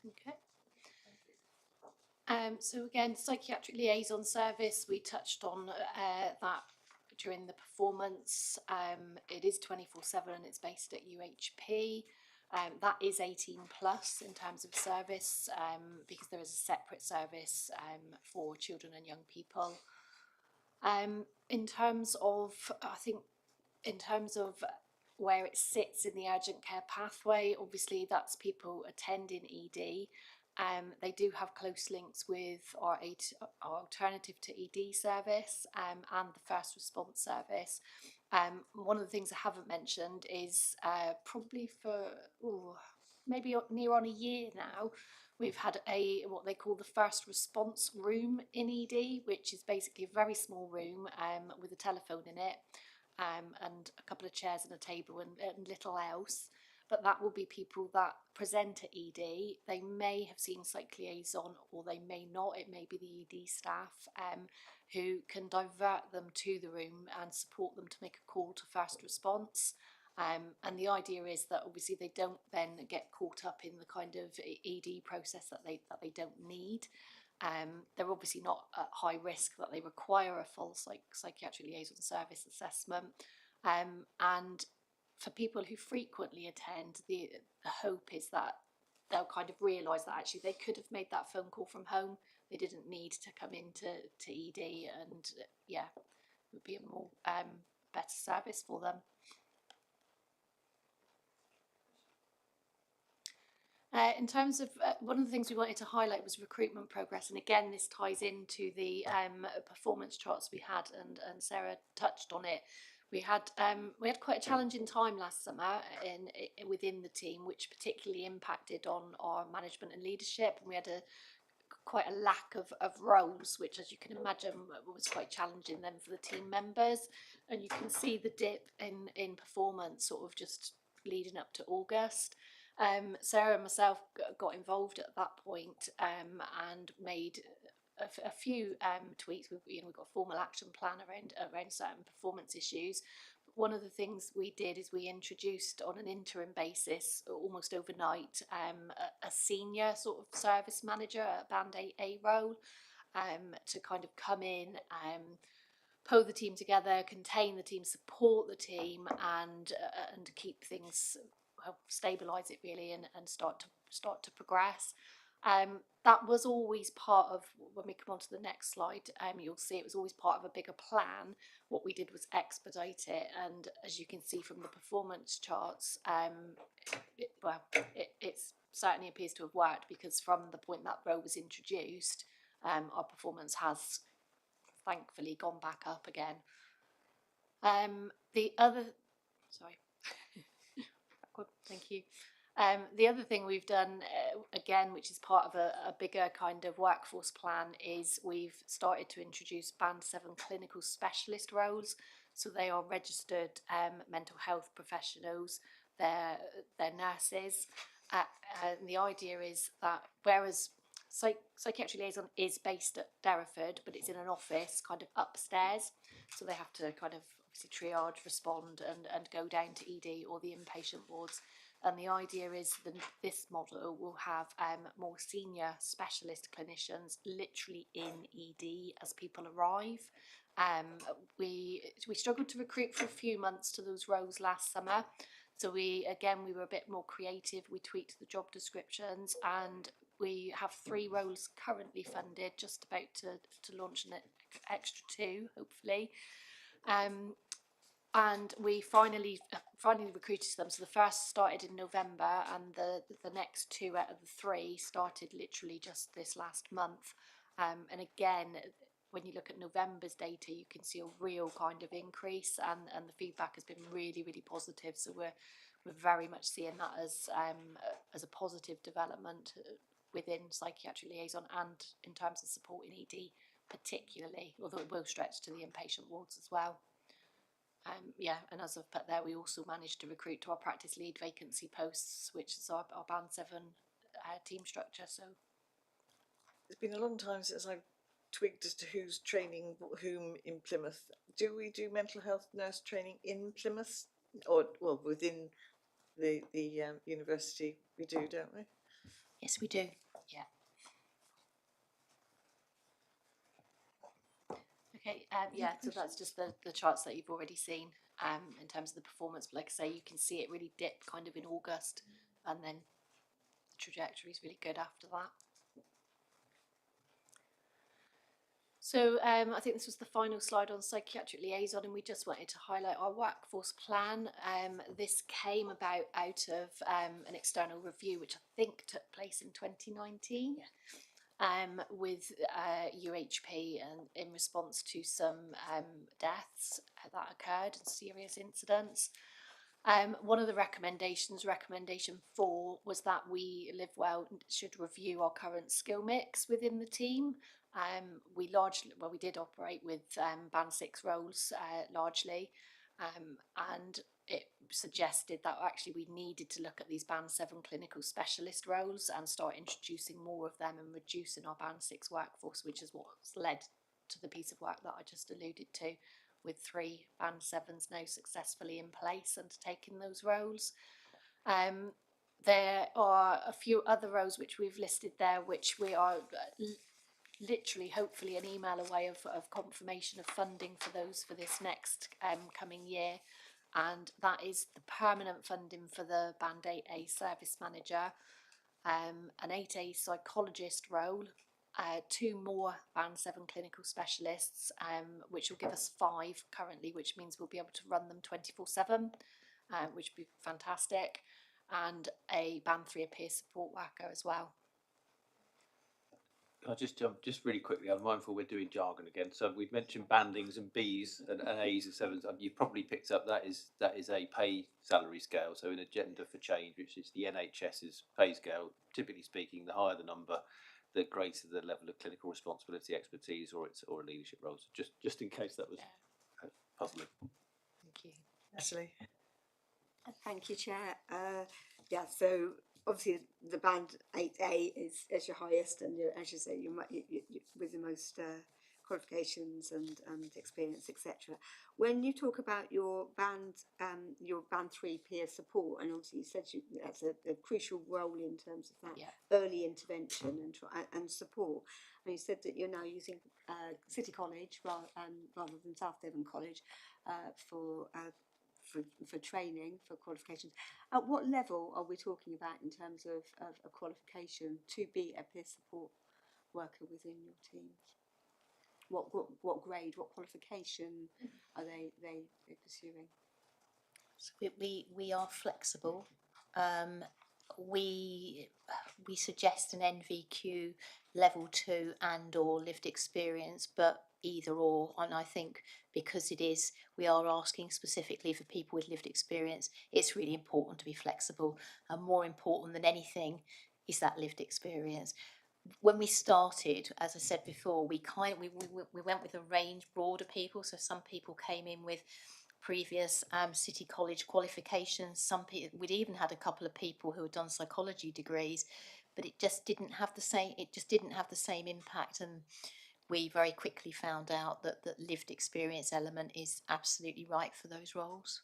Okay. So again, psychiatric liaison service, we touched on that during the performance. It is 24/7 and it's based at UHP. That is 18 plus in terms of service, because there is a separate service for children and young people. In terms of, I think, in terms of where it sits in the urgent care pathway, obviously that's people attending ED. They do have close links with our alternative to ED service and the first response service. One of the things I haven't mentioned is probably for maybe near on a year now, we've had what they call the first response room in ED, which is basically a very small room with a telephone in it, and a couple of chairs and a table and little else. But that will be people that present at ED. They may have seen psych liaison or they may not. It may be the ED staff who can divert them to the room and support them to make a call to first response. And the idea is that obviously they don't then get caught up in the kind of ED process that they don't need. They're obviously not at high risk that they require a full psychiatric liaison service assessment. And for people who frequently attend, the hope is that they'll kind of realise that actually they could have made that phone call from home. They didn't need to come into ED, and yeah, it would be a more better service for them. In terms of one of the things we wanted to highlight was recruitment progress, and again this ties into the performance charts we had, and Sarah touched on it. We had quite a challenging time last summer within the team, which particularly impacted on our management and leadership, and we had quite a lack of roles, which, as you can imagine, was quite challenging then for the team members. And you can see the dip in performance sort of just leading up to August. Sarah and myself got involved at that point and made a few tweaks. We've got a formal action plan around certain performance issues. But one of the things we did is we introduced on an interim basis, almost overnight, a senior sort of service manager, a band A role, to kind of come in, pull the team together, contain the team, support the team, and keep things, stabilise it really, and start to progress. That was always part of, when we come on to the next slide, you'll see it was always part of a bigger plan. What we did was expedite it, and as you can see from the performance charts, it certainly appears to have worked, because from the point that role was introduced, our performance has thankfully gone back up again. Thank you. The other thing we've done, again, which is part of a bigger kind of workforce plan, is we've started to introduce Band 7 clinical specialist roles. So they are registered mental health professionals, they're nurses. And the idea is that whereas psychiatric liaison is based at Derriford, but it's in an office kind of upstairs, so they have to kind of obviously triage, respond, and go down to ED or the inpatient wards. And the idea is that this model will have more senior specialist clinicians literally in ED as people arrive. We struggled to recruit for a few months to those roles last summer. So we were a bit more creative. We tweaked the job descriptions, and we have 3 roles currently funded, just about to launch an extra 2, hopefully. And we finally recruited them. So the first started in November, and the next 2 out of the 3 started literally just this last month. And again, when you look at November's data, you can see a real kind of increase, and the feedback has been really, really positive. So we're very much seeing that as a positive development within psychiatric liaison and in terms of support in ED particularly, although it will stretch to the inpatient wards as well. And as I've put there, we also managed to recruit to our practice lead vacancy posts, which is our Band 7 team structure. So It's been a long time since I've twigged as to who's training whom in Plymouth. Do we do mental health nurse training in Plymouth, or well within the university? We do, don't we? Yes, we do. Yeah. Okay. So that's just the charts that you've already seen in terms of the performance. But like I say, you can see it really dip kind of in August, and then the trajectory is really good after that. So I think this was the final slide on psychiatric liaison, and we just wanted to highlight our workforce plan. This came out of an external review, which I think took place in 2019. Yeah. With UHP, and in response to some deaths that occurred and serious incidents. One of the recommendations, recommendation 4, was that we Live Well should review our current skill mix within the team. We did operate with Band 6 roles largely, and it suggested that actually we needed to look at these Band 7 clinical specialist roles and start introducing more of them and reducing our Band 6 workforce, which is what's led to the piece of work that I just alluded to, with 3 Band 7s now successfully in place and taking those roles. There are a few other roles which we've listed there, which we are literally, hopefully, an email away of confirmation of funding for those for this next coming year. And that is the permanent funding for the Band 8A service manager, an 8A psychologist role, 2 more Band 7 clinical specialists, which will give us 5 currently, which means we'll be able to run them 24/7, which would be fantastic, and a Band 3 peer support worker as well. Can I just jump just really quickly? I'm mindful we're doing jargon again. So we've mentioned bandings and Bs and As and 7s. You've probably picked up that is a pay salary scale. So an agenda for change, which is the NHS's pay scale. Typically speaking, the higher the number, the greater the level of clinical responsibility, expertise, or a leadership role. So just in case that was puzzling. Thank you. Natalie. Thank you, Chair. So obviously the Band 8A is your highest, and as you say, you with the most qualifications and experience, etc. When you talk about your Band 3 peer support, and obviously you said that's a crucial role in terms of that early intervention and support. And you said that you're now using City College rather than South Devon College for training, for qualifications. At what level are we talking about in terms of a qualification to be a peer support worker within your teams? What grade, what qualification are they pursuing? So we are flexible. We suggest an NVQ level 2 and/or lived experience, but either or. And I think because we are asking specifically for people with lived experience, it's really important to be flexible. And more important than anything is that lived experience. When we started, as I said before, we went with a range broader people. So some people came in with previous city college qualifications. Some people, we'd even had a couple of people who had done psychology degrees, but it just didn't have the same. It just didn't have the same impact, and we very quickly found out that the lived experience element is absolutely right for those roles.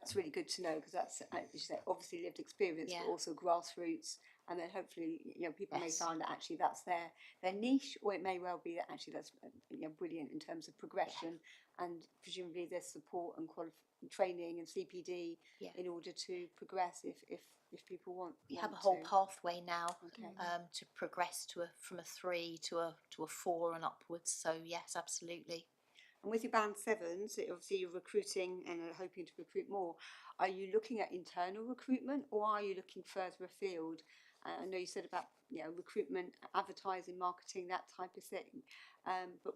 That's really good to know, because that's, as you say, obviously lived experience, Yeah. but also grassroots. And then hopefully, people Yes. may find that actually that's their niche, or it may well be that actually that's brilliant in terms of progression, and presumably there's support and training and CPD Yeah. in order to progress if people want. We have a whole pathway now Okay. to progress from a 3 to a 4 and upwards. So yes, absolutely. And with your band sevens, obviously you're recruiting and are hoping to recruit more. Are you looking at internal recruitment, or are you looking further afield? I know you said about recruitment, advertising, marketing, that type of thing. But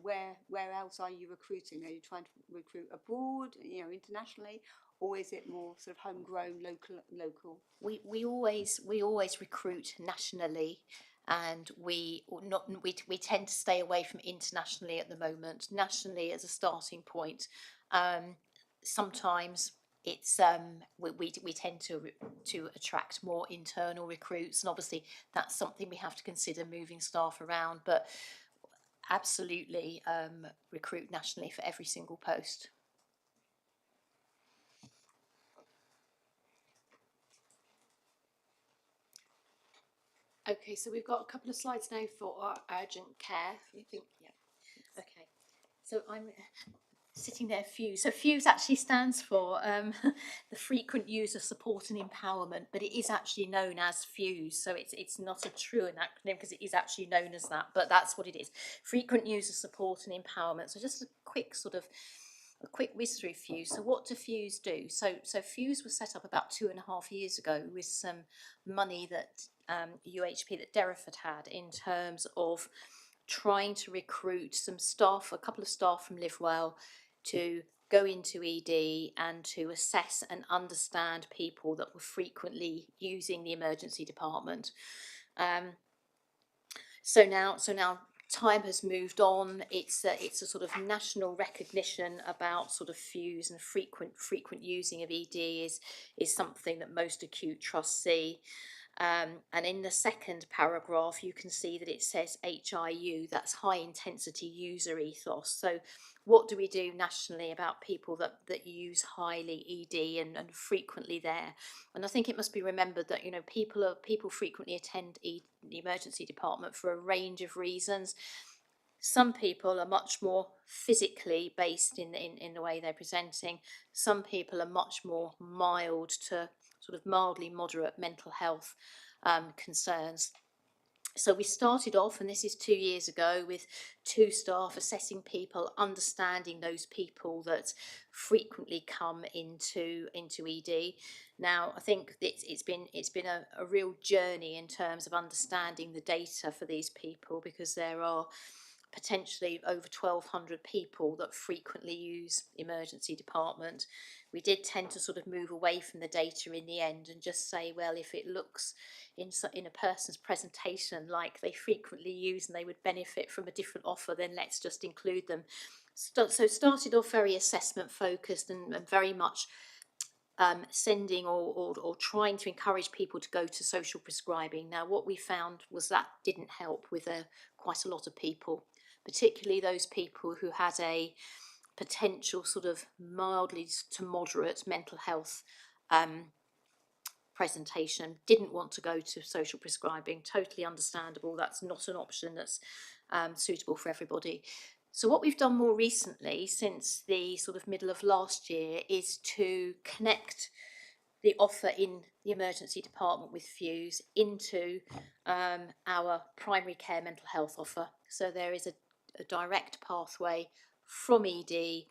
where else are you recruiting? Are you trying to recruit abroad, internationally, or is it more sort of homegrown, local? We always recruit nationally, and we tend to stay away from internationally at the moment. Nationally as a starting point, sometimes it's we tend to attract more internal recruits, and obviously that's something we have to consider moving staff around. But absolutely recruit nationally for every single post. Okay, so we've got a couple of slides now for our urgent care. I think, yeah. Okay, so I'm sitting there, FUSE. So FUSE actually stands for the Frequent User Support and Empowerment, but it is actually known as FUSE. So it's not a true acronym because it is actually known as that, but that's what it is. Frequent User Support and Empowerment. So just a quick whiz through FUSE. So what do FUSE do? So FUSE was set up about 2.5 years ago with some money that UHP that Derriford had in terms of trying to recruit some staff, a couple of staff from Livewell, to go into ED and to assess and understand people that were frequently using the emergency department. So now time has moved on. It's a sort of national recognition about sort of FUSE, and frequent using of ED is something that most acute trusts see. And in the second paragraph, you can see that it says HIU, that's high intensity user ethos. So what do we do nationally about people that use highly ED and frequently there? And I think it must be remembered that, people frequently attend the emergency department for a range of reasons. Some people are much more physically based in the way they're presenting. Some people are much more mild to sort of mildly moderate mental health concerns. So we started off, and this is 2 years ago, with 2 staff assessing people, understanding those people that frequently come into ED. Now, I think it's been a real journey in terms of understanding the data for these people, because there are potentially over 1,200 people that frequently use emergency department. We did tend to sort of move away from the data in the end and just say, well, if it looks in a person's presentation like they frequently use and they would benefit from a different offer, then let's just include them. So started off very assessment focused and very much sending or trying to encourage people to go to social prescribing. Now, what we found was that didn't help with quite a lot of people, particularly those people who had a potential sort of mildly to moderate mental health presentation, didn't want to go to social prescribing. Totally understandable. That's not an option that's suitable for everybody. So what we've done more recently, since the sort of middle of last year, is to connect the offer in the emergency department with FUSE into our primary care mental health offer. So there is a direct pathway from ED,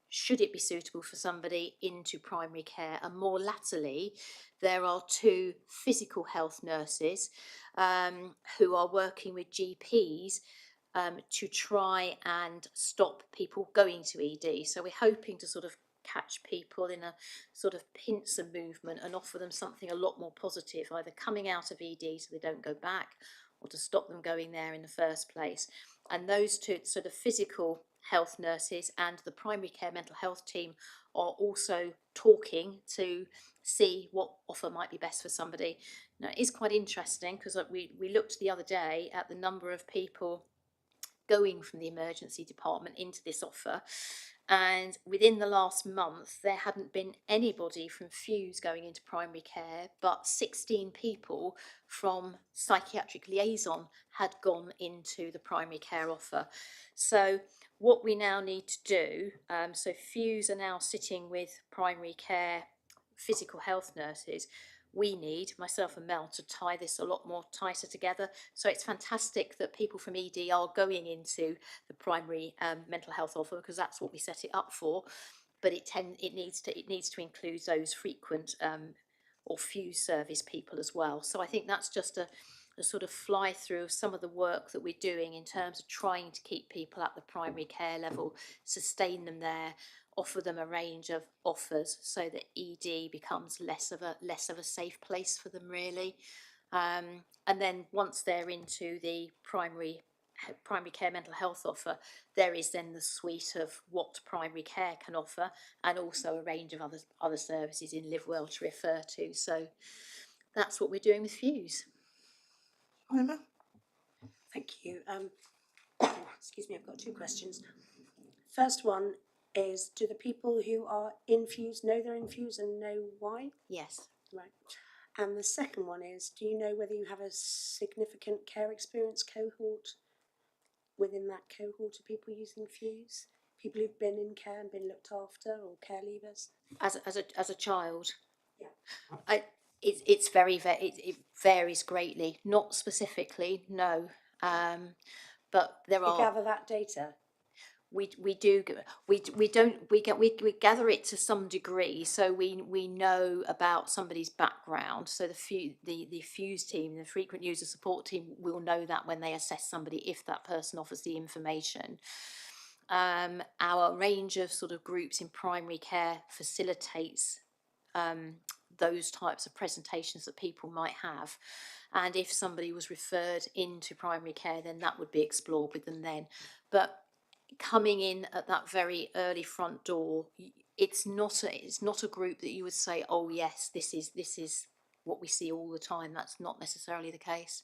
should it be suitable for somebody, into primary care. And more latterly, there are 2 physical health nurses who are working with GPs to try and stop people going to ED. So we're hoping to sort of catch people in a sort of pincer movement and offer them something a lot more positive, either coming out of ED so they don't go back, or to stop them going there in the first place. And those two, so the physical health nurses and the primary care mental health team, are also talking to see what offer might be best for somebody. Now, it is quite interesting because we looked the other day at the number of people going from the emergency department into this offer, and within the last month there hadn't been anybody from Fuse going into primary care, but 16 people from psychiatric liaison had gone into the primary care offer. So what we now need to do, so Fuse are now sitting with primary care physical health nurses. We need, myself and Mel, to tie this a lot more tighter together. So it's fantastic that people from ED are going into the primary mental health offer, because that's what we set it up for. But it needs to include those frequent or Fuse service people as well. So I think that's just a sort of fly through of some of the work that we're doing in terms of trying to keep people at the primary care level, sustain them there, offer them a range of offers so that ED becomes less of a safe place for them, really. And then once they're into the primary care mental health offer, there is then the suite of what primary care can offer, and also a range of other services in Live Well to refer to. So that's what we're doing with Fuse. Emma? Thank you. Excuse me, I've got two questions. First one is, do the people who are in Fuse know they're in Fuse and know why? Yes. Right. And the second one is, do you know whether you have a significant care experience cohort within that cohort of people using Fuse? People who've been in care and been looked after, or care leavers? As a child? Yeah. It varies greatly. Not specifically, no. But there are. You gather that data? We gather it to some degree, so we know about somebody's background. So the Fuse team, the frequent user support team, will know that when they assess somebody, if that person offers the information. Our range of sort of groups in primary care facilitates those types of presentations that people might have, and if somebody was referred into primary care, then that would be explored with them then. But coming in at that very early front door, it's not a group that you would say, oh yes, this is what we see all the time. That's not necessarily the case.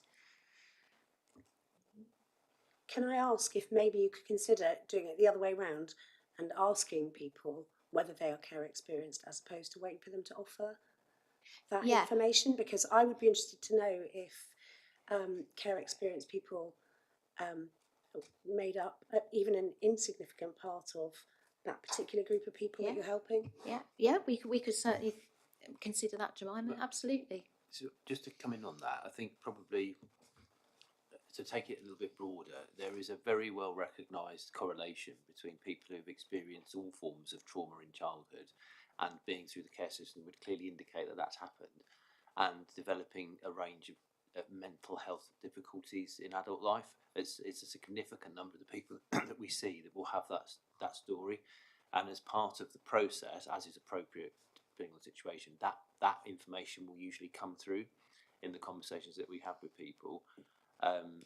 Can I ask if maybe you could consider doing it the other way round and asking people whether they are care experienced, as opposed to waiting for them to offer that information? Because I would be interested to know if care experienced people made up even an insignificant part of that particular group of people that you're helping. Yeah, we could certainly consider that, Jemima. Absolutely. So just to come in on that, I think probably to take it a little bit broader, there is a very well recognised correlation between people who've experienced all forms of trauma in childhood and being through the care system would clearly indicate that that's happened, and developing a range of mental health difficulties in adult life. It's a significant number of the people that we see that will have that story, and as part of the process, as is appropriate depending on the situation, that information will usually come through in the conversations that we have with people.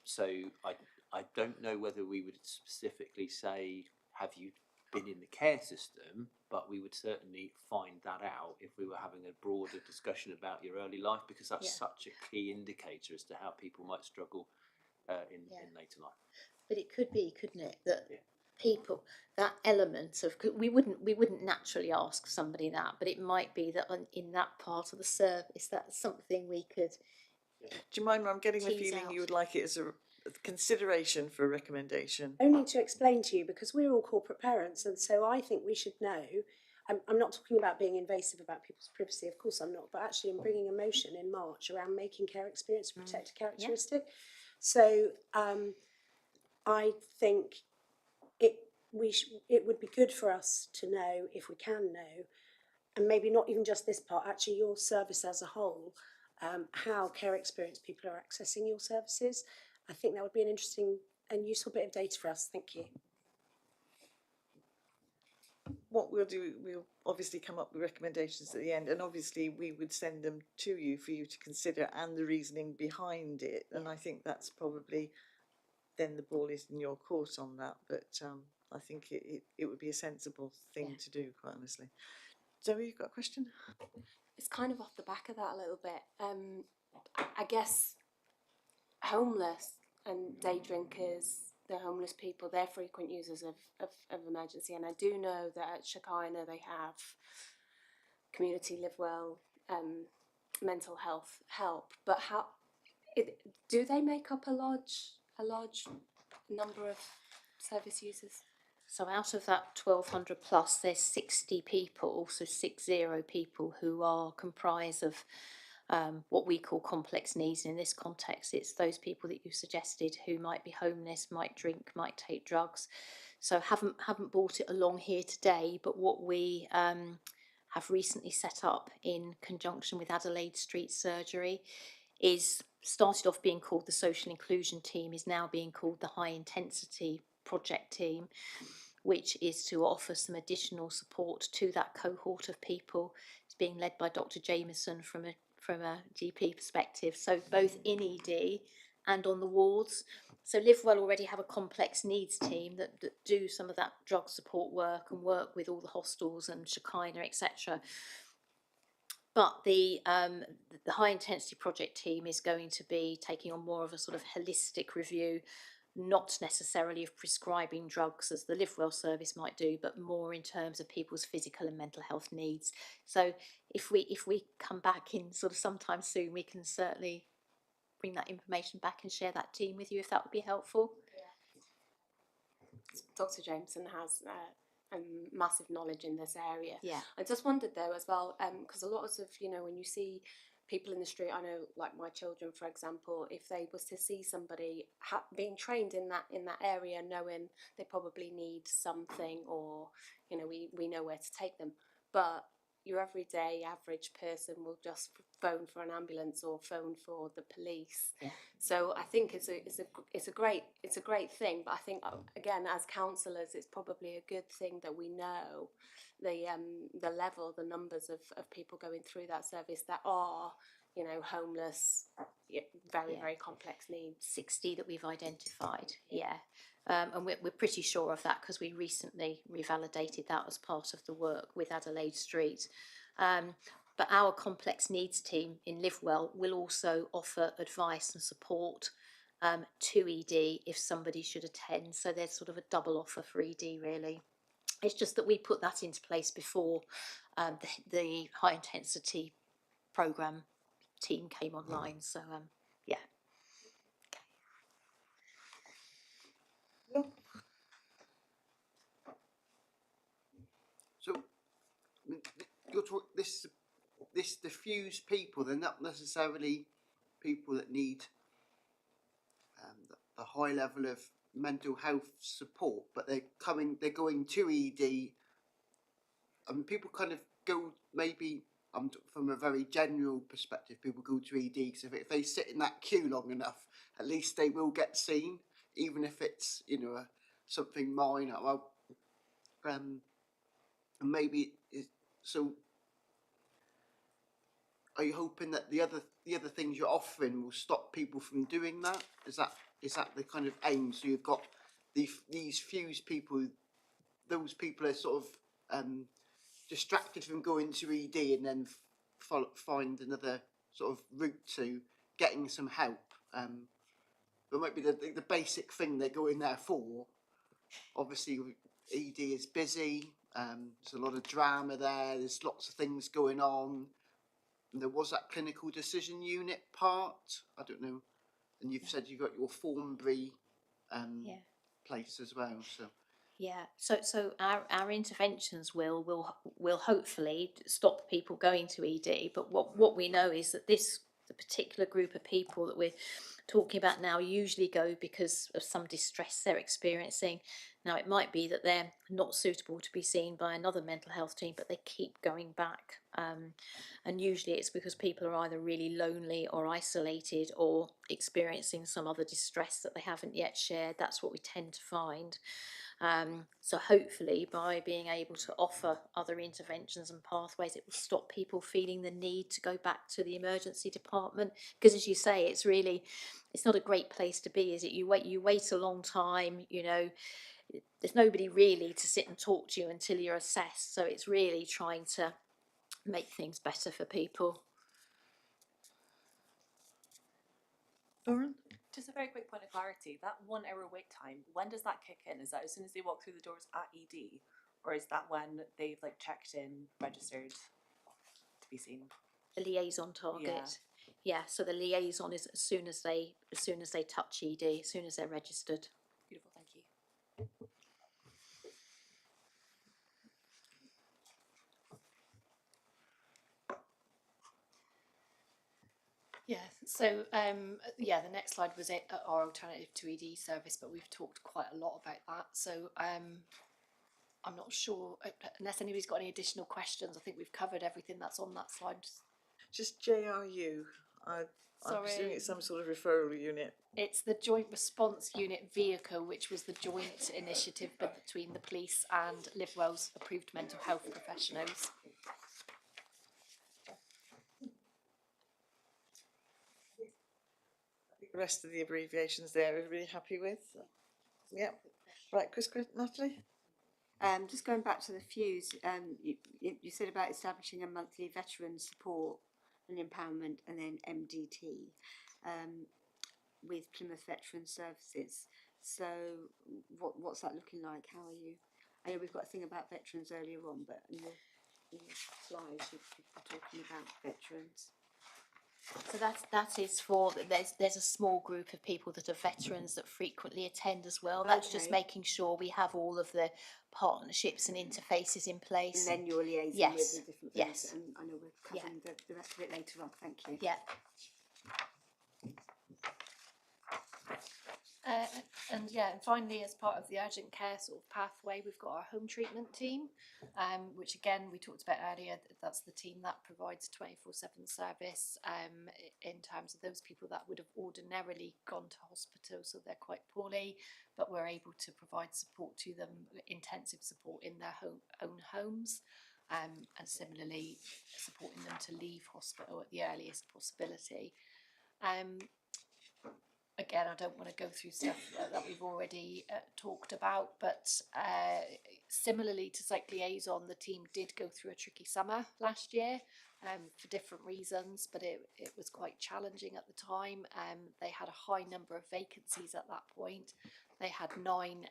So I don't know whether we would specifically say, have you been in the care system, but we would certainly find that out if we were having a broader discussion about your early life, because that's such a key indicator as to how people might struggle in later life. But it could be, couldn't it, that people, that element of, we wouldn't naturally ask somebody that, but it might be that in that part of the service, that's something we could. Jemima, I'm getting the feeling you would like it as a consideration for a recommendation. Only to explain to you, because we're all corporate parents, and so I think we should know. I'm not talking about being invasive about people's privacy, of course I'm not, but actually I'm bringing a motion in March around making care experience a protected characteristic. So I think it would be good for us to know, if we can know, and maybe not even just this part, actually your service as a whole, how care experienced people are accessing your services. I think that would be an interesting useful bit of data for us. Thank you. What we'll do, we'll obviously come up with recommendations at the end, and obviously we would send them to you for you to consider and the reasoning behind it. And I think that's probably then the ball is in your court on that. But I think it would be a sensible thing to do, quite honestly. Zoe, you've got a question? It's kind of off the back of that a little bit. I guess homeless and day drinkers, the homeless people, they're frequent users of emergency. And I do know that at Shekinah they have community live well, mental health help. But do they make up a large number of service users? So out of that 1,200 plus, there's 60 people, so 60 people who are comprised of what we call complex needs. In this context, it's those people that you suggested who might be homeless, might drink, might take drugs. So haven't brought it along here today, but what we have recently set up in conjunction with Adelaide Street Surgery is started off being called the Social Inclusion Team, is now being called the High Intensity Project Team, which is to offer some additional support to that cohort of people. It's being led by Dr. Jameson from a GP perspective, so both in ED and on the wards. So Livewell already have a complex needs team that do some of that drug support work and work with all the hostels and Shekinah, etc. But the high intensity project team is going to be taking on more of a sort of holistic review, not necessarily of prescribing drugs as the Livewell service might do, but more in terms of people's physical and mental health needs. So if we come back in sort of sometime soon, we can certainly bring that information back and share that team with you if that would be helpful. Dr. Jameson has massive knowledge in this area. Yeah. I just wondered though as well, because a lot of, when you see people in the street, I know like my children, for example, if they was to see somebody being trained in that area, knowing they probably need something, or, we know where to take them. But your everyday average person will just phone for an ambulance or phone for the police. Yeah. So I think it's a great thing. But I think again, as counsellors, it's probably a good thing that we know the level, the numbers of people going through that service that are, homeless, very complex needs. 60 that we've identified. Yeah. And we're pretty sure of that because we recently revalidated that as part of the work with Adelaide Street. But our complex needs team in Livewell will also offer advice and support to ED if somebody should attend. So there's sort of a double offer for ED really. It's just that we put that into place before the high intensity programme team came online. So yeah. So you're talking this diffused people. They're not necessarily people that need the high level of mental health support, but they're going to ED. And people kind of go, maybe from a very general perspective, people go to ED because if they sit in that queue long enough, at least they will get seen, even if it's something minor. Well, and maybe so. Are you hoping that the other things you're offering will stop people from doing that? Is that the kind of aim? So you've got these fused people. Those people are sort of distracted from going to ED and then find another sort of route to getting some help. But might be the basic thing they're going there for. Obviously, ED is busy. There's a lot of drama there. There's lots of things going on. And there was that clinical decision unit part. I don't know. And you've said you got your Thornbury place as well. So. Yeah, so our interventions will hopefully stop people going to ED. But what we know is that the particular group of people that talking about now usually go because of some distress they're experiencing. Now, it might be that they're not suitable to be seen by another mental health team, but they keep going back. And usually it's because people are either really lonely or isolated or experiencing some other distress that they haven't yet shared. That's what we tend to find. So hopefully by being able to offer other interventions and pathways, it will stop people feeling the need to go back to the emergency department. Because as you say, it's not a great place to be, is it? You wait a long time, you know, there's nobody really to sit and talk to you until you're assessed. So it's really trying to make things better for people. Lauren? Just a very quick point of clarity, that 1 hour wait time, when does that kick in? Is that as soon as they walk through the doors at ED? Or is that when they've like checked in, registered to be seen? The liaison target. Yeah, so the liaison is as soon as they touch ED, as soon as they're registered. Beautiful, thank you. Yeah, so the next slide was our alternative to ED service, but we've talked quite a lot about that. So I'm not sure, unless anybody's got any additional questions, I think we've covered everything that's on that slide. Just JRU. I'm presuming it's some sort of referral unit. It's the Joint Response Unit vehicle, which was the joint initiative between the police and Livewell's approved mental health professionals. The rest of the abbreviations there, are really happy with? Yep. Right, Natalie? Just going back to the Fuse, you said about establishing a monthly veteran support and empowerment, and then MDT with Plymouth Veteran Services. So what's that looking like? How are you? I know we've got a thing about veterans earlier on, but in your slides you're talking about veterans. So that is for, there's a small group of people that are veterans that frequently attend as well. That's just making sure we have all of the partnerships and interfaces in place. And then you're liaising with the different things. Yes. And I know we're covering the rest of it later on. Thank you. Yeah. And finally, as part of the urgent care sort of pathway, we've got our home treatment team, which again we talked about earlier. That's the team that provides 24/7 service in terms of those people that would have ordinarily gone to hospital, so they're quite poorly, but we're able to provide support to them, intensive support in their own homes, and similarly supporting them to leave hospital at the earliest possibility. Again, I don't want to go through stuff that we've already talked about, but similarly to Psych Liaison, the team did go through a tricky summer last year for different reasons, but it was quite challenging at the time. They had a high number of vacancies at that point. They had 9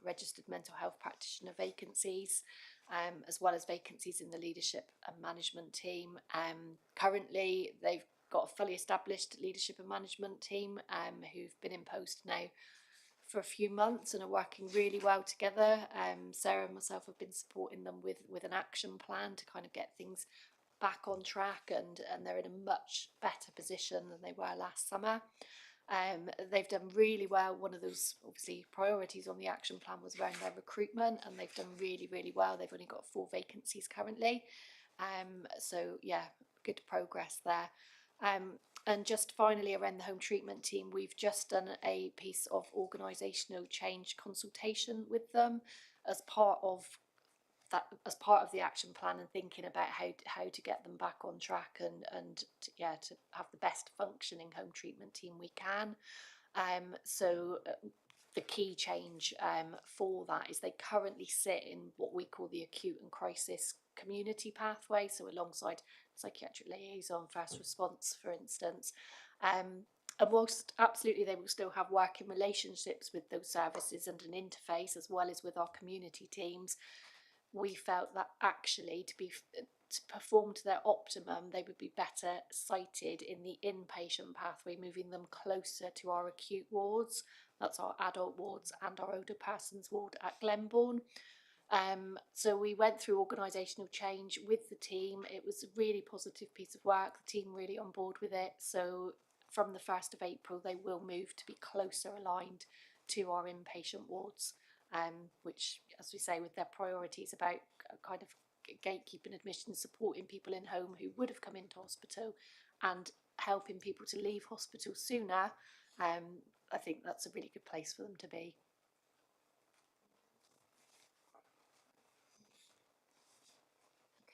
registered mental health practitioner vacancies, as well as vacancies in the leadership and management team. Currently, they've got a fully established leadership and management team who've been in post now for a few months and are working really well together. Sarah and myself have been supporting them with an action plan to kind of get things back on track, and they're in a much better position than they were last summer. They've done really well. One of those obviously priorities on the action plan was around their recruitment, and they've done really, really well. They've only got 4 vacancies currently. So yeah, good progress there. And just finally around the home treatment team, we've just done a piece of organisational change consultation with them as part of the action plan, and thinking about how to get them back on track and to have the best functioning home treatment team we can. So the key change for that is they currently sit in what we call the acute and crisis community pathway, so alongside psychiatric liaison, first response, for instance. And whilst absolutely they will still have working relationships with those services and an interface as well as with our community teams, we felt that actually to perform to their optimum, they would be better sited in the inpatient pathway, moving them closer to our acute wards. That's our adult wards and our older persons ward at Glenbourne. So we went through organisational change with the team. It was a really positive piece of work. The team really on board with it. So from the 1st of April, they will move to be closer aligned to our inpatient wards, which, as we say, with their priorities about kind of gatekeeping admission, supporting people in home who would have come into hospital and helping people to leave hospital sooner, I think that's a really good place for them to be.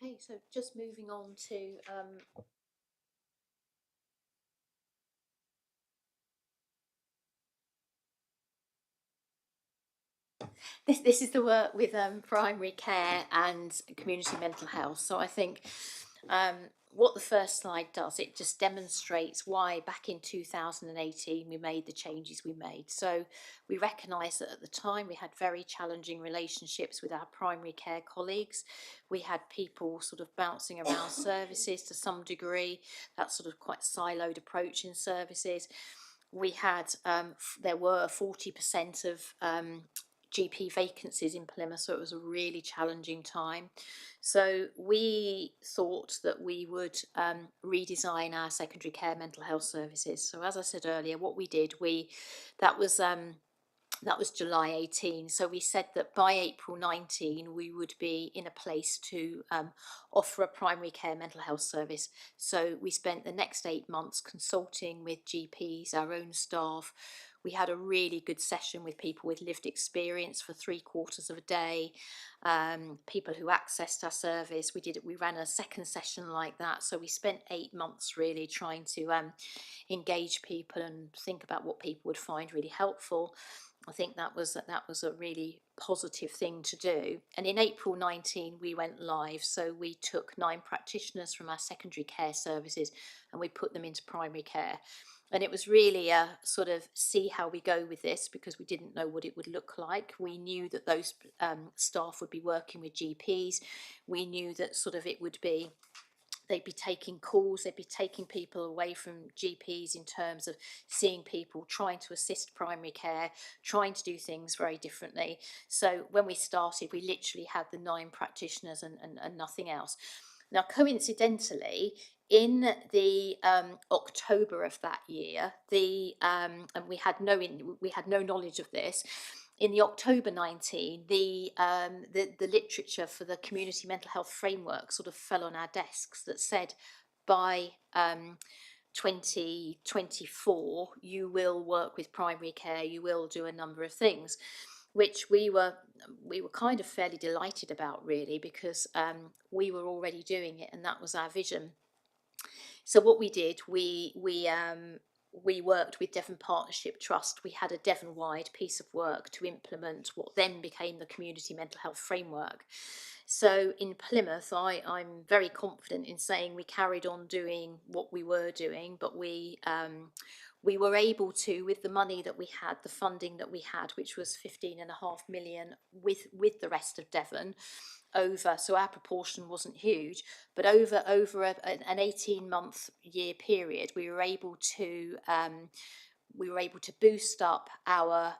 Okay, so just moving on to this is the work with primary care and community mental health. So I think what the first slide does, it just demonstrates why back in 2018 we made the changes we made. So we recognise that at the time we had very challenging relationships with our primary care colleagues. We had people sort of bouncing around services to some degree, that sort of quite siloed approach in services. We had, there were 40% of GP vacancies in Plymouth, so it was a really challenging time. So we thought that we would redesign our secondary care mental health services. So as I said earlier, what we did, that was July 18. So we said that by April 19, we would be in a place to offer a primary care mental health service. So we spent the next 8 months consulting with GPs, our own staff. We had a really good session with people with lived experience for 3/4 of a day, people who accessed our service. We ran a second session like that. So we spent 8 months really trying to engage people and think about what people would find really helpful. I think that was a really positive thing to do. And in April 19, we went live. So we took 9 practitioners from our secondary care services and we put them into primary care. And it was really a sort of see how we go with this, because we didn't know what it would look like. We knew that those staff would be working with GPs. We knew that sort of it would be, they'd be taking calls, they'd be taking people away from GPs in terms of seeing people, trying to assist primary care, trying to do things very differently. So when we started, we literally had the 9 practitioners and nothing else. Now, coincidentally, in the October of that year, and we had no knowledge of this. In the October 19, the literature for the community mental health framework sort of fell on our desks that said by 2024 you will work with primary care, you will do a number of things, which we were kind of fairly delighted about, really, because we were already doing it and that was our vision. So what we did, we worked with Devon Partnership Trust. We had a Devon-wide piece of work to implement what then became the Community Mental Health Framework. So in Plymouth, I'm very confident in saying we carried on doing what we were doing, but we were able to, with the money that we had, the funding that we had, which was 15.5 million with the rest of Devon, so our proportion wasn't huge, but over an 18-month year period, we were able to boost up our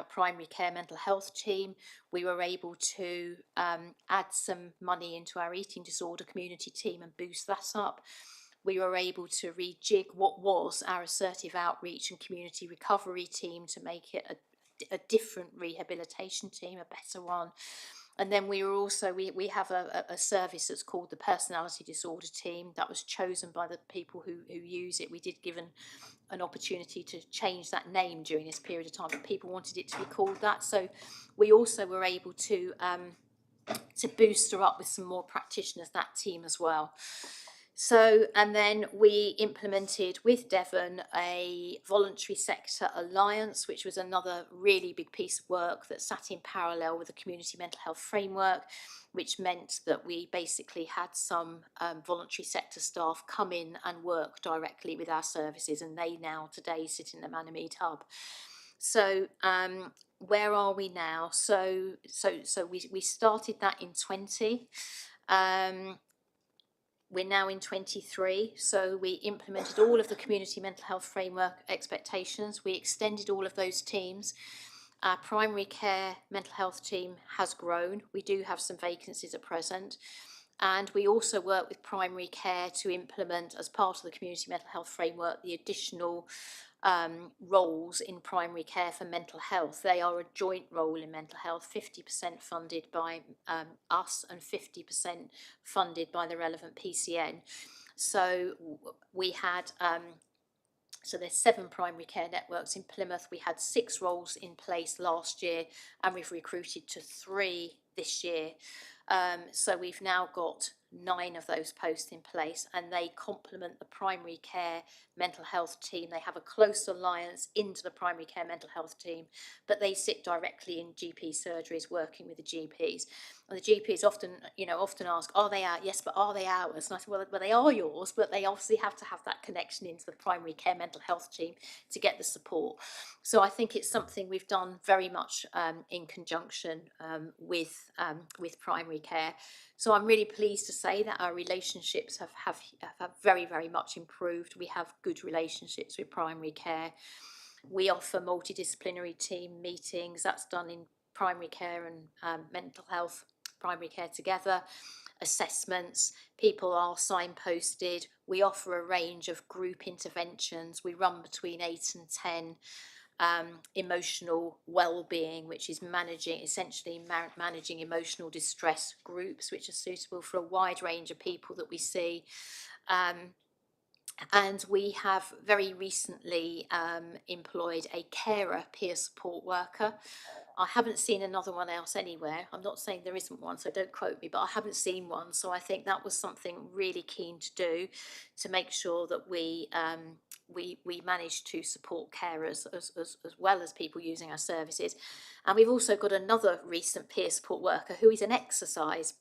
primary care mental health team. We were able to add some money into our eating disorder community team and boost that up. We were able to rejig what was our assertive outreach and community recovery team to make it a different rehabilitation team, a better one. And then we were also, we have a service that's called the Personality Disorder Team that was chosen by the people who use it. We did give an opportunity to change that name during this period of time, but people wanted it to be called that. So we also were able to booster up with some more practitioners, that team as well. So, and then we implemented with Devon a voluntary sector alliance, which was another really big piece of work that sat in parallel with the community mental health framework, which meant that we basically had some voluntary sector staff come in and work directly with our services, and they now today sit in the Manamede hub. So where are we now? So we started that in 20. We're now in 23, so we implemented all of the community mental health framework expectations. We extended all of those teams. Our primary care mental health team has grown. We do have some vacancies at present. And we also work with primary care to implement, as part of the community mental health framework, the additional roles in primary care for mental health. They are a joint role in mental health, 50% funded by us and 50% funded by the relevant PCN. So we had, so there's 7 primary care networks in Plymouth. We had 6 roles in place last year, and we've recruited to 3 this year. So we've now got 9 of those posts in place, and they complement the primary care mental health team. They have a close alliance into the primary care mental health team, but they sit directly in GP surgeries working with the GPs. And the GPs often ask, are they out? Yes, but are they ours? And I said, well, they are yours, but they obviously have to have that connection into the primary care mental health team to get the support. So I think it's something we've done very much in conjunction with primary care. So I'm really pleased to say that our relationships have very, very much improved. We have good relationships with primary care. We offer multidisciplinary team meetings. That's done in primary care and mental health, primary care together. Assessments, people are signposted. We offer a range of group interventions. We run between 8 and 10 emotional well-being, which is managing emotional distress groups, which are suitable for a wide range of people that we see. And we have very recently employed a carer peer support worker. I haven't seen another one else anywhere. I'm not saying there isn't one, so don't quote me, but I haven't seen one. So I think that was something really keen to do, to make sure that we managed to support carers as well as people using our services. And we've also got another recent peer support worker who is an exercise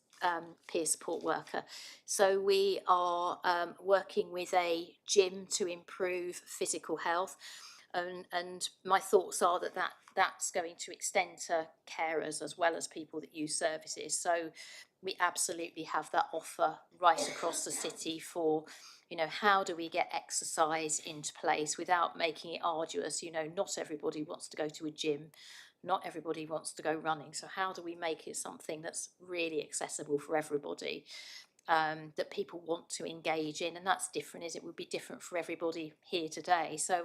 peer support worker. So we are working with a gym to improve physical health. And my thoughts are that's going to extend to carers as well as people that use services. So we absolutely have that offer right across the city for, how do we get exercise into place without making it arduous? Not everybody wants to go to a gym. Not everybody wants to go running. So how do we make it something that's really accessible for everybody, that people want to engage in? And that's different, it would be different for everybody here today. So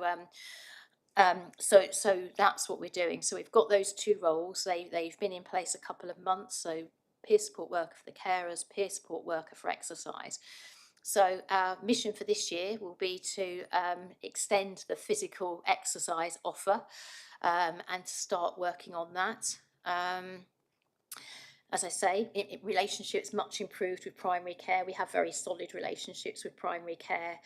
so that's what we're doing. So we've got those 2 roles. They've been in place a couple of months. So peer support worker for the carers, peer support worker for exercise. So our mission for this year will be to extend the physical exercise offer and to start working on that. As I say, relationships much improved with primary care. We have very solid relationships with primary care.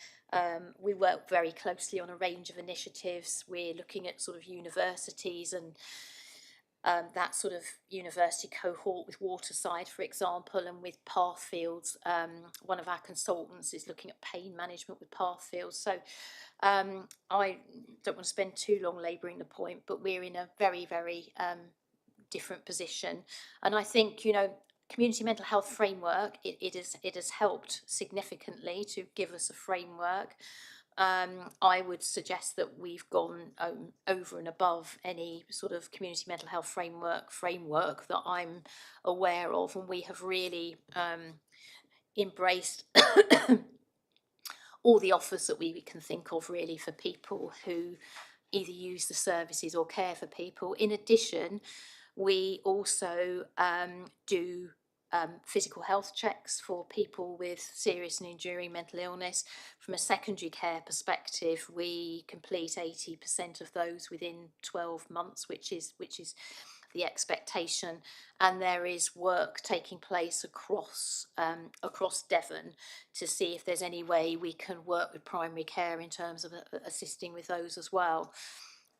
We work very closely on a range of initiatives. We're looking at sort of universities and that sort of university cohort with Waterside, for example, and with Pathfields. One of our consultants is looking at pain management with Pathfields. So I don't want to spend too long labouring the point, but we're in a very, very different position. And I think, community mental health framework, it has helped significantly to give us a framework. I would suggest that we've gone over and above any sort of community mental health framework that I'm aware of, and we have really embraced all the offers that we can think of, really, for people who either use the services or care for people. In addition, we also do physical health checks for people with serious and enduring mental illness. From a secondary care perspective, we complete 80% of those within 12 months, which is the expectation. And there is work taking place across Devon to see if there's any way we can work with primary care in terms of assisting with those as well.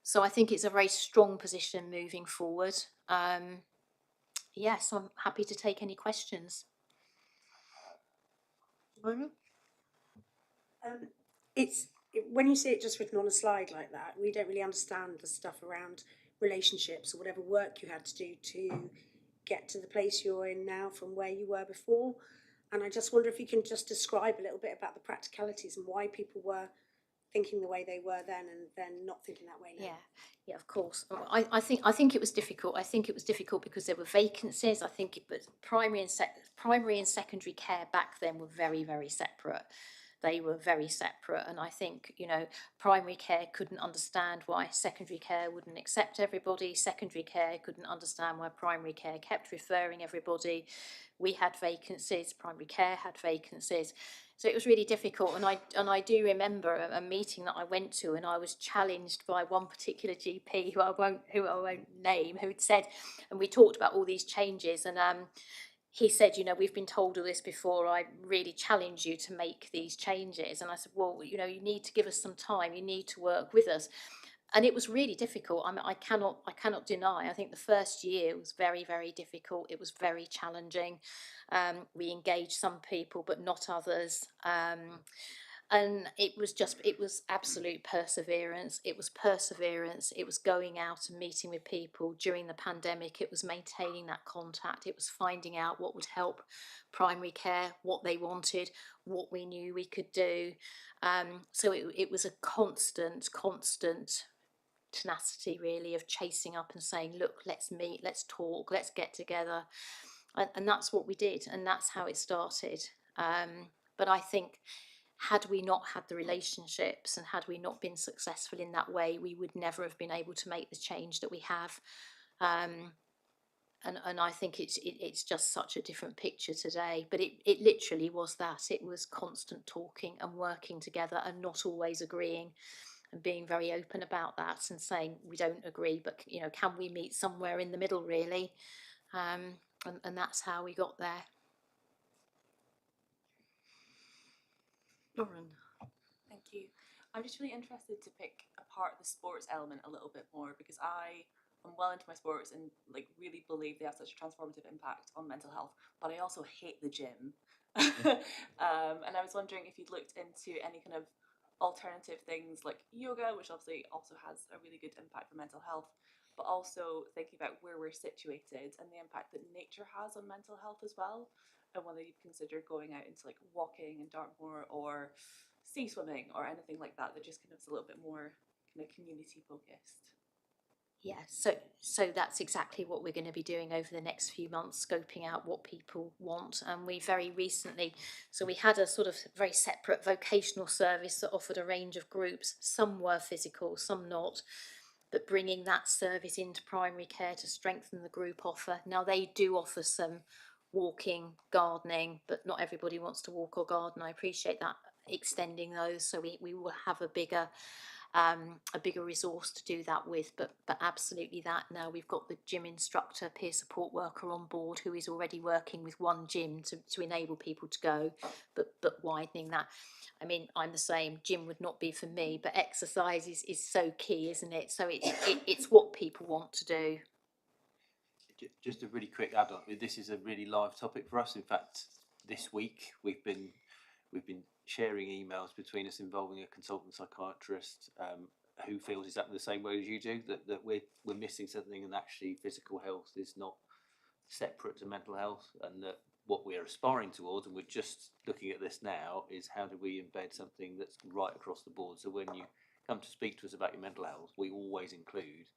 So I think it's a very strong position moving forward. Yes, I'm happy to take any questions. When you see it just written on a slide like that, we don't really understand the stuff around relationships or whatever work you had to do to get to the place you're in now from where you were before. And I just wonder if you can just describe a little bit about the practicalities and why people were thinking the way they were then and then not thinking that way now? Yeah, of course. I think it was difficult. I think it was difficult because there were vacancies. I think it was primary and secondary care back then were very, very separate. They were very separate, and I think, you know, primary care couldn't understand why secondary care wouldn't accept everybody. Secondary care couldn't understand why primary care kept referring everybody. We had vacancies, primary care had vacancies. So it was really difficult, and I do remember a meeting that I went to, and I was challenged by one particular GP who I won't name, who had said, and we talked about all these changes, and he said, you know, we've been told all this before. I really challenge you to make these changes. And I said, well, you know, you need to give us some time. You need to work with us. And it was really difficult. I mean, I cannot deny. I think the first year was very, very difficult. It was very challenging. We engaged some people, but not others. And it was absolute perseverance. It was going out and meeting with people during the pandemic. It was maintaining that contact. It was finding out what would help primary care, what they wanted, what we knew we could do. So it was a constant tenacity, really, of chasing up and saying, look, let's meet, let's talk, let's get together. And that's what we did, and that's how it started. But I think, had we not had the relationships and had we not been successful in that way, we would never have been able to make the change that we have. And I think it's just such a different picture today. But it literally was that. It was constant talking and working together and not always agreeing, and being very open about that and saying we don't agree, but, you know, can we meet somewhere in the middle, really? And that's how we got there. Lauren. Thank you. I'm just really interested to pick apart the sports element a little bit more, because I am well into my sports and like really believe they have such a transformative impact on mental health, but I also hate the gym. And I was wondering if you'd looked into any kind of alternative things like yoga, which obviously also has a really good impact for mental health, but also thinking about where we're situated and the impact that nature has on mental health as well, and whether you'd consider going out into like walking in Dartmoor or sea swimming or anything like that just kind of is a little bit more kind of community focused. Yeah, so that's exactly what we're going to be doing over the next few months, scoping out what people want. And we very recently, so we had a sort of very separate vocational service that offered a range of groups. Some were physical, some not, but bringing that service into primary care to strengthen the group offer. Now they do offer some walking, gardening, but not everybody wants to walk or garden. I appreciate that, extending those, so we will have a bigger resource to do that with, but absolutely that. Now we've got the gym instructor, peer support worker on board, who is already working with one gym to enable people to go, but widening that. I mean, I'm the same. Gym would not be for me, but exercise is so key, isn't it? So it's what people want to do. Just a really quick add-on. This is a really live topic for us. In fact, this week we've been sharing emails between us involving a consultant psychiatrist who feels exactly the same way as you do, that we're missing something, and actually physical health is not separate to mental health, and that what we're aspiring towards, and we're just looking at this now, is how do we embed something that's right across the board. So when you come to speak to us about your mental health, we always include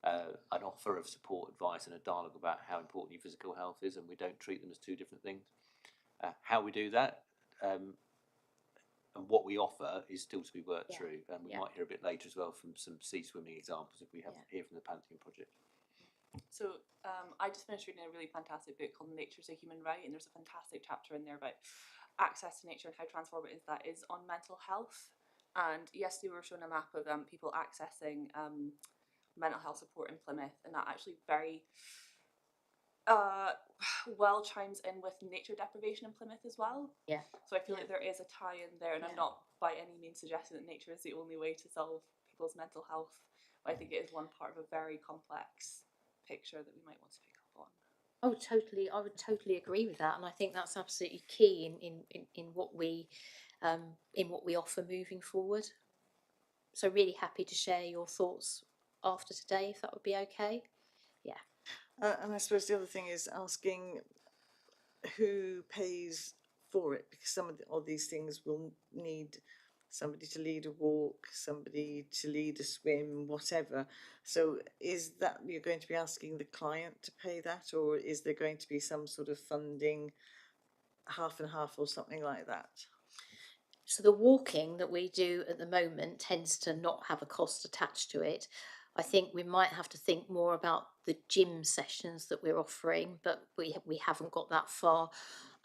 an offer of support, advice, and a dialogue about how important your physical health is, and we don't treat them as two different things. How we do that and what we offer is still to be worked through, and we might hear a bit later as well from some sea swimming examples if we have hear from the Pantheon project. So I just finished reading a really fantastic book called Nature's a Human Right, and there's a fantastic chapter in there about access to nature and how transformative that is on mental health. And yesterday we were shown a map of people accessing mental health support in Plymouth, and that actually very well chimes in with nature deprivation in Plymouth as well. Yeah. So I feel like there is a tie in there, and I'm not by any means suggesting that nature is the only way to solve people's mental health, but I think it is one part of a very complex picture that we might want to pick up on. Oh, totally. I would totally agree with that, and I think that's absolutely key in what we offer moving forward. So really happy to share your thoughts after today, if that would be okay. Yeah. And I suppose the other thing is asking who pays for it, because some of these things will need somebody to lead a walk, somebody to lead a swim, whatever. So is that you're going to be asking the client to pay that, or is there going to be some sort of funding, half and half or something like that? So the walking that we do at the moment tends to not have a cost attached to it. I think we might have to think more about the gym sessions that we're offering, but we haven't got that far.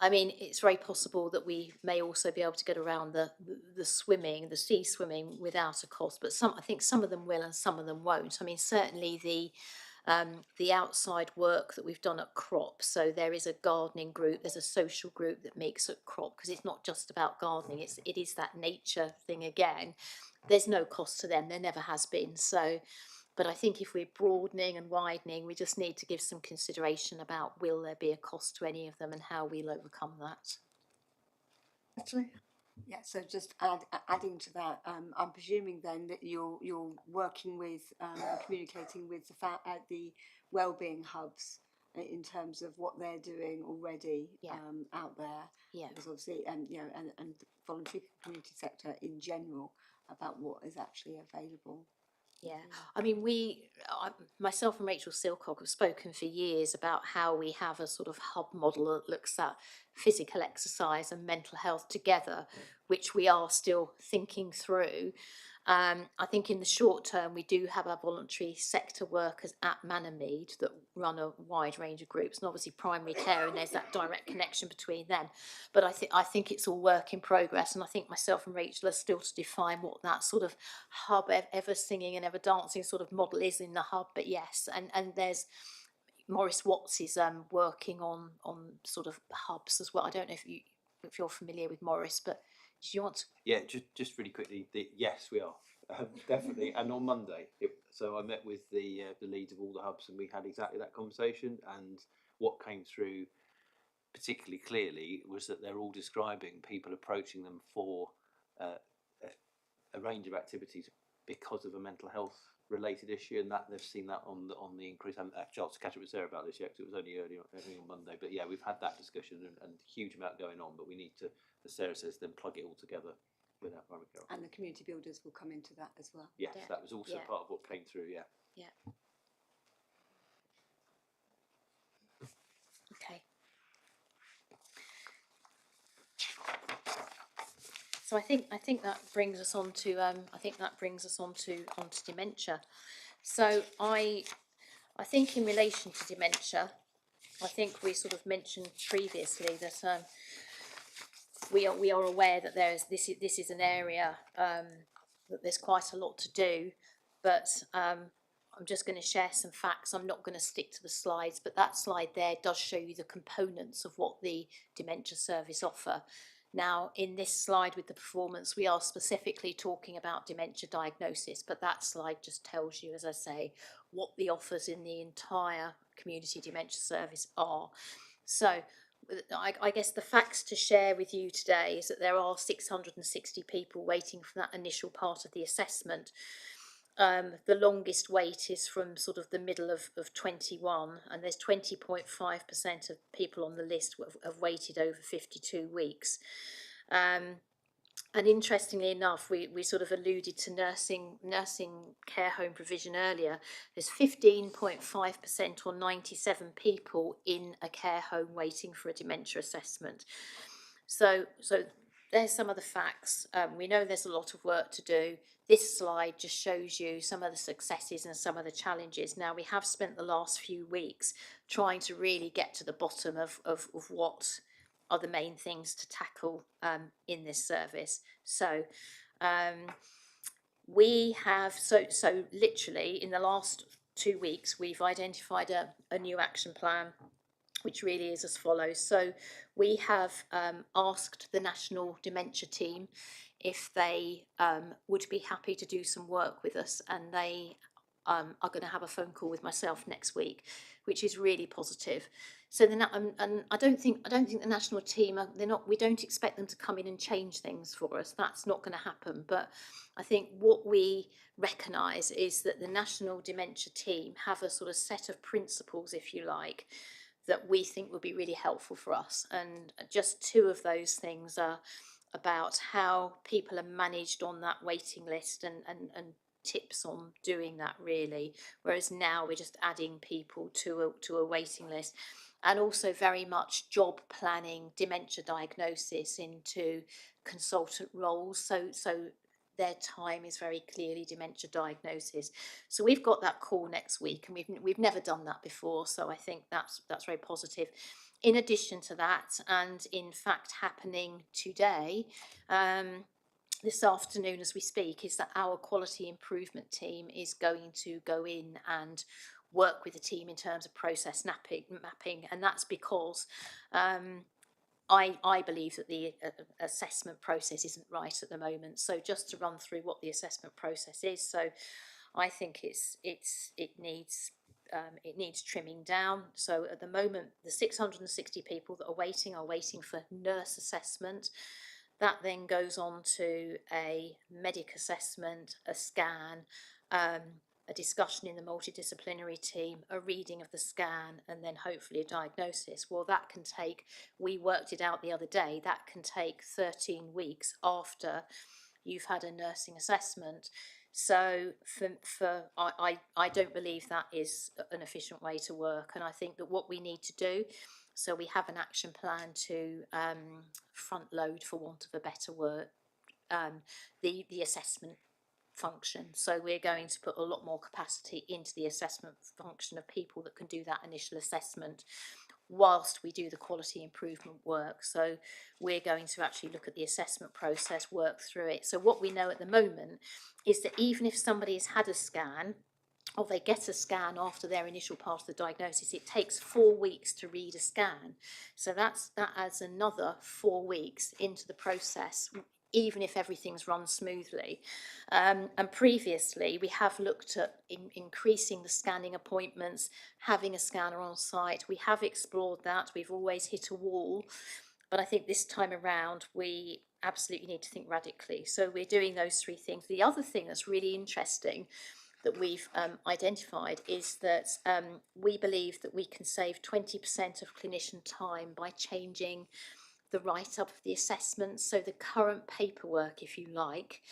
I mean, it's very possible that we may also be able to get around the swimming, the sea swimming, without a cost. But I think some of them will and some of them won't. I mean, certainly the outside work that we've done at Crop. So there is a gardening group, there's a social group that makes at Crop, because it's not just about gardening, it is that nature thing again. There's no cost to them, there never has been. So, but I think if we're broadening and widening, we just need to give some consideration about will there be a cost to any of them and how we'll overcome that. Actually, Yeah, so just adding to that, I'm presuming then that you're working with communicating with the wellbeing hubs in terms of what they're doing already out there. Yeah. Because obviously, you know, and the voluntary community sector in general about what is actually available. Yeah, I mean, myself and Rachel Silcock have spoken for years about how we have a sort of hub model that looks at physical exercise and mental health together, which we are still thinking through. I think in the short term, we do have our voluntary sector workers at Manamead that run a wide range of groups, and obviously primary care, and there's that direct connection between them. But I think it's all work in progress, and I think myself and Rachel are still to define what that sort of hub, ever singing and ever dancing sort of model is in the hub. But yes, and there's Maurice Watts is working on sort of hubs as well. I don't know if you're familiar with Maurice, but do you want to? Yeah, just really quickly. Yes, we are definitely. And on Monday, so I met with the leads of all the hubs, and we had exactly that conversation. And what came through particularly clearly was that they're all describing people approaching them for a range of activities because of a mental health related issue, and that they've seen that on the increase. I haven't had a chance to catch up with Sarah about this yet because it was only early on Monday. But yeah, we've had that discussion and huge amount going on. But we need to, as Sarah says, then plug it all together with our primary care. And the community builders will come into that as well. Yes, that was also part of what came through. Yeah. Yeah. Okay. So I think that brings us on to onto dementia. So I think in relation to dementia, I think we sort of mentioned previously that we are aware that this is an area that there's quite a lot to do, but I'm just going to share some facts. I'm not going to stick to the slides, but that slide there does show you the components of what the dementia service offer. Now, in this slide with the performance, we are specifically talking about dementia diagnosis, but that slide just tells you, as I say, what the offers in the entire community dementia service are. So I guess the facts to share with you today is that there are 660 people waiting for that initial part of the assessment. The longest wait is from sort of the middle of 21, and there's 20.5% of people on the list have waited over 52 weeks. And interestingly enough, we sort of alluded to nursing care home provision earlier. There's 15.5% or 97 people in a care home waiting for a dementia assessment. So there's some of the facts. We know there's a lot of work to do. This slide just shows you some of the successes and some of the challenges. Now, we have spent the last few weeks trying to really get to the bottom of what are the main things to tackle in this service. So we have, so literally in the last 2 weeks, we've identified a new action plan, which really is as follows. So we have asked the National Dementia Team if they would be happy to do some work with us, and they are going to have a phone call with myself next week, which is really positive. So and I don't think the national team we don't expect them to come in and change things for us. That's not going to happen. But I think what we recognise is that the National Dementia Team have a sort of set of principles, if you like, that we think will be really helpful for us. And just two of those things are about how people are managed on that waiting list and tips on doing that really, whereas now we're just adding people to a waiting list, and also very much job planning, dementia diagnosis into consultant roles. So their time is very clearly dementia diagnosis. So we've got that call next week, and we've never done that before. So I think that's very positive. In addition to that, and in fact happening today, this afternoon as we speak, is that our quality improvement team is going to go in and work with the team in terms of process mapping, and that's because I believe that the assessment process isn't right at the moment. So just to run through what the assessment process is, so I think it needs trimming down. So at the moment, the 660 people that are waiting for nurse assessment. That then goes on to a medic assessment, a scan, a discussion in the multidisciplinary team, a reading of the scan, and then hopefully a diagnosis. Well, that can take, we worked it out the other day, that can take 13 weeks after you've had a nursing assessment. So I don't believe that is an efficient way to work. And I think that what we need to do, so we have an action plan to front load, for want of a better word, the assessment function. So we're going to put a lot more capacity into the assessment function of people that can do that initial assessment whilst we do the quality improvement work. So we're going to actually look at the assessment process, work through it. So what we know at the moment is that even if somebody has had a scan, or they get a scan after their initial part of the diagnosis, it takes 4 weeks to read a scan. So that adds another 4 weeks into the process, even if everything's run smoothly. And previously, we have looked at increasing the scanning appointments, having a scanner on site. We have explored that. We've always hit a wall. But I think this time around, we absolutely need to think radically. So we're doing those 3 things. The other thing that's really interesting that we've identified is that we believe that we can save 20% of clinician time by changing the write-up of the assessment. So the current paperwork, if you like,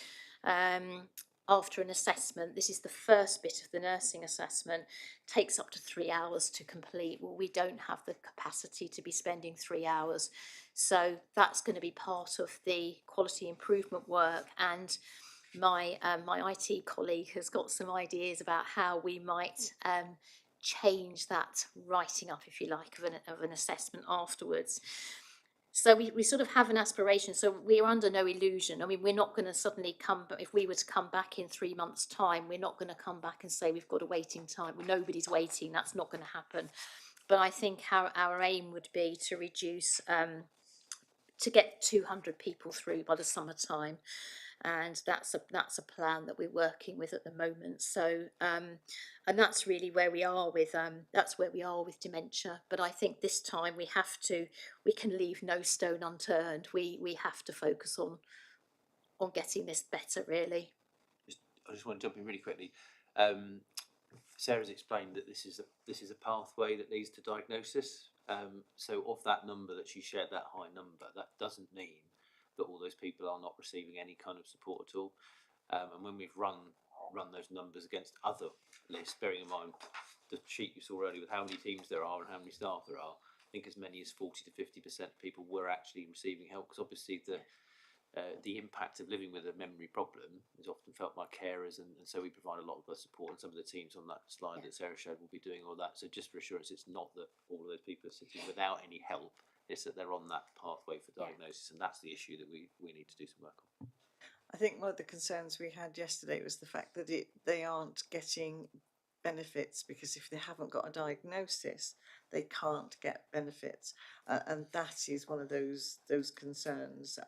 after an assessment, this is the first bit of the nursing assessment, takes up to 3 hours to complete. Well, we don't have the capacity to be spending 3 hours. So that's going to be part of the quality improvement work. And my IT colleague has got some ideas about how we might change that writing up, if you like, of an assessment afterwards. So we sort of have an aspiration. So we're under no illusion. I mean, we're not going to suddenly if we were to come back in 3 months' time, we're not going to come back and say we've got a waiting time. Well, nobody's waiting. That's not going to happen. But I think our aim would be to reduce, to get 200 people through by the summertime. And that's a plan that we're working with at the moment. So and that's really where we are with dementia. But I think this time we can leave no stone unturned. We have to focus on getting this better, really. I just want to jump in really quickly. Sarah's explained that this is a pathway that leads to diagnosis. So of that number that she shared, that high number, that doesn't mean that all those people are not receiving any kind of support at all. And when we've run those numbers against other lists, bearing in mind the sheet you saw earlier with how many teams there are and how many staff there are, I think as many as 40 to 50% of people were actually receiving help, because obviously the impact of living with a memory problem is often felt by carers, and so we provide a lot of the support, and some of the teams on that slide that Sarah showed will be doing all that. So just for assurance, it's not that all of those people are sitting without any help, it's that they're on that pathway for diagnosis, and that's the issue that we need to do some work on. I think one of the concerns we had yesterday was the fact that they aren't getting benefits, because if they haven't got a diagnosis, they can't get benefits, and that is one of those concerns.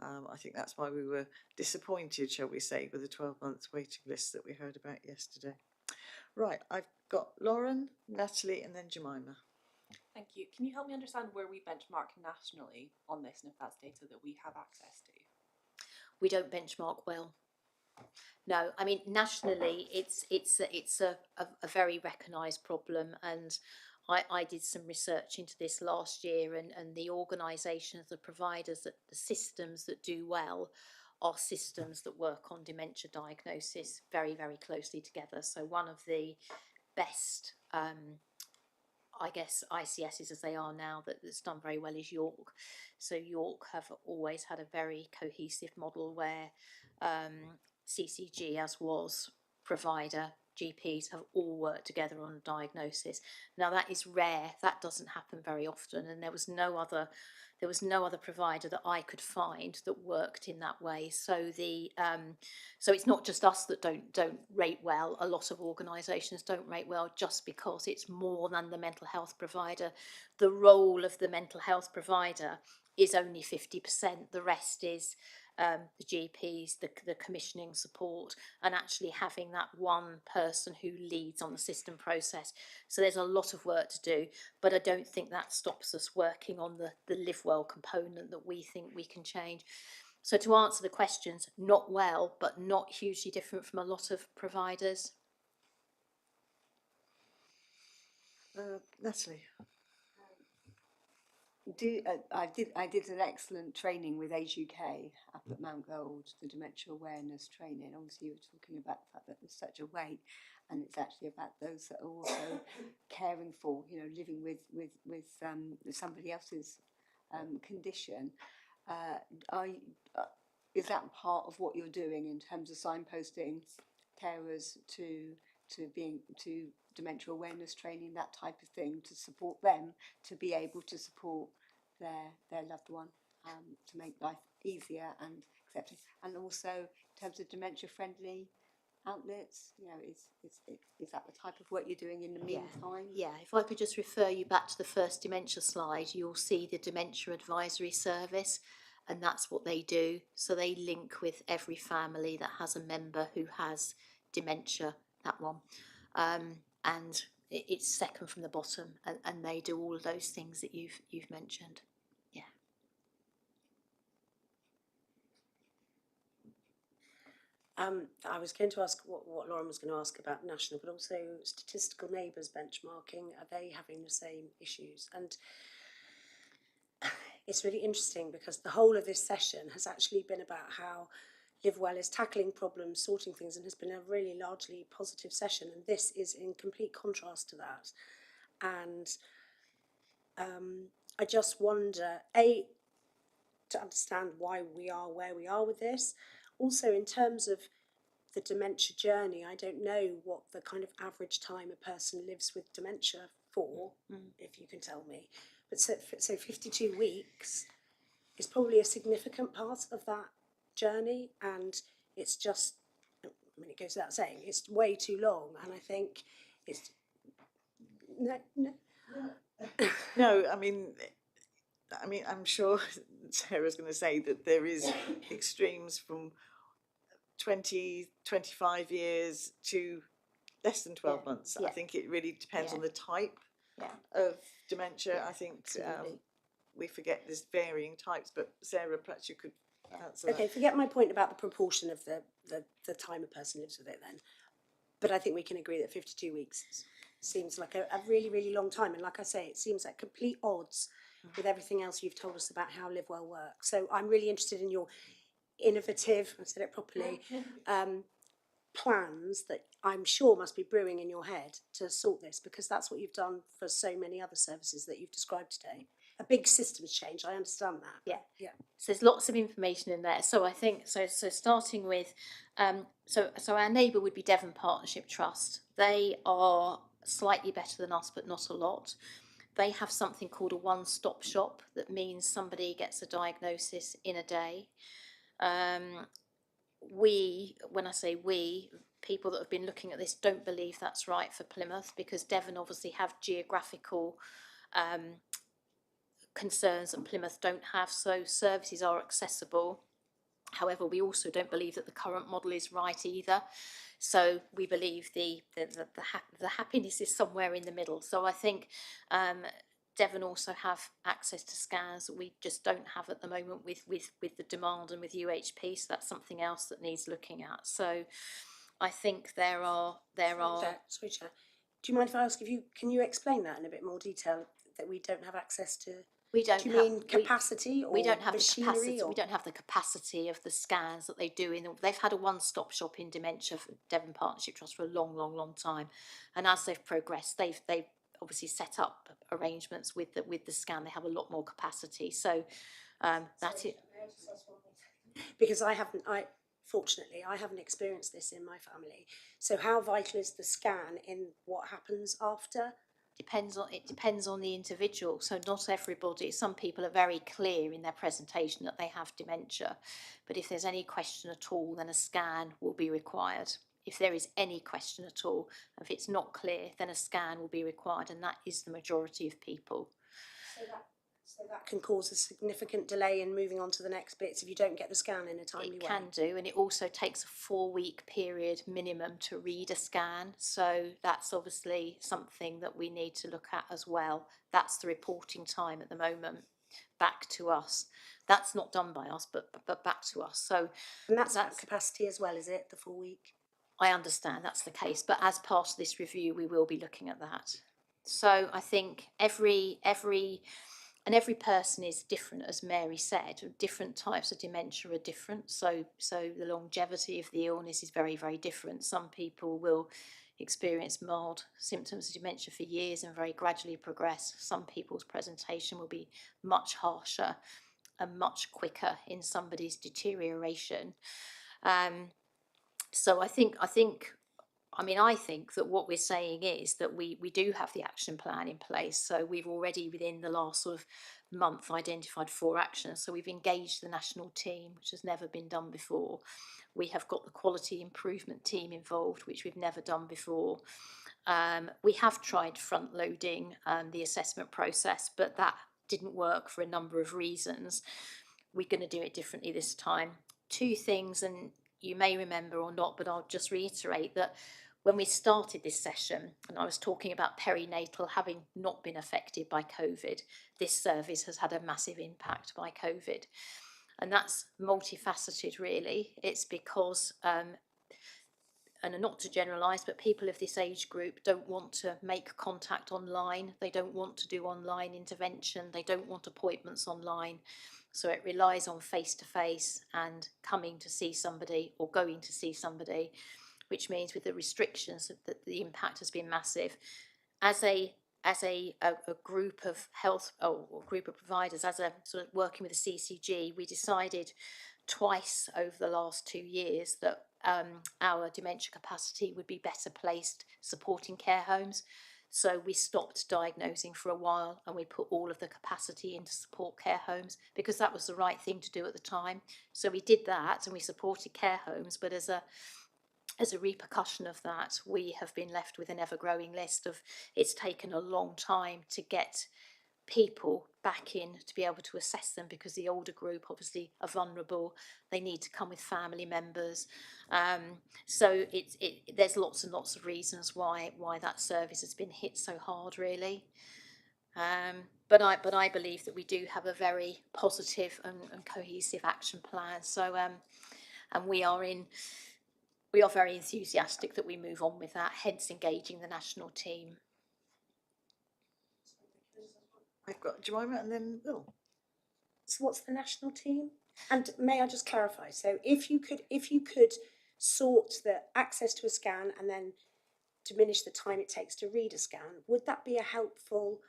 I think that's why we were disappointed, shall we say, with the 12 months waiting list that we heard about yesterday. Right, I've got Lauren, Natalie, and then Jemima. Thank you. Can you help me understand where we benchmark nationally on this, and if that's data that we have access to? We don't benchmark well. No, I mean, nationally, it's a very recognised problem, and I did some research into this last year, and the organisations, the providers, that the systems that do well are systems that work on dementia diagnosis very, very closely together. So one of the best, I guess, ICSs as they are now that's done very well is York. So York have always had a very cohesive model where CCG, as was provider, GPs have all worked together on a diagnosis. Now that is rare, that doesn't happen very often, and there was no other provider that I could find that worked in that way. So so it's not just us that don't rate well. A lot of organisations don't rate well just because it's more than the mental health provider. The role of the mental health provider is only 50%. The rest is the GPs, the commissioning support, and actually having that one person who leads on the system process. So there's a lot of work to do, but I don't think that stops us working on the live well component that we think we can change. So to answer the questions, not well, but not hugely different from a lot of providers. Natalie. I did an excellent training with Age UK up at Mount Gold, the dementia awareness training. Obviously, you were talking about the fact that there's such a weight, and it's actually about those that are also caring for, living with somebody else's condition. Is that part of what you're doing in terms of signposting carers to dementia awareness training, that type of thing, to support them to be able to support their loved one, to make life easier and accepted, and also in terms of dementia friendly outlets, is that the type of work you're doing in the meantime? Yeah, if I could just refer you back to the first dementia slide, you'll see the dementia advisory service, and that's what they do. So they link with every family that has a member who has dementia, that one. And it's second from the bottom, and they do all of those things that you've mentioned. Yeah. I was going to ask what Lauren was going to ask about national, but also statistical neighbours benchmarking. Are they having the same issues? And it's really interesting because the whole of this session has actually been about how Live Well is tackling problems, sorting things, and has been a really largely positive session. And this is in complete contrast to that. And I just wonder, to understand why we are where we are with this. Also, in terms of the dementia journey, I don't know what the kind of average time a person lives with dementia for, if you can tell me. But so 52 weeks is probably a significant part of that journey, and it's just, it goes without saying, it's way too long, and I think it's... No, I mean, I'm sure Sarah's going to say that there is extremes from 20, 25 years to less than 12 months. I think it really depends on the type of dementia. I think we forget there's varying types, but Sarah, perhaps you could answer that. Okay, forget my point about the proportion of the time a person lives with it then. But I think we can agree that 52 weeks seems like a really, really long time. And like I say, it seems like complete odds with everything else you've told us about how Live Well works. So I'm really interested in your innovative, I said it properly, plans that I'm sure must be brewing in your head to sort this, because that's what you've done for so many other services that you've described today. A big systems change, I understand that. Yeah. So there's lots of information in there. So I think, so starting with, so our neighbour would be Devon Partnership Trust. They are slightly better than us, but not a lot. They have something called a one-stop shop. That means somebody gets a diagnosis in a day. When I say we, people that have been looking at this don't believe that's right for Plymouth, because Devon obviously have geographical concerns that Plymouth don't have, so services are accessible. However, we also don't believe that the current model is right either. So we believe the happiness is somewhere in the middle. So I think Devon also have access to scans that we just don't have at the moment with the demand and with UHP. So that's something else that needs looking at. So I think there are. Sorry, Chair. Do you mind if I ask can you explain that in a bit more detail, that we don't have access to? We don't Do you have, mean capacity or we don't have machinery? the capacity. Or? We don't have the capacity of the scans that they do they've had a one-stop shop in dementia for Devon Partnership Trust for a long time, and as they've progressed, they've obviously set up arrangements with the scan. They have a lot more capacity. So that's it. Because fortunately I haven't experienced this in my family. So how vital is the scan in what happens after? It depends on the individual. So not everybody, some people are very clear in their presentation that they have dementia, but if there's any question at all, then a scan will be required. If there is any question at all, if it's not clear, then a scan will be required, and that is the majority of people. So that can cause a significant delay in moving on to the next bits if you don't get the scan in a timely way. It can do, and it also takes a 4-week period minimum to read a scan. So that's obviously something that we need to look at as well. That's the reporting time at the moment back to us. That's not done by us, but back to us. So and that's capacity as well, is it, the 4 week? I understand that's the case, but as part of this review, we will be looking at that. So I think every person is different, as Mary said. Different types of dementia are different, so the longevity of the illness is very different. Some people will experience mild symptoms of dementia for years and very gradually progress. Some people's presentation will be much harsher and much quicker in somebody's deterioration. So I think that what we're saying is that we do have the action plan in place. So we've already, within the last sort of month, identified 4 actions. So we've engaged the national team, which has never been done before. We have got the quality improvement team involved, which we've never done before. We have tried front loading the assessment process, but that didn't work for a number of reasons. We're going to do it differently this time. 2 things, and you may remember or not, but I'll just reiterate that when we started this session, and I was talking about perinatal having not been affected by COVID, this service has had a massive impact by COVID. And that's multifaceted, really. It's because, and not to generalise, but people of this age group don't want to make contact online. They don't want to do online intervention. They don't want appointments online. So it relies on face-to-face and coming to see somebody or going to see somebody, which means with the restrictions that the impact has been massive. As a group of health or group of providers, as a sort of working with the CCG, we decided twice over the last 2 years that our dementia capacity would be better placed supporting care homes. So we stopped diagnosing for a while and we put all of the capacity into support care homes because that was the right thing to do at the time. So we did that and we supported care homes, but as a repercussion of that, we have been left with an ever-growing list of, it's taken a long time to get people back in to be able to assess them because the older group obviously are vulnerable. They need to come with family members. So there's lots and lots of reasons why that service has been hit so hard, really. But I believe that we do have a very positive and cohesive action plan. So and we are very enthusiastic that we move on with that, hence engaging the national team. I've got Jemima and then Bill. So what's the national team? And may I just clarify? So if you could sort the access to a scan and then diminish the time it takes to read a scan, would that be a helpful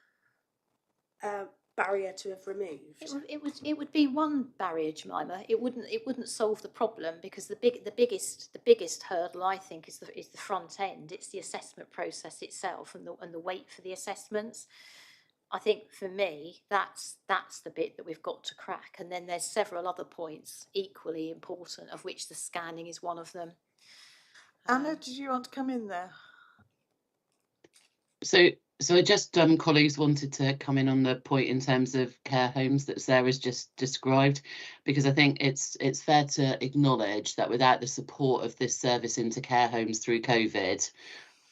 barrier to have removed? It would be one barrier, Jemima. It wouldn't solve the problem because the biggest hurdle, I think, is the front end. It's the assessment process itself and the wait for the assessments. I think for me that's the bit that we've got to crack, and then there's several other points equally important, of which the scanning is one of them. Anna, did you want to come in there? So I just colleagues wanted to come in on the point in terms of care homes that Sarah's just described, because I think it's fair to acknowledge that without the support of this service into care homes through COVID,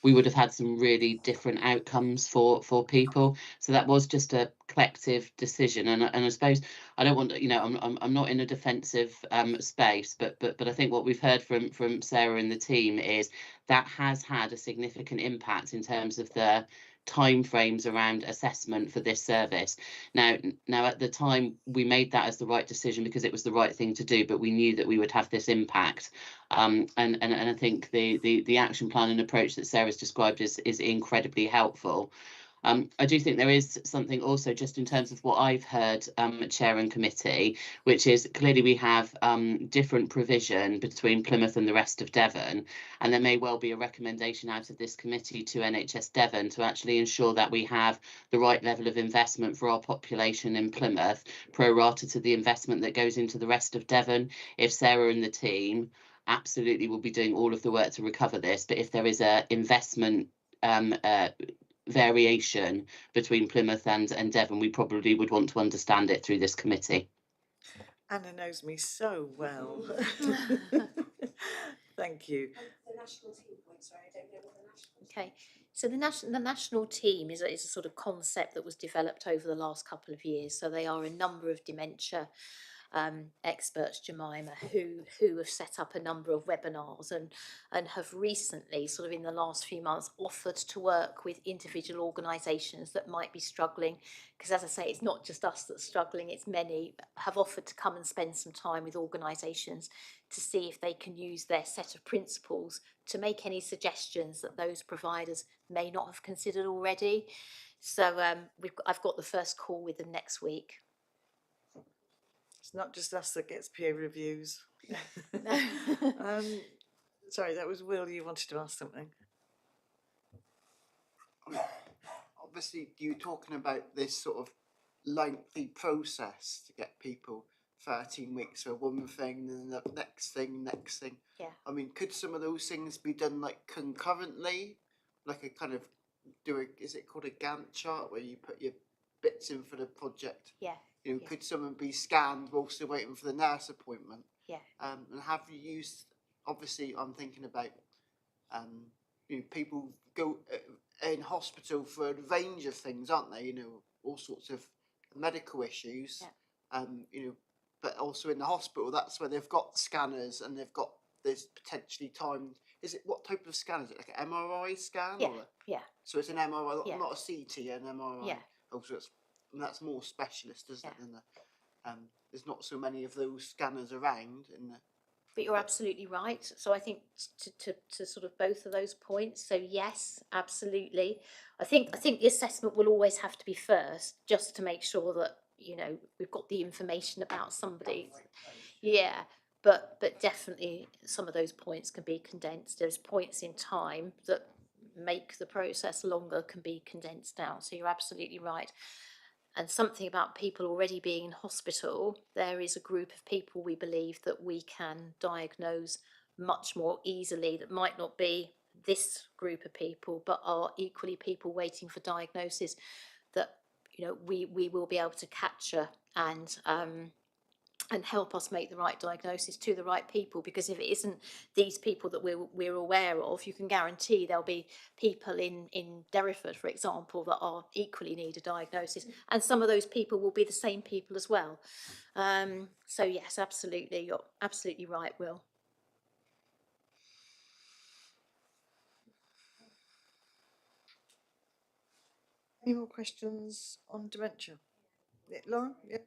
we would have had some really different outcomes for people. So that was just a collective decision, and I suppose I don't want to, I'm not in a defensive space, but I think what we've heard from Sarah and the team is that has had a significant impact in terms of the timeframes around assessment for this service. Now at the time we made that as the right decision because it was the right thing to do, but we knew that we would have this impact. And I think the action plan and approach that Sarah's described is incredibly helpful. I do think there is something also just in terms of what I've heard, Chair and Committee, which is clearly we have different provision between Plymouth and the rest of Devon, and there may well be a recommendation out of this committee to NHS Devon to actually ensure that we have the right level of investment for our population in Plymouth, pro rata to the investment that goes into the rest of Devon. If Sarah and the team absolutely will be doing all of the work to recover this, but if there is a investment variation between Plymouth and Devon, we probably would want to understand it through this committee. Anna knows me so well. Thank you. The national team point, sorry, I don't know what the national Okay, so the national team is a sort of concept that was developed over the last couple of years. So they are a number of dementia experts, Jemima, who have set up a number of webinars and have recently, sort of in the last few months, offered to work with individual organisations that might be struggling. Because as I say, it's not just us that's struggling, it's many, have offered to come and spend some time with organisations to see if they can use their set of principles to make any suggestions that those providers may not have considered already. So I've got the first call with them next week. It's not just us that gets peer reviews. Sorry, that was Will, you wanted to ask something. Obviously, you're talking about this sort of lengthy process to get people 13 weeks for one thing, and the next thing. Yeah. I mean, could some of those things be done like concurrently? Like a kind of is it called a Gantt chart where you put your bits in for the project? Yeah. You know, Yeah. could someone be scanned whilst they're waiting for the nurse appointment? Yeah. And have you used, obviously I'm thinking about, people go in hospital for a range of things, aren't they? You know, all sorts of medical issues. Yeah. But also in the hospital, that's where they've got scanners and they've got this potentially timed. Is it, what type of scan is it? Like an MRI scan? Yeah. Or Yeah. so it's an MRI, Yeah. not a CT, an MRI. Yeah. Oh, so and that's more specialist, isn't Yeah. it? Than there's not so many of those scanners around in the. But you're absolutely right. So I think to sort of both of those points. So yes, absolutely. I think the assessment will always have to be first, just to make sure that we've got the information about somebody. Yeah, but definitely some of those points can be condensed. There's points in time that make the process longer can be condensed down. So you're absolutely right. And something about people already being in hospital, there is a group of people we believe that we can diagnose much more easily that might not be this group of people, but are equally people waiting for diagnosis that we will be able to capture and help us make the right diagnosis to the right people. Because if it isn't these people that we're aware of, you can guarantee there'll be people in Derriford, for example, that are equally need a diagnosis, and some of those people will be the same people as well. So yes, absolutely, you're absolutely right, Will. Any more questions on dementia? Yeah, Lauren? Yeah.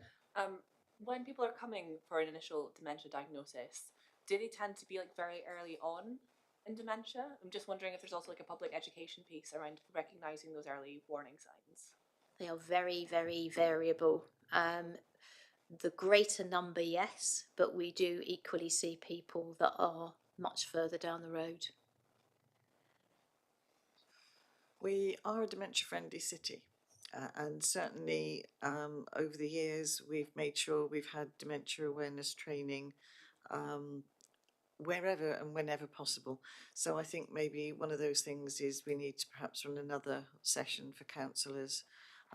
When people are coming for an initial dementia diagnosis, do they tend to be like very early on in dementia? I'm just wondering if there's also like a public education piece around recognising those early warning signs. They are very, very variable. The greater number, yes, but we do equally see people that are much further down the road. We are a dementia-friendly city, and certainly over the years we've made sure we've had dementia awareness training wherever and whenever possible. So I think maybe one of those things is we need to perhaps run another session for counsellors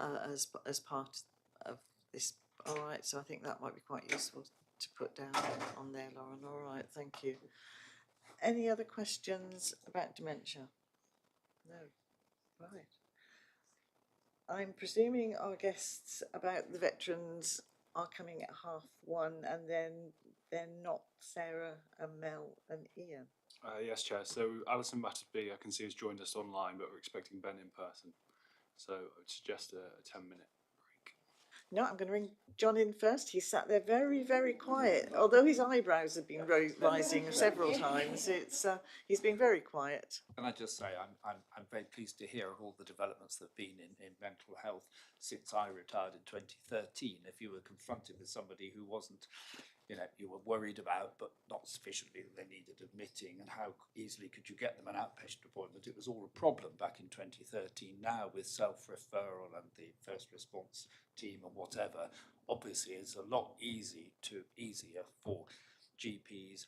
as part of this. All right, so I think that might be quite useful to put down on there, Lauren. All right, thank you. Any other questions about dementia? No. Right. I'm presuming our guests about the veterans are coming at 1:30, and then they're not Sarah and Mel and Ian. Yes, Chair. So Alison Matterby, I can see, has joined us online, but we're expecting Ben in person. So I would suggest a 10-minute break. No, I'm going to bring John in first. He sat there very, very quiet. Although his eyebrows have been rising several times, he's been very quiet. Can I just say I'm very pleased to hear of all the developments that have been in mental health since I retired in 2013. If you were confronted with somebody who wasn't, you were worried about, but not sufficiently that they needed admitting, and how easily could you get them an outpatient appointment? It was all a problem back in 2013. Now, with self-referral and the first response team and whatever, obviously it's a lot easier for GPs,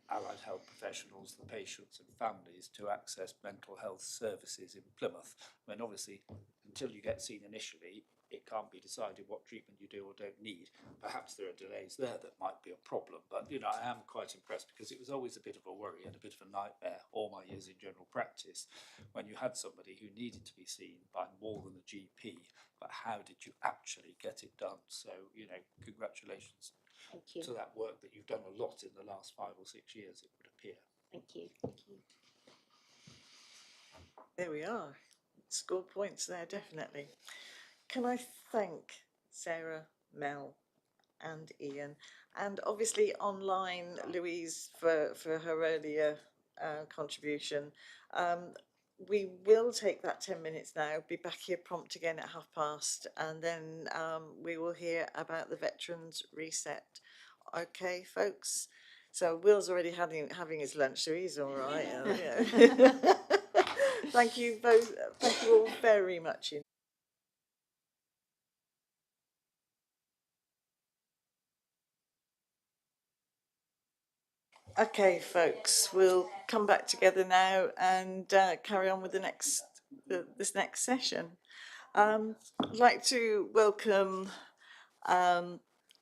allied health professionals, the patients and families to access mental health services in Plymouth. I mean, obviously, until you get seen initially, it can't be decided what treatment you do or don't need. Perhaps there are delays there that might be a problem, but I am quite impressed, because it was always a bit of a worry and a bit of a nightmare all my years in general practice when you had somebody who needed to be seen by more than a GP, but how did you actually get it done? So, congratulations. Thank you. To that work that you've done a lot in the last 5 or 6 years, it would appear. Thank you. Thank you. There we are. Scored points there, definitely. Can I thank Sarah, Mel and Ian, and obviously online Louise for her earlier contribution. We will take that 10 minutes now, be back here prompt again at 30:30, and then we will hear about the Veterans Reset. Okay, folks? So Will's already having his lunch, so he's all right. Thank you both. Thank you all very much. Okay, folks, we'll come back together now and carry on with this next session. I'd like to welcome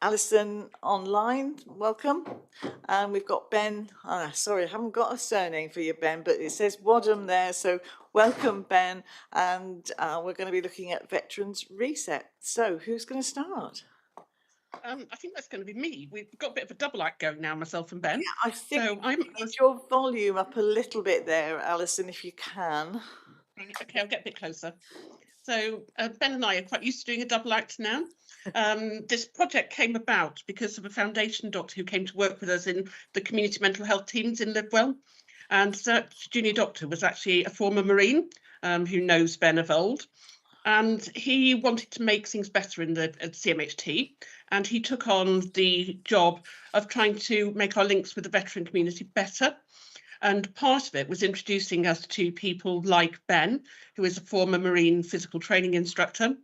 Alison online. Welcome. And we've got Ben. Sorry, I haven't got a surname for you, Ben, but it says Wadham there. So welcome, Ben. And we're going to be looking at Veterans Reset. So who's going to start? I think that's going to be me. We've got a bit of a double act going now, myself and Ben. Yeah, I think so I'm your volume up a little bit there, Alison, if you can. Okay, I'll get a bit closer. So Ben and I are quite used to doing a double act now. This project came about because of a foundation doctor who came to work with us in the community mental health teams in Livewell. And that junior doctor was actually a former Marine who knows Ben of old. And he wanted to make things better in the CMHT, and he took on the job of trying to make our links with the veteran community better. And part of it was introducing us to people like Ben, who is a former Marine physical training instructor.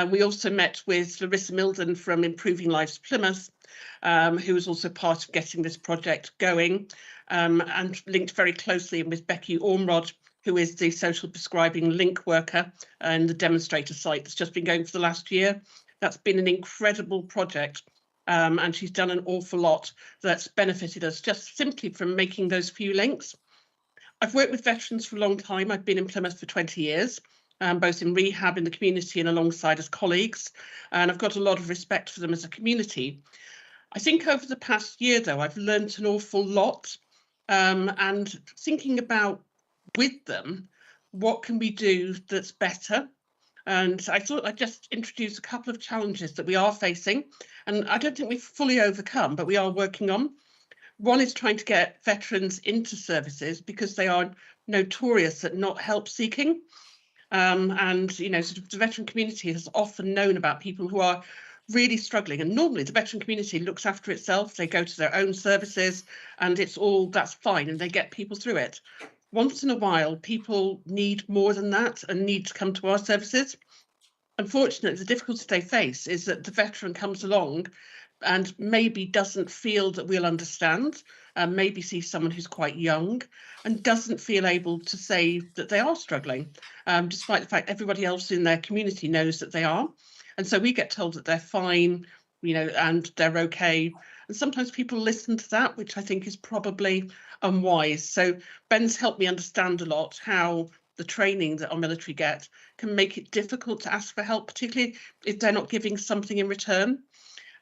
We also met with Larissa Milden from Improving Lives Plymouth, who was also part of getting this project going, and linked very closely in with Becky Ormrod, who is the social prescribing link worker and the demonstrator site that's just been going for the last year. That's been an incredible project, and she's done an awful lot that's benefited us just simply from making those few links. I've worked with veterans for a long time. I've been in Plymouth for 20 years, both in rehab in the community and alongside as colleagues, and I've got a lot of respect for them as a community. I think over the past year, though, I've learnt an awful lot, and thinking about with them, what can we do that's better? And I thought I'd just introduce a couple of challenges that we are facing, and I don't think we've fully overcome, but we are working on. One is trying to get veterans into services because they are notorious at not help seeking. And, sort of the veteran community has often known about people who are really struggling. And normally the veteran community looks after itself. They go to their own services and that's fine. And they get people through it. Once in a while, people need more than that and need to come to our services. Unfortunately, the difficulty they face is that the veteran comes along and maybe doesn't feel that we'll understand, maybe sees someone who's quite young and doesn't feel able to say that they are struggling, despite the fact everybody else in their community knows that they are. And so we get told that they're fine, and they're okay. And sometimes people listen to that, which I think is probably unwise. So Ben's helped me understand a lot how the training that our military get can make it difficult to ask for help, particularly if they're not giving something in return.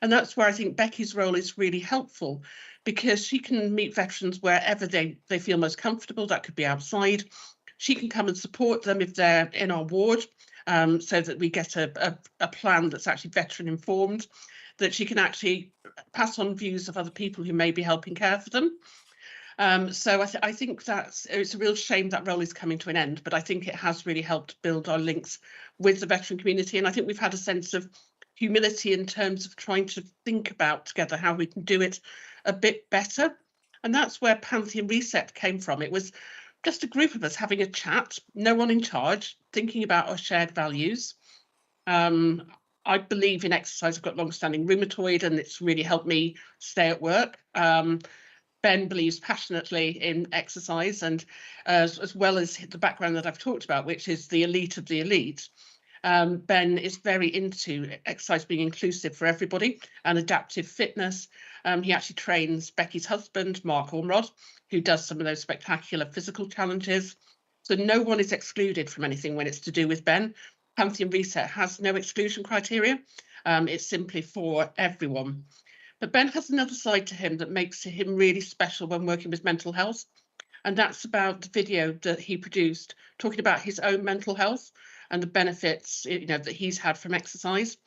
And that's where I think Becky's role is really helpful, because she can meet veterans wherever they feel most comfortable. That could be outside. She can come and support them if they're in our ward, so that we get a plan that's actually veteran informed, that she can actually pass on views of other people who may be helping care for them. So I think it's a real shame that role is coming to an end, but I think it has really helped build our links with the veteran community. And I think we've had a sense of humility in terms of trying to think about together how we can do it a bit better. And that's where Pantheon Reset came from. It was just a group of us having a chat, no one in charge, thinking about our shared values. I believe in exercise. I've got long-standing rheumatoid, and it's really helped me stay at work. Ben believes passionately in exercise, and as well as the background that I've talked about, which is the elite of the elite. Ben is very into exercise being inclusive for everybody and adaptive fitness. He actually trains Becky's husband, Mark Ormrod, who does some of those spectacular physical challenges. So no one is excluded from anything when it's to do with Ben. Pantheon Reset has no exclusion criteria. It's simply for everyone. But Ben has another side to him that makes him really special when working with mental health. And that's about the video that he produced talking about his own mental health and the benefits, that he's had from exercise.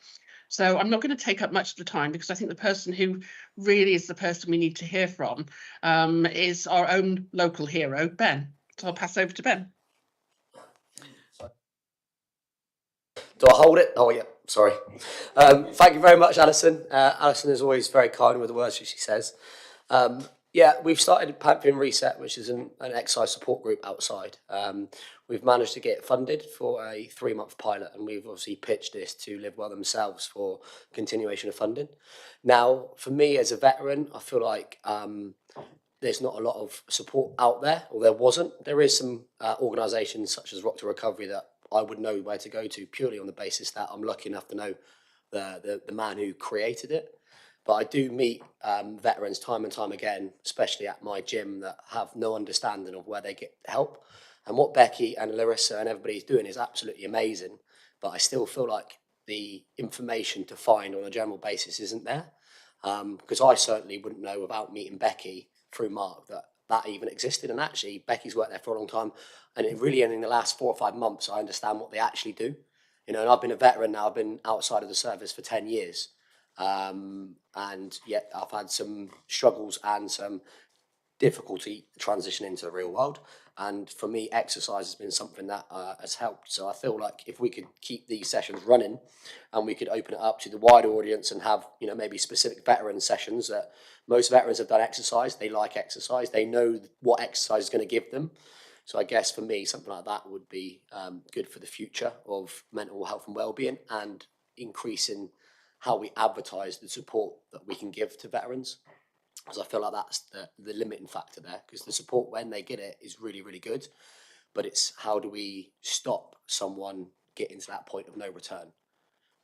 So I'm not going to take up much of the time, because I think the person who really is the person we need to hear from is our own local hero, Ben. So I'll pass over to Ben. Do I hold it? Oh, yeah, sorry. Thank you very much, Alison. Alison is always very kind with the words that she says. Yeah, we've started Pantheon Reset, which is an exercise support group outside. We've managed to get funded for a 3-month pilot, and we've obviously pitched this to Live Well themselves for continuation of funding. Now, for me as a veteran, I feel like there's not a lot of support out there, or there wasn't. There is some organisations such as Rock to Recovery that I would know where to go to, purely on the basis that I'm lucky enough to know the man who created it. But I do meet veterans time and time again, especially at my gym, that have no understanding of where they get help. And what Becky and Larissa and everybody's doing is absolutely amazing. But I still feel like the information to find on a general basis isn't there. Because I certainly wouldn't know without meeting Becky through Mark that even existed. And actually, Becky's worked there for a long time. And it really, only in the last 4 or 5 months, I understand what they actually do. And I've been a veteran now. I've been outside of the service for 10 years. And yet I've had some struggles and some difficulty transitioning into the real world. And for me, exercise has been something that has helped. So I feel like if we could keep these sessions running, and we could open it up to the wider audience and have, maybe specific veteran sessions, that most veterans have done exercise, they like exercise, they know what exercise is going to give them. So I guess for me, something like that would be good for the future of mental health and wellbeing, and increasing how we advertise the support that we can give to veterans. Because I feel like that's the limiting factor there, because the support when they get it is really, really good. But it's how do we stop someone getting to that point of no return?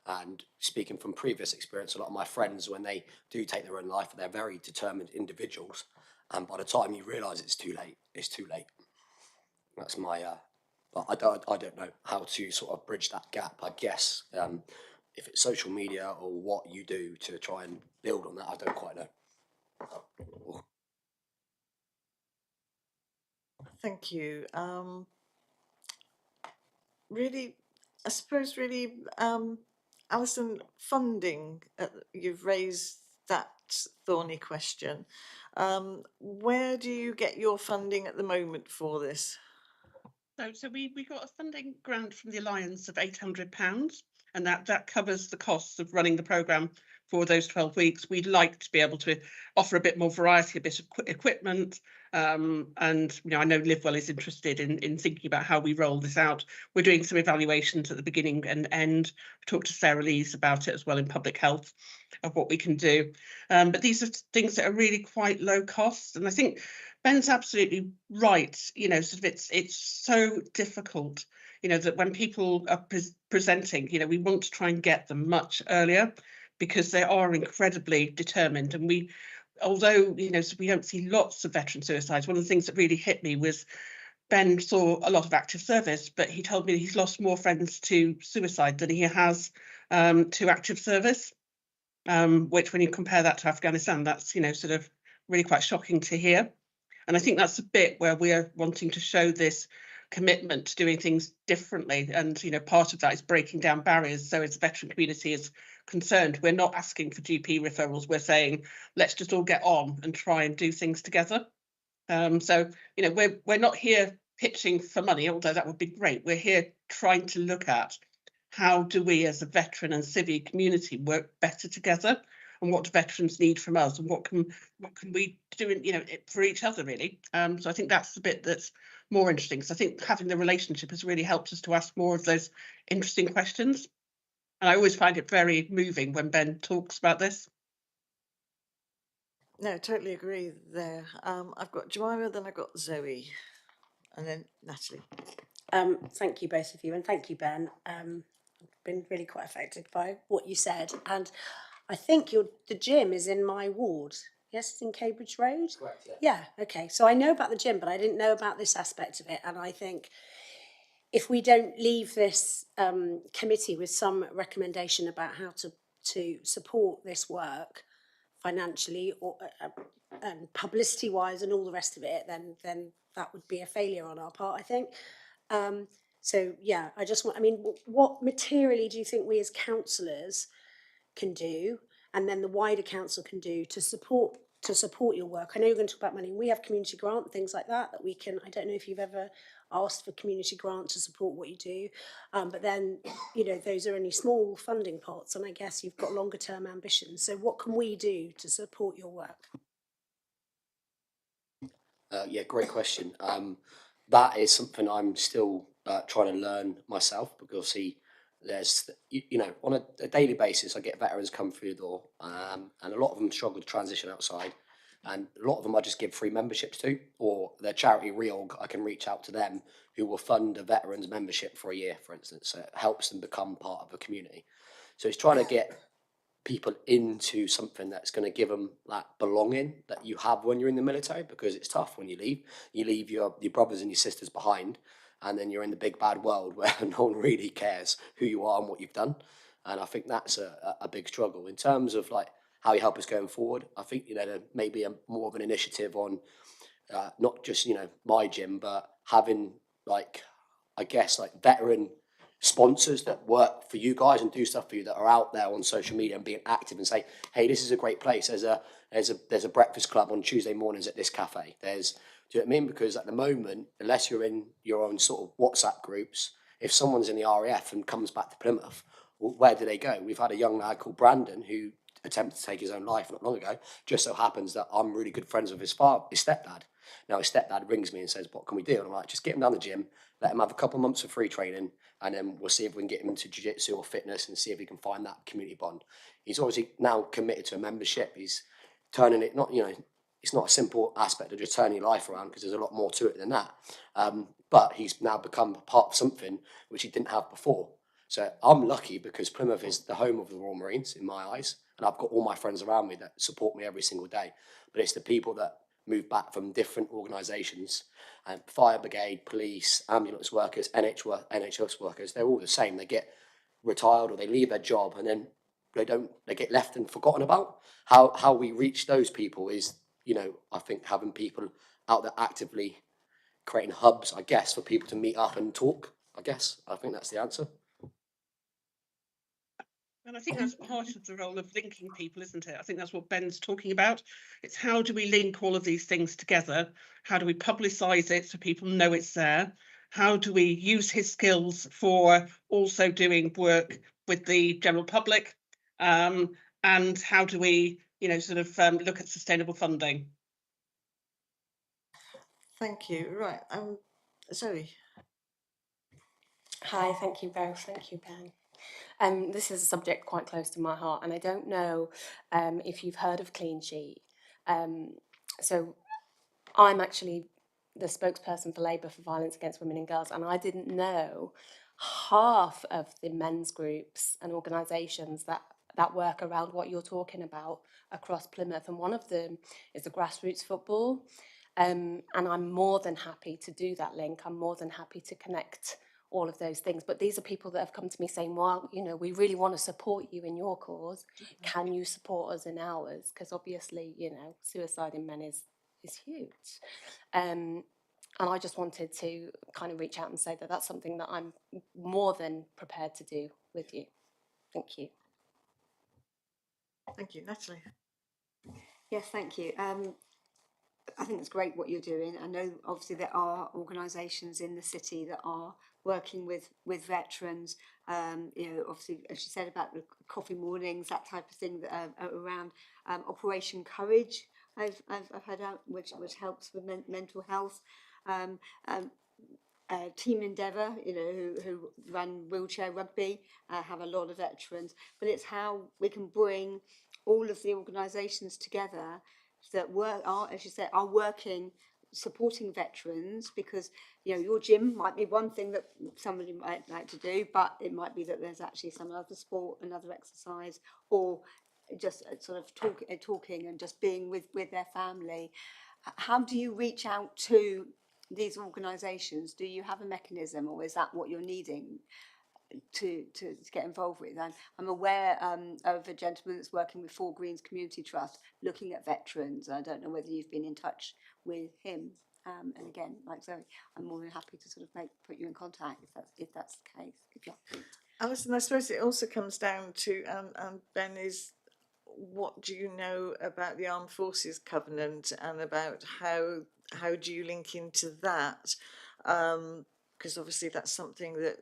And speaking from previous experience, a lot of my friends, when they do take their own life, they're very determined individuals. And by the time you realise it's too late, it's too late. That's my, but I don't know how to sort of bridge that gap, I guess. If it's social media or what you do to try and build on that, I don't quite know. Thank you. Really, I suppose, Alison, funding, you've raised that thorny question. Where do you get your funding at the moment for this? So we got a funding grant from the Alliance of £800, and that covers the costs of running the programme for those 12 weeks. We'd like to be able to offer a bit more variety, a bit of equipment, and I know Live Well is interested in thinking about how we roll this out. We're doing some evaluations at the beginning and end. We talked to Sarah Lees about it as well in public health, of what we can do. But these are things that are really quite low cost, and I think Ben's absolutely right. It's so difficult, that when people are presenting, we want to try and get them much earlier, because they are incredibly determined. And although we don't see lots of veteran suicides, one of the things that really hit me was Ben saw a lot of active service, but he told me he's lost more friends to suicide than he has to active service, which when you compare that to Afghanistan, that's, sort of really quite shocking to hear. And I think that's a bit where we're wanting to show this commitment to doing things differently. And, part of that is breaking down barriers. So as the veteran community is concerned, we're not asking for GP referrals. We're saying, let's just all get on and try and do things together. So, we're not here pitching for money, although that would be great. We're here trying to look at how do we as a veteran and civic community work better together, and what do veterans need from us, and what can we do for each other, really. So I think that's the bit that's more interesting, because I think having the relationship has really helped us to ask more of those interesting questions. And I always find it very moving when Ben talks about this. No, totally agree there. I've got Jemima, then I've got Zoe, and then Natalie. Thank you, both of you, and thank you, Ben. I've been really quite affected by what you said, and I think the gym is in my ward. Yes, it's in Cambridge Road. Correct, yeah. Yeah, okay. So I know about the gym, but I didn't know about this aspect of it, and I think if we don't leave this committee with some recommendation about how to support this work financially or and publicity wise and all the rest of it, then that would be a failure on our part, I think. So yeah, what materially do you think we as councillors can do, and then the wider council can do to support your work? I know you're going to talk about money. We have community grant, things like that we can. I don't know if you've ever asked for community grant to support what you do, but then those are only small funding pots, and I guess you've got longer term ambitions. So what can we do to support your work? Yeah, great question. That is something I'm still trying to learn myself, because obviously there's, on a daily basis, I get veterans come through the door, and a lot of them struggle to transition outside, and a lot of them I just give free memberships to, or their charity reorg, I can reach out to them, who will fund a veterans membership for a year, for instance. So it helps them become part of a community. So it's trying to get people into something that's going to give them that belonging that you have when you're in the military, because it's tough when you leave your brothers and your sisters behind, and then you're in the big bad world where no one really cares who you are and what you've done. And I think that's a big struggle in terms of like how you help us going forward. I think there may be more of an initiative on not just my gym, but having veteran sponsors that work for you guys and do stuff for you, that are out there on social media and being active and say, hey, this is a great place. There's a breakfast club on Tuesday mornings at this cafe. Do you know what I mean? Because at the moment, unless you're in your own sort of WhatsApp groups, if someone's in the RAF and comes back to Plymouth, where do they go? We've had a young lad called Brandon who attempted to take his own life not long ago. Just so happens that I'm really good friends with his stepdad. Now his stepdad rings me and says, what can we do? And I'm like, just get him down the gym, let him have a couple of months of free training, and then we'll see if we can get him into jiu-jitsu or fitness and see if he can find that community bond. He's obviously now committed to a membership. He's turning it, it's not a simple aspect of just turning your life around, because there's a lot more to it than that. But he's now become part of something which he didn't have before. So I'm lucky, because Plymouth is the home of the Royal Marines in my eyes, and I've got all my friends around me that support me every single day. But it's the people that move back from different organisations, and fire brigade, police, ambulance workers, NHS workers, they're all the same. They get retired or they leave their job, and then they get left and forgotten about. How we reach those people is, I think having people out there actively creating hubs, I guess, for people to meet up and talk. I think that's the answer. And I think that's part of the role of linking people, isn't it? I think that's what Ben's talking about. It's how do we link all of these things together? How do we publicise it so people know it's there? How do we use his skills for also doing work with the general public? And how do we, look at sustainable funding? Thank you. Right, Zoe. Hi, thank you both. Thank you, Ben. This is a subject quite close to my heart, and I don't know if you've heard of Clean Sheet. So I'm actually the spokesperson for Labour for Violence Against Women and Girls, and I didn't know half of the men's groups and organisations that work around what you're talking about across Plymouth, and one of them is the grassroots football. And I'm more than happy to do that link. I'm more than happy to connect all of those things. But these are people that have come to me saying, well, you know, we really want to support you in your cause. Can you support us in ours? Because obviously, you know, suicide in men is huge. And I just wanted to kind of reach out and say that that's something that I'm more than prepared to do with you. Thank you. Thank you, Natalie. Yes, thank you. I think it's great what you're doing. I know obviously there are organisations in the city that are working with veterans. You know, obviously, as you said about the coffee mornings, that type of thing that are around Operation Courage. I've heard out which helps with mental health. Um, um, Team Endeavour, you know, who run wheelchair rugby, have a lot of veterans. But it's how we can bring all of the organisations together that as you say, are working, supporting veterans, because, you know, your gym might be one thing that somebody might like to do, but it might be that there's actually some other sport, another exercise, or just sort of talking and just being with their family. How do you reach out to these organisations? Do you have a mechanism, or is that what you're needing to get involved with? And I'm aware of a gentleman that's working with Four Greens Community Trust looking at veterans. I don't know whether you've been in touch with him. And again, like Zoe, I'm more than happy to sort of put you in contact if that's the case. Alison, I suppose it also comes down to, and Ben, is what do you know about the Armed Forces Covenant, and about how do you link into that? Because obviously that's something that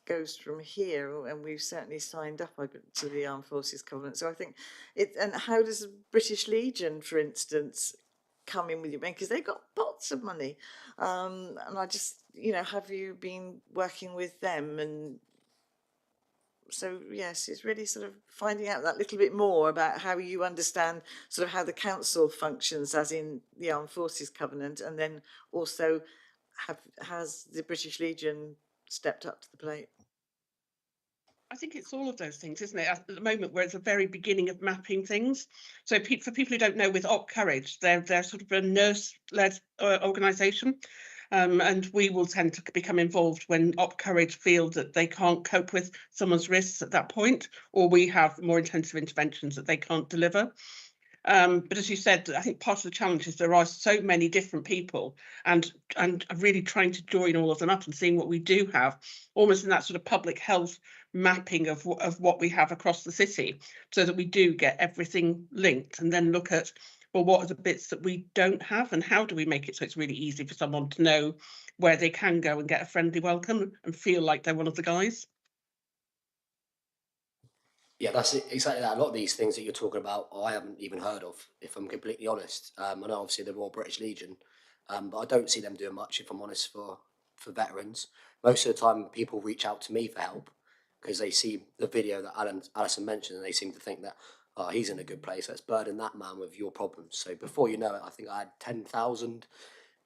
goes from here, and we've certainly signed up to the Armed Forces Covenant. So I think it. And how does the British Legion, for instance, come in with you? Because they've got pots of money, and I just, you know, have you been working with them? And so yes, it's really sort of finding out that little bit more about how you understand sort of how the council functions, as in the Armed Forces Covenant, and then also has the British Legion stepped up to the plate? I think it's all of those things, isn't it? At the moment, we're at the very beginning of mapping things. So for people who don't know, with Op Courage, they're sort of a nurse-led organisation. And we will tend to become involved when Op Courage feel that they can't cope with someone's risks at that point, or we have more intensive interventions that they can't deliver. But as you said, I think part of the challenge is there are so many different people, and really trying to join all of them up and seeing what we do have, almost in that sort of public health mapping of what we have across the city, so that we do get everything linked, and then look at, well, what are the bits that we don't have, and how do we make it so it's really easy for someone to know where they can go and get a friendly welcome and feel like they're one of the guys. Yeah, that's it, exactly that. A lot of these things that you're talking about, I haven't even heard of, if I'm completely honest. I know obviously the Royal British Legion, but I don't see them doing much, if I'm honest, for veterans. Most of the time, people reach out to me for help because they see the video that Alison mentioned, and they seem to think that, oh, he's in a good place. Let's burden that man with your problems. So before you know it, I think I had 10,000,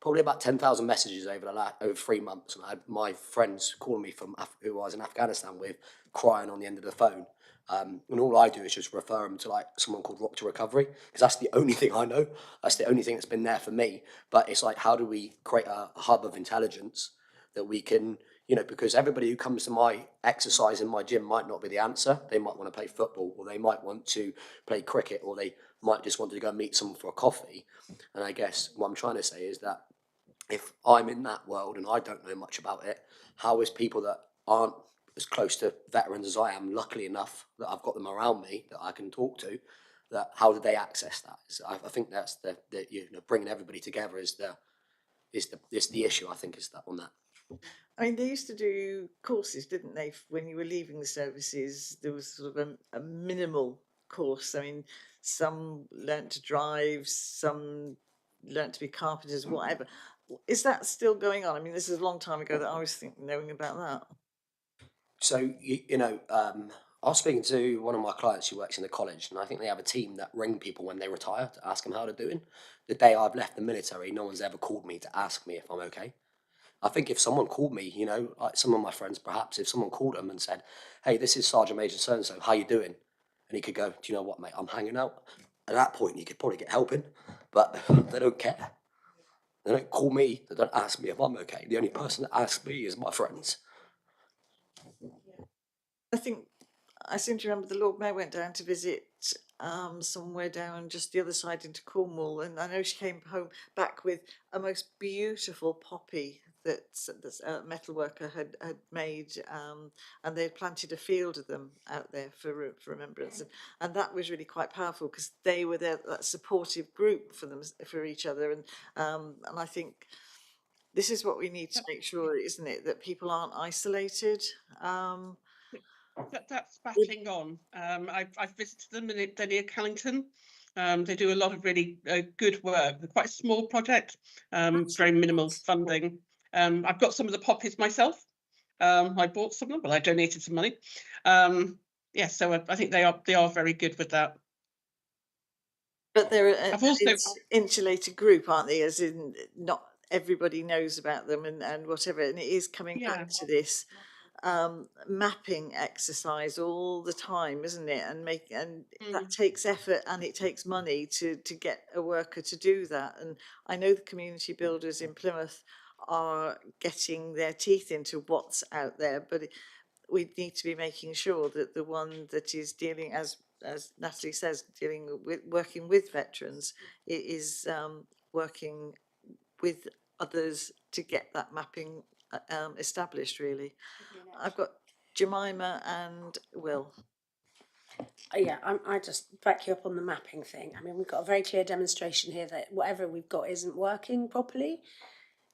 probably about 10,000 messages over 3 months, and I had my friends calling me from who I was in Afghanistan with, crying on the end of the phone. And all I do is just refer them to like someone called Rock to Recovery, because that's the only thing I know. That's the only thing that's been there for me. But it's like, how do we create a hub of intelligence that we can, you know, because everybody who comes to my exercise in my gym might not be the answer. They might want to play football, or they might want to play cricket, or they might just want to go meet someone for a coffee. And I guess what I'm trying to say is that if I'm in that world and I don't know much about it, how is people that aren't as close to veterans as I am, luckily enough that I've got them around me that I can talk to, that how do they access that? So I think that's the you know, bringing everybody together is the issue. I think is that on that. I mean, they used to do courses, didn't they? When you were leaving the services, there was sort of a minimal course. I mean, some learnt to drive, some learnt to be carpenters, whatever. Is that still going on? I mean, this is a long time ago that I was knowing about that. So you know, I was speaking to one of my clients who works in the college, and I think they have a team that ring people when they retire to ask them how they're doing. The day I've left the military, no one's ever called me to ask me if I'm okay. I think if someone called me, you know, like some of my friends, perhaps if someone called them and said, "Hey, this is Sergeant Major so and so, how you doing?" and he could go, "Do you know what, mate? I'm hanging out." At that point, you could probably get help in. but they don't care. They don't call me, they don't ask me if I'm okay. The only person that asks me is my friends. I seem to remember the Lord Mayor went down to visit somewhere down just the other side into Cornwall, and I know she came home back with a most beautiful poppy that a metal worker had made, and they had planted a field of them out there for remembrance, and that was really quite powerful because they were there, that supportive group for them, for each other, and I think this is what we need to make sure, isn't it, that people aren't isolated. That's battling on. I've visited them, and they're near Callington. They do a lot of really good work. They're quite a small project, very minimal funding. I've got some of the poppies myself. I bought some of them, but I donated some money. Yeah, so I think they are very good with that. But they're an insulated group, aren't they? As in, not everybody knows about them and whatever. And it is coming back to this mapping exercise all the time, isn't it? And that takes effort and it takes money to get a worker to do that. And I know the community builders in Plymouth are getting their teeth into what's out there, but we need to be making sure that the one that is dealing, as Natalie says, working with veterans, is working with others to get that mapping established, really. I've got Jemima and Will. Yeah, I just back you up on the mapping thing. I mean, we've got a very clear demonstration here that whatever we've got isn't working properly,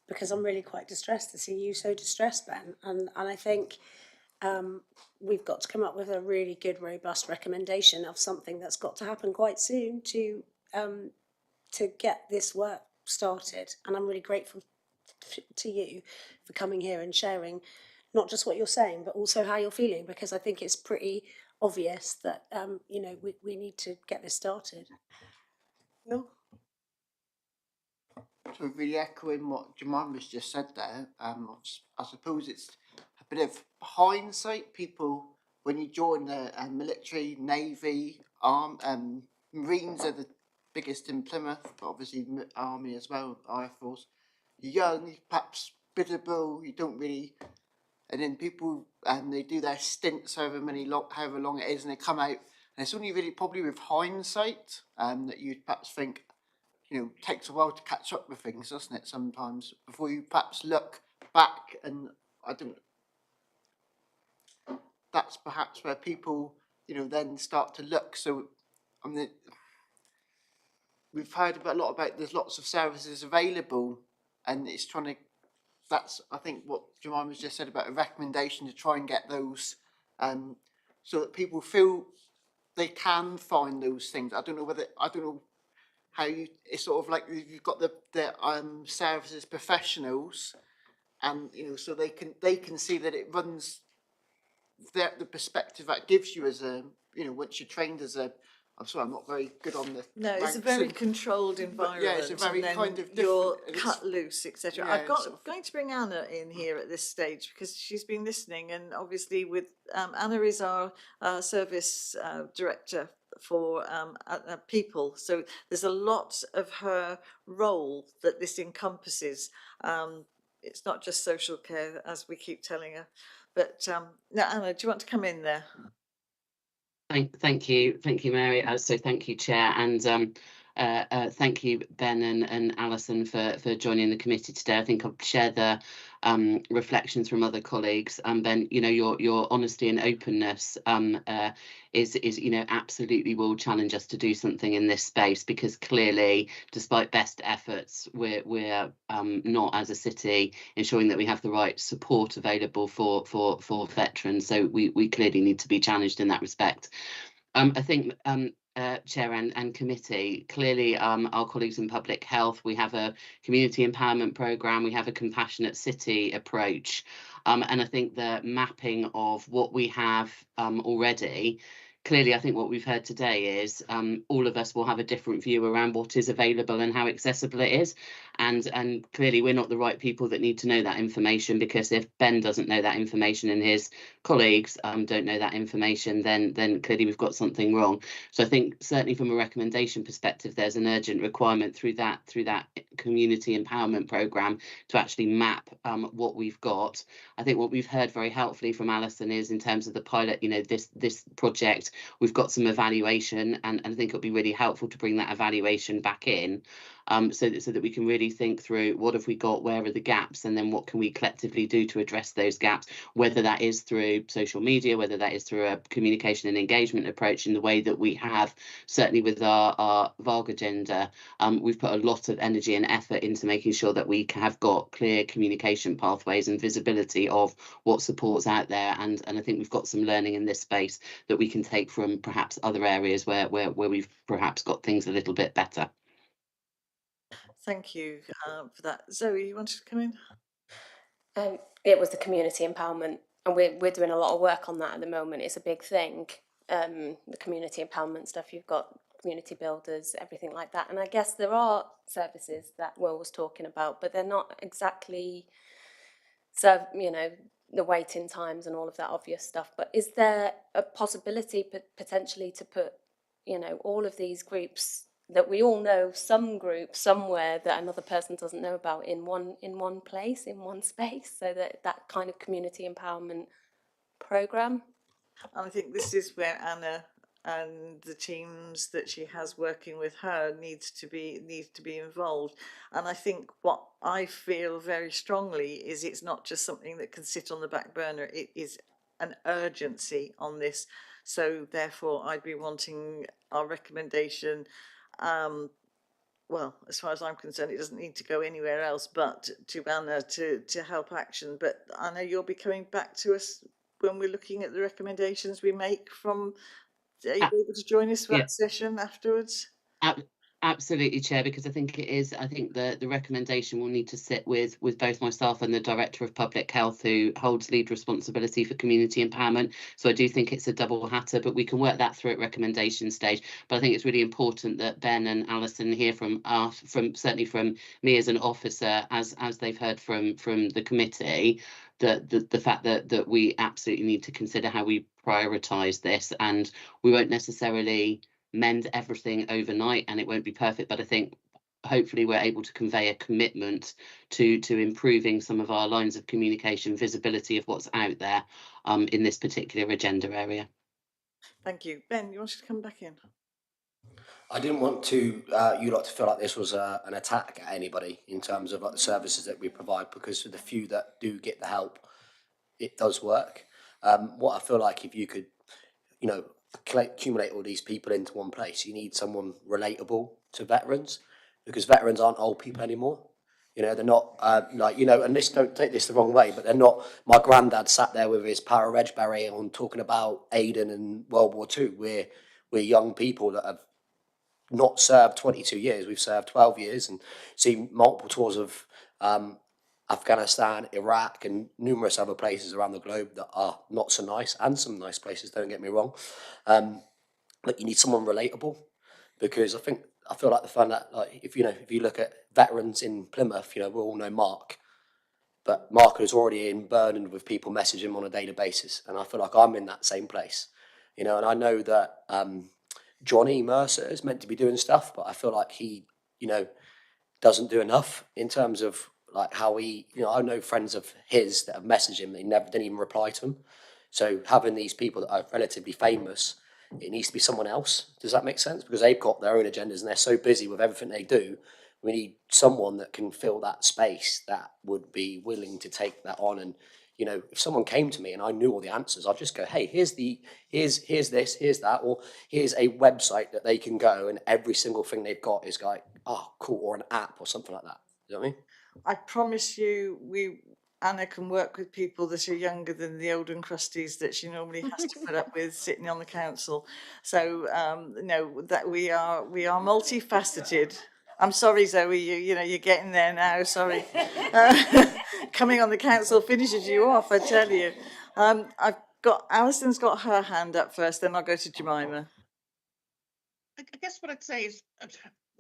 because I'm really quite distressed to see you so distressed, Ben. And I think we've got to come up with a really good, robust recommendation of something that's got to happen quite soon to get this work started. And I'm really grateful to you for coming here and sharing not just what you're saying, but also how you're feeling, because I think it's pretty obvious that we need to get this started. No. So really echoing what Jemima's just said there, I suppose it's a bit of hindsight. People, when you join the military, navy, marines are the biggest in Plymouth, but obviously army as well, Air Force. You're young, perhaps biddable, you don't really, and then people they do their stints however long it is, and they come out, and it's only really probably with hindsight that you'd perhaps think, takes a while to catch up with things, doesn't it, sometimes, before you perhaps look back, and that's perhaps where people, then start to look. So, we've heard a lot about, there's lots of services available, and it's trying to, that's, I think, what Jemima's just said about a recommendation to try and get those, so that people feel they can find those things. I don't know how it's sort of like you've got the services professionals, and so they can see that it runs the perspective that gives you as a once you're trained as a, I'm sorry, I'm not very good on the. No, it's a very controlled environment. Yeah, it's a very kind of you're cut loose, etc. Yeah, I'm going to bring Anna in here at this stage because she's been listening, and obviously with Anna is our service director for people. So there's a lot of her role that this encompasses. It's not just social care, as we keep telling her. But now, Anna, do you want to come in there? Thank you, Mary. So thank you, Chair, and thank you, Ben and Alison, for joining the committee today. I think I've shared the reflections from other colleagues. Ben, your honesty and openness is absolutely will challenge us to do something in this space, because clearly, despite best efforts, we're not, as a city, ensuring that we have the right support available for veterans. So we clearly need to be challenged in that respect. I think, Chair and committee, clearly our colleagues in public health, we have a community empowerment programme, we have a compassionate city approach, and I think the mapping of what we have already clearly, I think what we've heard today is all of us will have a different view around what is available and how accessible it is. And clearly, we're not the right people that need to know that information, because if Ben doesn't know that information and his colleagues don't know that information, then clearly we've got something wrong. So I think certainly from a recommendation perspective, there's an urgent requirement through that community empowerment programme to actually map what we've got. I think what we've heard very helpfully from Alison is, in terms of the pilot, this project, we've got some evaluation, and I think it'll be really helpful to bring that evaluation back in, so that we can really think through what have we got, where are the gaps, and then what can we collectively do to address those gaps, whether that is through social media, whether that is through a communication and engagement approach in the way that we have, certainly with our VARG agenda. We've put a lot of energy and effort into making sure that we have got clear communication pathways and visibility of what support's out there, and I think we've got some learning in this space that we can take from perhaps other areas where we've perhaps got things a little bit better. Thank you for that. Zoe, you wanted to come in? It was the community empowerment, and we're doing a lot of work on that at the moment. It's a big thing, the community empowerment stuff. You've got community builders, everything like that. And I guess there are services that Will was talking about, but they're not exactly, so, the waiting times and all of that obvious stuff. But is there a possibility potentially to put, all of these groups that we all know, some group somewhere that another person doesn't know about, in one place, in one space, so that kind of community empowerment program? And I think this is where Anna and the teams that she has working with her needs to be involved. And I think what I feel very strongly is it's not just something that can sit on the back burner, it is an urgency on this. So therefore I'd be wanting our recommendation, well, as far as I'm concerned, it doesn't need to go anywhere else but to Anna to help action. But Anna, you'll be coming back to us when we're looking at the recommendations we make from. Are you able to join us for that session afterwards? Absolutely, Chair, because I think the recommendation will need to sit with both myself and the Director of Public Health, who holds lead responsibility for community empowerment. So I do think it's a double hatter, but we can work that through at recommendation stage. But I think it's really important that Ben and Alison hear from certainly from me as an officer, as they've heard from the committee, that the fact that we absolutely need to consider how we prioritise this, and we won't necessarily mend everything overnight, and it won't be perfect, but I think hopefully we're able to convey a commitment to improving some of our lines of communication, visibility of what's out there in this particular agenda area. Thank you. Ben, you wanted to come back in? I didn't want to you lot to feel like this was an attack at anybody in terms of like the services that we provide, because for the few that do get the help, it does work. What I feel like, if you could, accumulate all these people into one place, you need someone relatable to veterans, because veterans aren't old people anymore. They're not and this, don't take this the wrong way, but they're not. My granddad sat there with his para reg beret on talking about Aden and World War II. We're young people that have not served 22 years. We've served 12 years and seen multiple tours of Afghanistan, Iraq, and numerous other places around the globe that are not so nice, and some nice places, don't get me wrong. But you need someone relatable, because I feel like the fun that, like, if you look at veterans in Plymouth, we all know Mark, but Mark is already burdened with people messaging him on a daily basis, and I feel like I'm in that same place, and I know that Johnny Mercer is meant to be doing stuff, but I feel like he, doesn't do enough in terms of like how he, I know friends of his that have messaged him, they never didn't even reply to him. So having these people that are relatively famous, it needs to be someone else. Does that make sense? Because they've got their own agendas and they're so busy with everything they do. We need someone that can fill that space, that would be willing to take that on. And if someone came to me and I knew all the answers, I'd just go, hey, here's this, here's that, or here's a website that they can go, and every single thing they've got is like, oh, cool, or an app or something like that. You know what I mean? I promise you, Anna can work with people that are younger than the old and crusties that she normally has to put up with sitting on the council. So no, that we are multifaceted. I'm sorry, Zoe, you're getting there now. Sorry, coming on the council finishes you off, I tell you. Alison's got her hand up first, then I'll go to Jemima. I guess what I'd say is,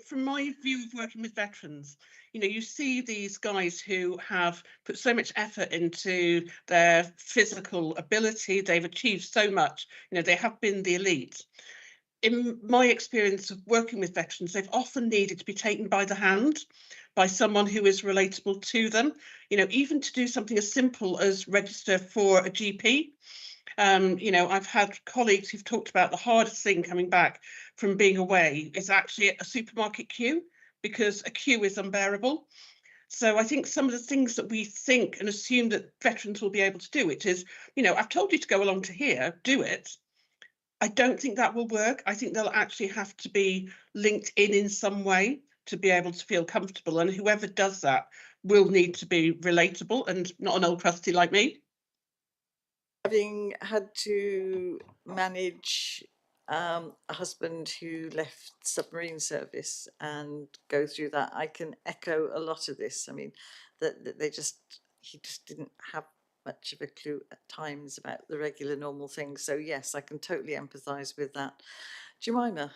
from my view of working with veterans, you know, you see these guys who have put so much effort into their physical ability, they've achieved so much, you know, they have been the elite. In my experience of working with veterans, they've often needed to be taken by the hand by someone who is relatable to them, you know, even to do something as simple as register for a GP. You know, I've had colleagues who've talked about the hardest thing coming back from being away is actually a supermarket queue, because a queue is unbearable. So I think some of the things that we think and assume that veterans will be able to do, which is, you know, I've told you to go along to here, do it. I don't think that will work. I think they'll actually have to be linked in some way to be able to feel comfortable. And whoever does that will need to be relatable and not an old trusty like me. Having had to manage a husband who left submarine service and go through that, I can echo a lot of this. I mean, that he just didn't have much of a clue at times about the regular normal things. So yes, I can totally empathise with that. Jemima.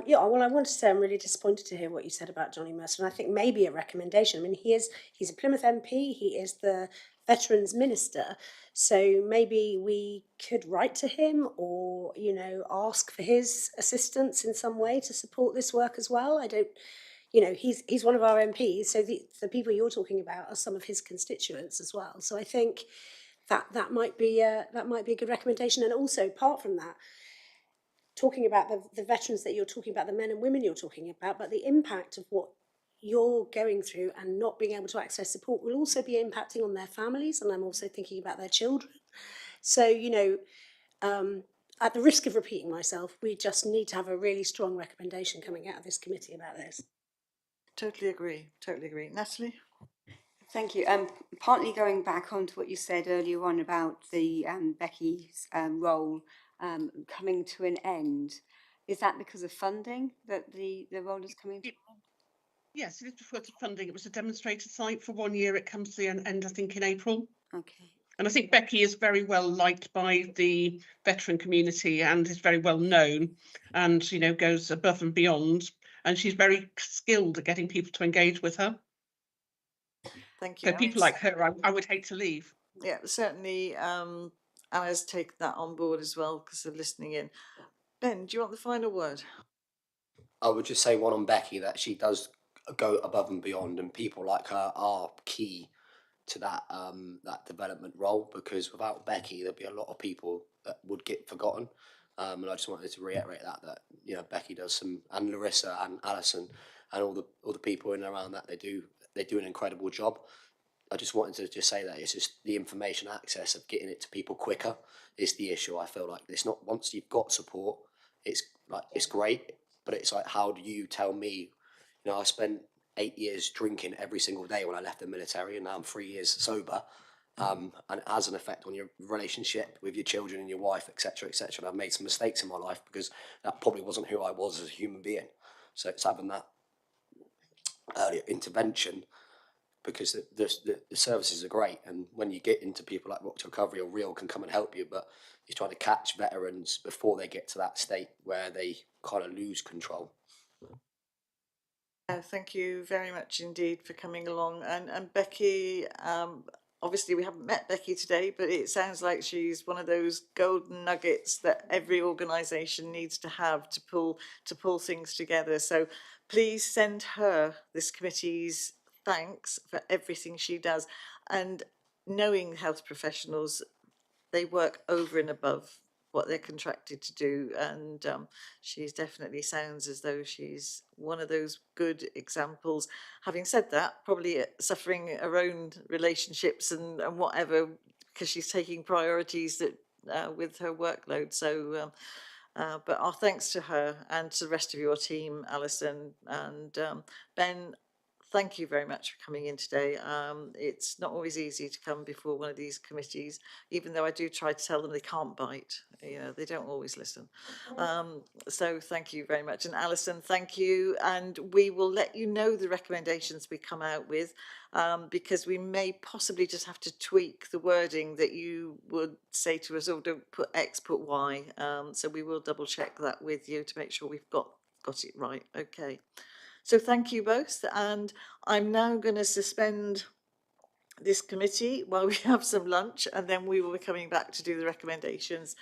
Yeah, well, I want to say I'm really disappointed to hear what you said about Johnny Mercer, and I think maybe a recommendation. I mean, he's a Plymouth MP, he is the Veterans Minister, so maybe we could write to him or, you know, ask for his assistance in some way to support this work as well. I don't, you know, he's one of our MPs, so the people you're talking about are some of his constituents as well. So I think that might be a good recommendation, and also apart from that, talking about the veterans that you're talking about, the men and women you're talking about, but the impact of what you're going through and not being able to access support will also be impacting on their families, and I'm also thinking about their children. So, you know, at the risk of repeating myself, we just need to have a really strong recommendation coming out of this committee about this. Totally agree. Natalie? Thank you. Partly going back onto what you said earlier on about the Becky's role coming to an end, is that because of funding that the role is coming to an end? Yes, it is before the funding. It was a demonstrator site for 1 year. It comes to the end, I think, in April. Okay. And I think Becky is very well liked by the veteran community and is very well known, and, you know, goes above and beyond. And she's very skilled at getting people to engage with her. Thank you. So people like her, I would hate to leave. Yeah, certainly. Anna's taken that on board as well because of listening in. Ben, do you want the final word? I would just say one on Becky, that she does go above and beyond, and people like her are key to that that development role, because without Becky there'd be a lot of people that would get forgotten. And I just wanted to reiterate that you know, Becky does some, and Larissa and Alison and all the people in and around that, they do an incredible job. I just wanted to just say that it's just the information access of getting it to people quicker is the issue. I feel like it's not, once you've got support, it's like, it's great, but it's like, how do you tell me, you know, I spent 8 years drinking every single day when I left the military, and now I'm 3 years sober, and it has an effect on your relationship with your children and your wife, etc., etc. And I've made some mistakes in my life because that probably wasn't who I was as a human being. So it's having that earlier intervention, because the services are great, and when you get into people like Rock to Recovery or Real can come and help you, but you're trying to catch veterans before they get to that state where they kind of lose control. Thank you very much indeed for coming along. And Becky, obviously we haven't met Becky today, but it sounds like she's one of those golden nuggets that every organisation needs to have to pull things together. So please send her this committee's thanks for everything she does. And knowing health professionals, they work over and above what they're contracted to do, and she's definitely sounds as though she's one of those good examples. Having said that, probably suffering her own relationships and whatever, because she's taking priorities that with her workload. So but our thanks to her and to the rest of your team, Alison and Ben. thank you very much for coming in today. It's not always easy to come before one of these committees, even though I do try to tell them they can't bite. You know, they don't always listen. So thank you very much. And Alison, thank you. And we will let you know the recommendations we come out with, because we may possibly just have to tweak the wording that you would say to us, oh, don't put X, put Y. So we will double check that with you to make sure we've got it right. Okay. So thank you both. And I'm now going to suspend this committee while we have some lunch, and then we will be coming back to do the recommendations.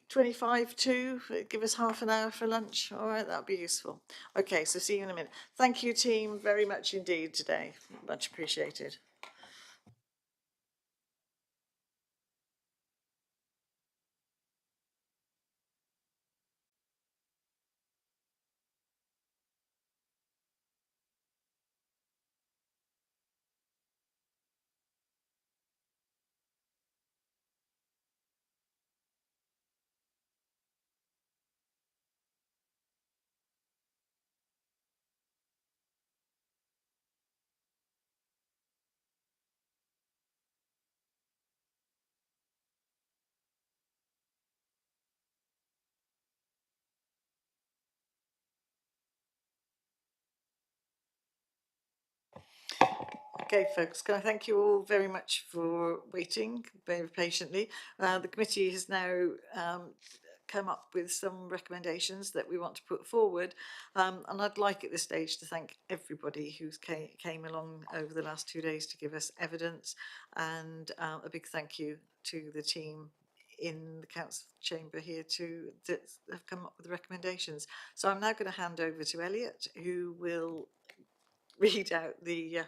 25 to, give us half an hour for lunch. All right, that'd be useful. Okay, so see you in a minute. Thank you, team, very much indeed today. Much appreciated. Okay, folks, can I thank you all very much for waiting very patiently. The committee has now come up with some recommendations that we want to put forward, and I'd like at this stage to thank everybody who's came along over the last 2 days to give us evidence, and a big thank you to the team in the council chamber here that have come up with the recommendations. So I'm now going to hand over to Elliot, who will read out the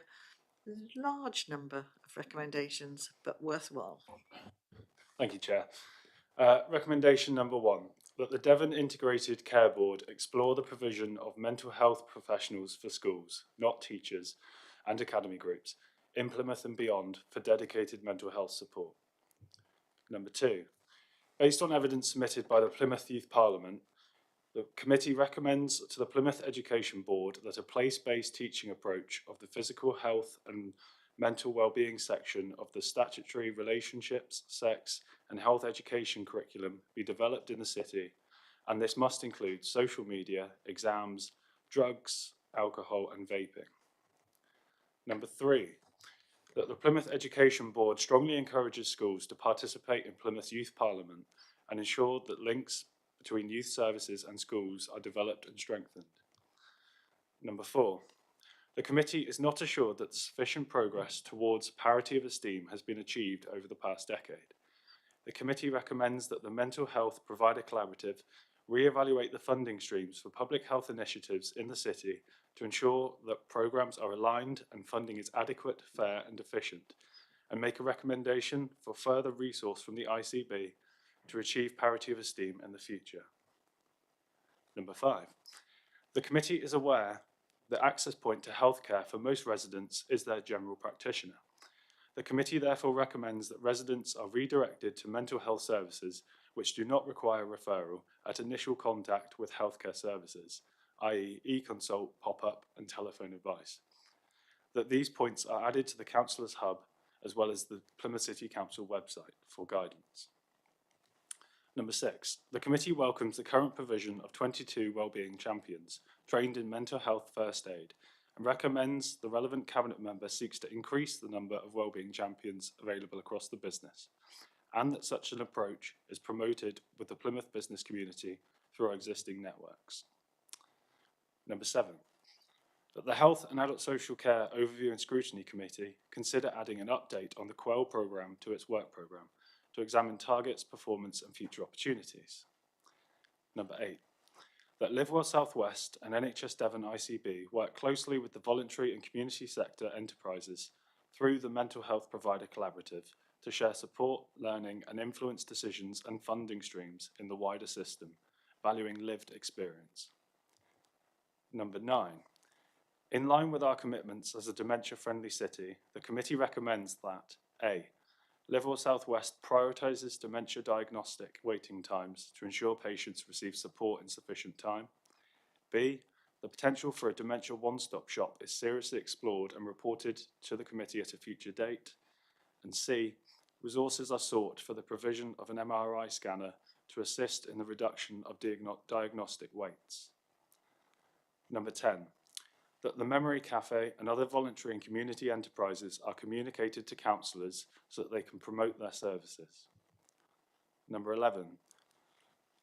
large number of recommendations, but worthwhile. Thank you, Chair. Recommendation number 1, that the Devon Integrated Care Board explore the provision of mental health professionals for schools, not teachers, and academy groups, in Plymouth and beyond for dedicated mental health support. Number 2, based on evidence submitted by the Plymouth Youth Parliament, the committee recommends to the Plymouth Education Board that a place-based teaching approach of the physical health and mental wellbeing section of the statutory relationships, sex and health education curriculum be developed in the city, and this must include social media, exams, drugs, alcohol and vaping. Number 3, that the Plymouth Education Board strongly encourages schools to participate in Plymouth Youth Parliament and ensure that links between youth services and schools are developed and strengthened. Number 4, the committee is not assured that sufficient progress towards parity of esteem has been achieved over the past decade. The committee recommends that the Mental Health Provider Collaborative re-evaluate the funding streams for public health initiatives in the city to ensure that programmes are aligned and funding is adequate, fair and efficient, and make a recommendation for further resource from the ICB to achieve parity of esteem in the future. Number 5, the committee is aware the access point to healthcare for most residents is their general practitioner. The committee therefore recommends that residents are redirected to mental health services which do not require referral at initial contact with healthcare services, i.e. e-consult, pop-up and telephone advice. That these points are added to the Councillors' Hub as well as the Plymouth City Council website for guidance. Number 6, the committee welcomes the current provision of 22 wellbeing champions trained in mental health first aid and recommends the relevant cabinet member seeks to increase the number of wellbeing champions available across the business, and that such an approach is promoted with the Plymouth business community through our existing networks. Number 7, that the Health and Adult Social Care Overview and Scrutiny Committee consider adding an update on the Quell programme to its work programme to examine targets, performance and future opportunities. Number 8, that Live Well South West and NHS Devon ICB work closely with the voluntary and community sector enterprises through the Mental Health Provider Collaborative to share support, learning and influence decisions and funding streams in the wider system, valuing lived experience. Number 9, in line with our commitments as a dementia-friendly city, the committee recommends that A, Live Well South West prioritises dementia diagnostic waiting times to ensure patients receive support in sufficient time. B, The potential for a dementia one-stop shop is seriously explored and reported to the committee at a future date. And C, resources are sought for the provision of an MRI scanner to assist in the reduction of diagnostic waits. Number 10, that the Memory Cafe and other voluntary and community enterprises are communicated to councillors so that they can promote their services. Number 11,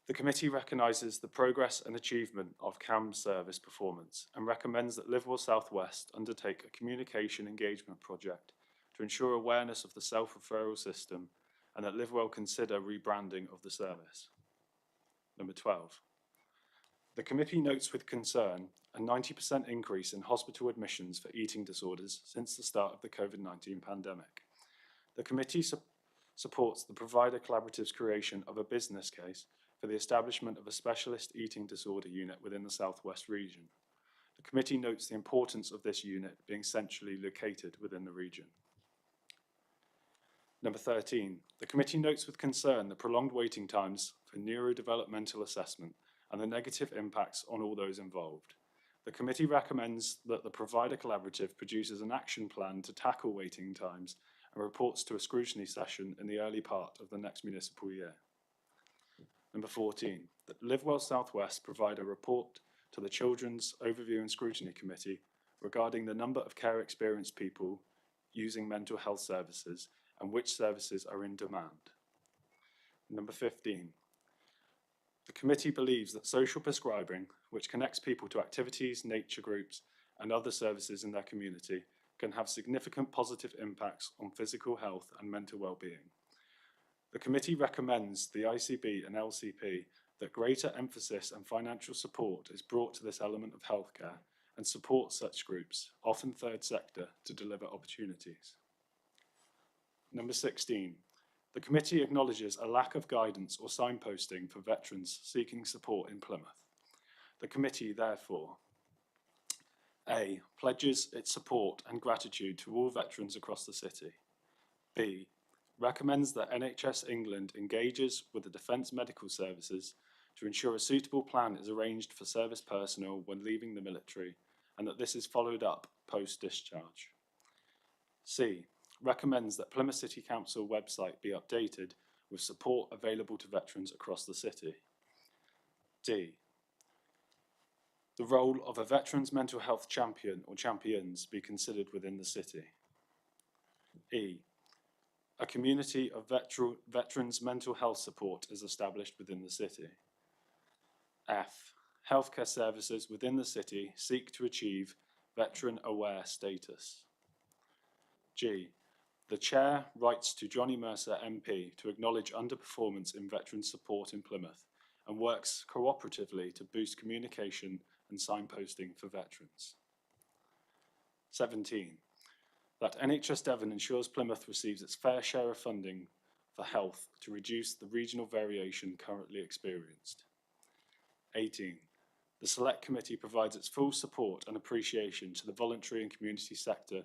the committee recognises the progress and achievement of CAM's service performance and recommends that Liverpool South West undertake a communication engagement project to ensure awareness of the self-referral system and that Liverpool consider rebranding of the service. Number 12. The committee notes with concern a 90% increase in hospital admissions for eating disorders since the start of the COVID-19 pandemic. The committee supports the provider collaborative's creation of a business case for the establishment of a specialist eating disorder unit within the South West region. The committee notes the importance of this unit being centrally located within the region. Number 13, the committee notes with concern the prolonged waiting times for neurodevelopmental assessment and the negative impacts on all those involved. The committee recommends that the provider collaborative produces an action plan to tackle waiting times and reports to a scrutiny session in the early part of the next municipal year. Number 14, that Live Well South West provide a report to the Children's Overview and Scrutiny Committee regarding the number of care experienced people using mental health services and which services are in demand. Number 15, the committee believes that social prescribing, which connects people to activities, nature groups, and other services in their community, can have significant positive impacts on physical health and mental well-being. The committee recommends the ICB and LCP that greater emphasis and financial support is brought to this element of healthcare and supports such groups, often third sector, to deliver opportunities. Number 16, the committee acknowledges a lack of guidance or signposting for veterans seeking support in Plymouth. The committee, therefore, A, pledges its support and gratitude to all veterans across the city. B, recommends that NHS England engages with the Defence Medical Services to ensure a suitable plan is arranged for service personnel when leaving the military and that this is followed up post-discharge. C, recommends that Plymouth City Council website be updated with support available to veterans across the city. D, the role of a veterans mental health champion or champions be considered within the city. E, a community of veterans mental health support is established within the city. F, healthcare services within the city seek to achieve veteran aware status. G, the Chair writes to Johnny Mercer MP to acknowledge underperformance in veteran support in Plymouth and works cooperatively to boost communication and signposting for veterans. 17, that NHS Devon ensures Plymouth receives its fair share of funding for health to reduce the regional variation currently experienced. 18, the Select Committee provides its full support and appreciation to the voluntary and community sector,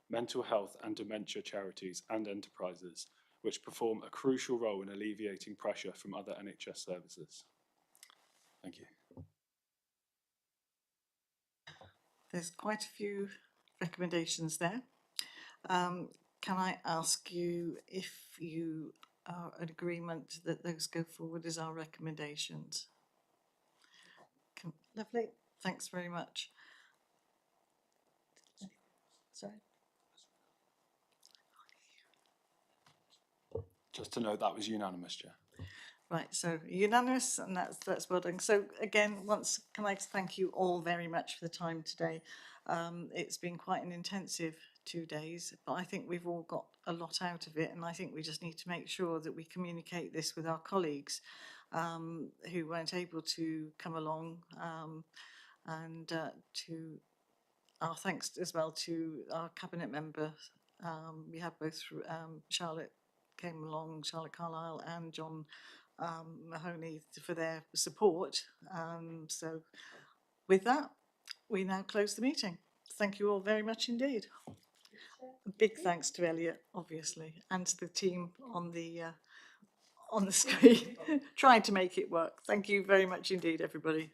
mental health and dementia charities and enterprises, which perform a crucial role in alleviating pressure from other NHS services. Thank you. There's quite a few recommendations there. Can I ask you if you are in agreement that those go forward as our recommendations? Lovely, thanks very much. Sorry. Just to note that was unanimous, Chair. Right, so unanimous, and that's well done. So again, once can I thank you all very much for the time today. It's been quite an intensive 2 days, but I think we've all got a lot out of it, and I think we just need to make sure that we communicate this with our colleagues who weren't able to come along, and to our thanks as well to our cabinet members. We had both Charlotte came along, Charlotte Carlisle and John Mahoney for their support. So with that, we now close the meeting. Thank you all very much indeed. A big thanks to Elliot, obviously, and to the team on the screen trying to make it work. Thank you very much indeed, everybody.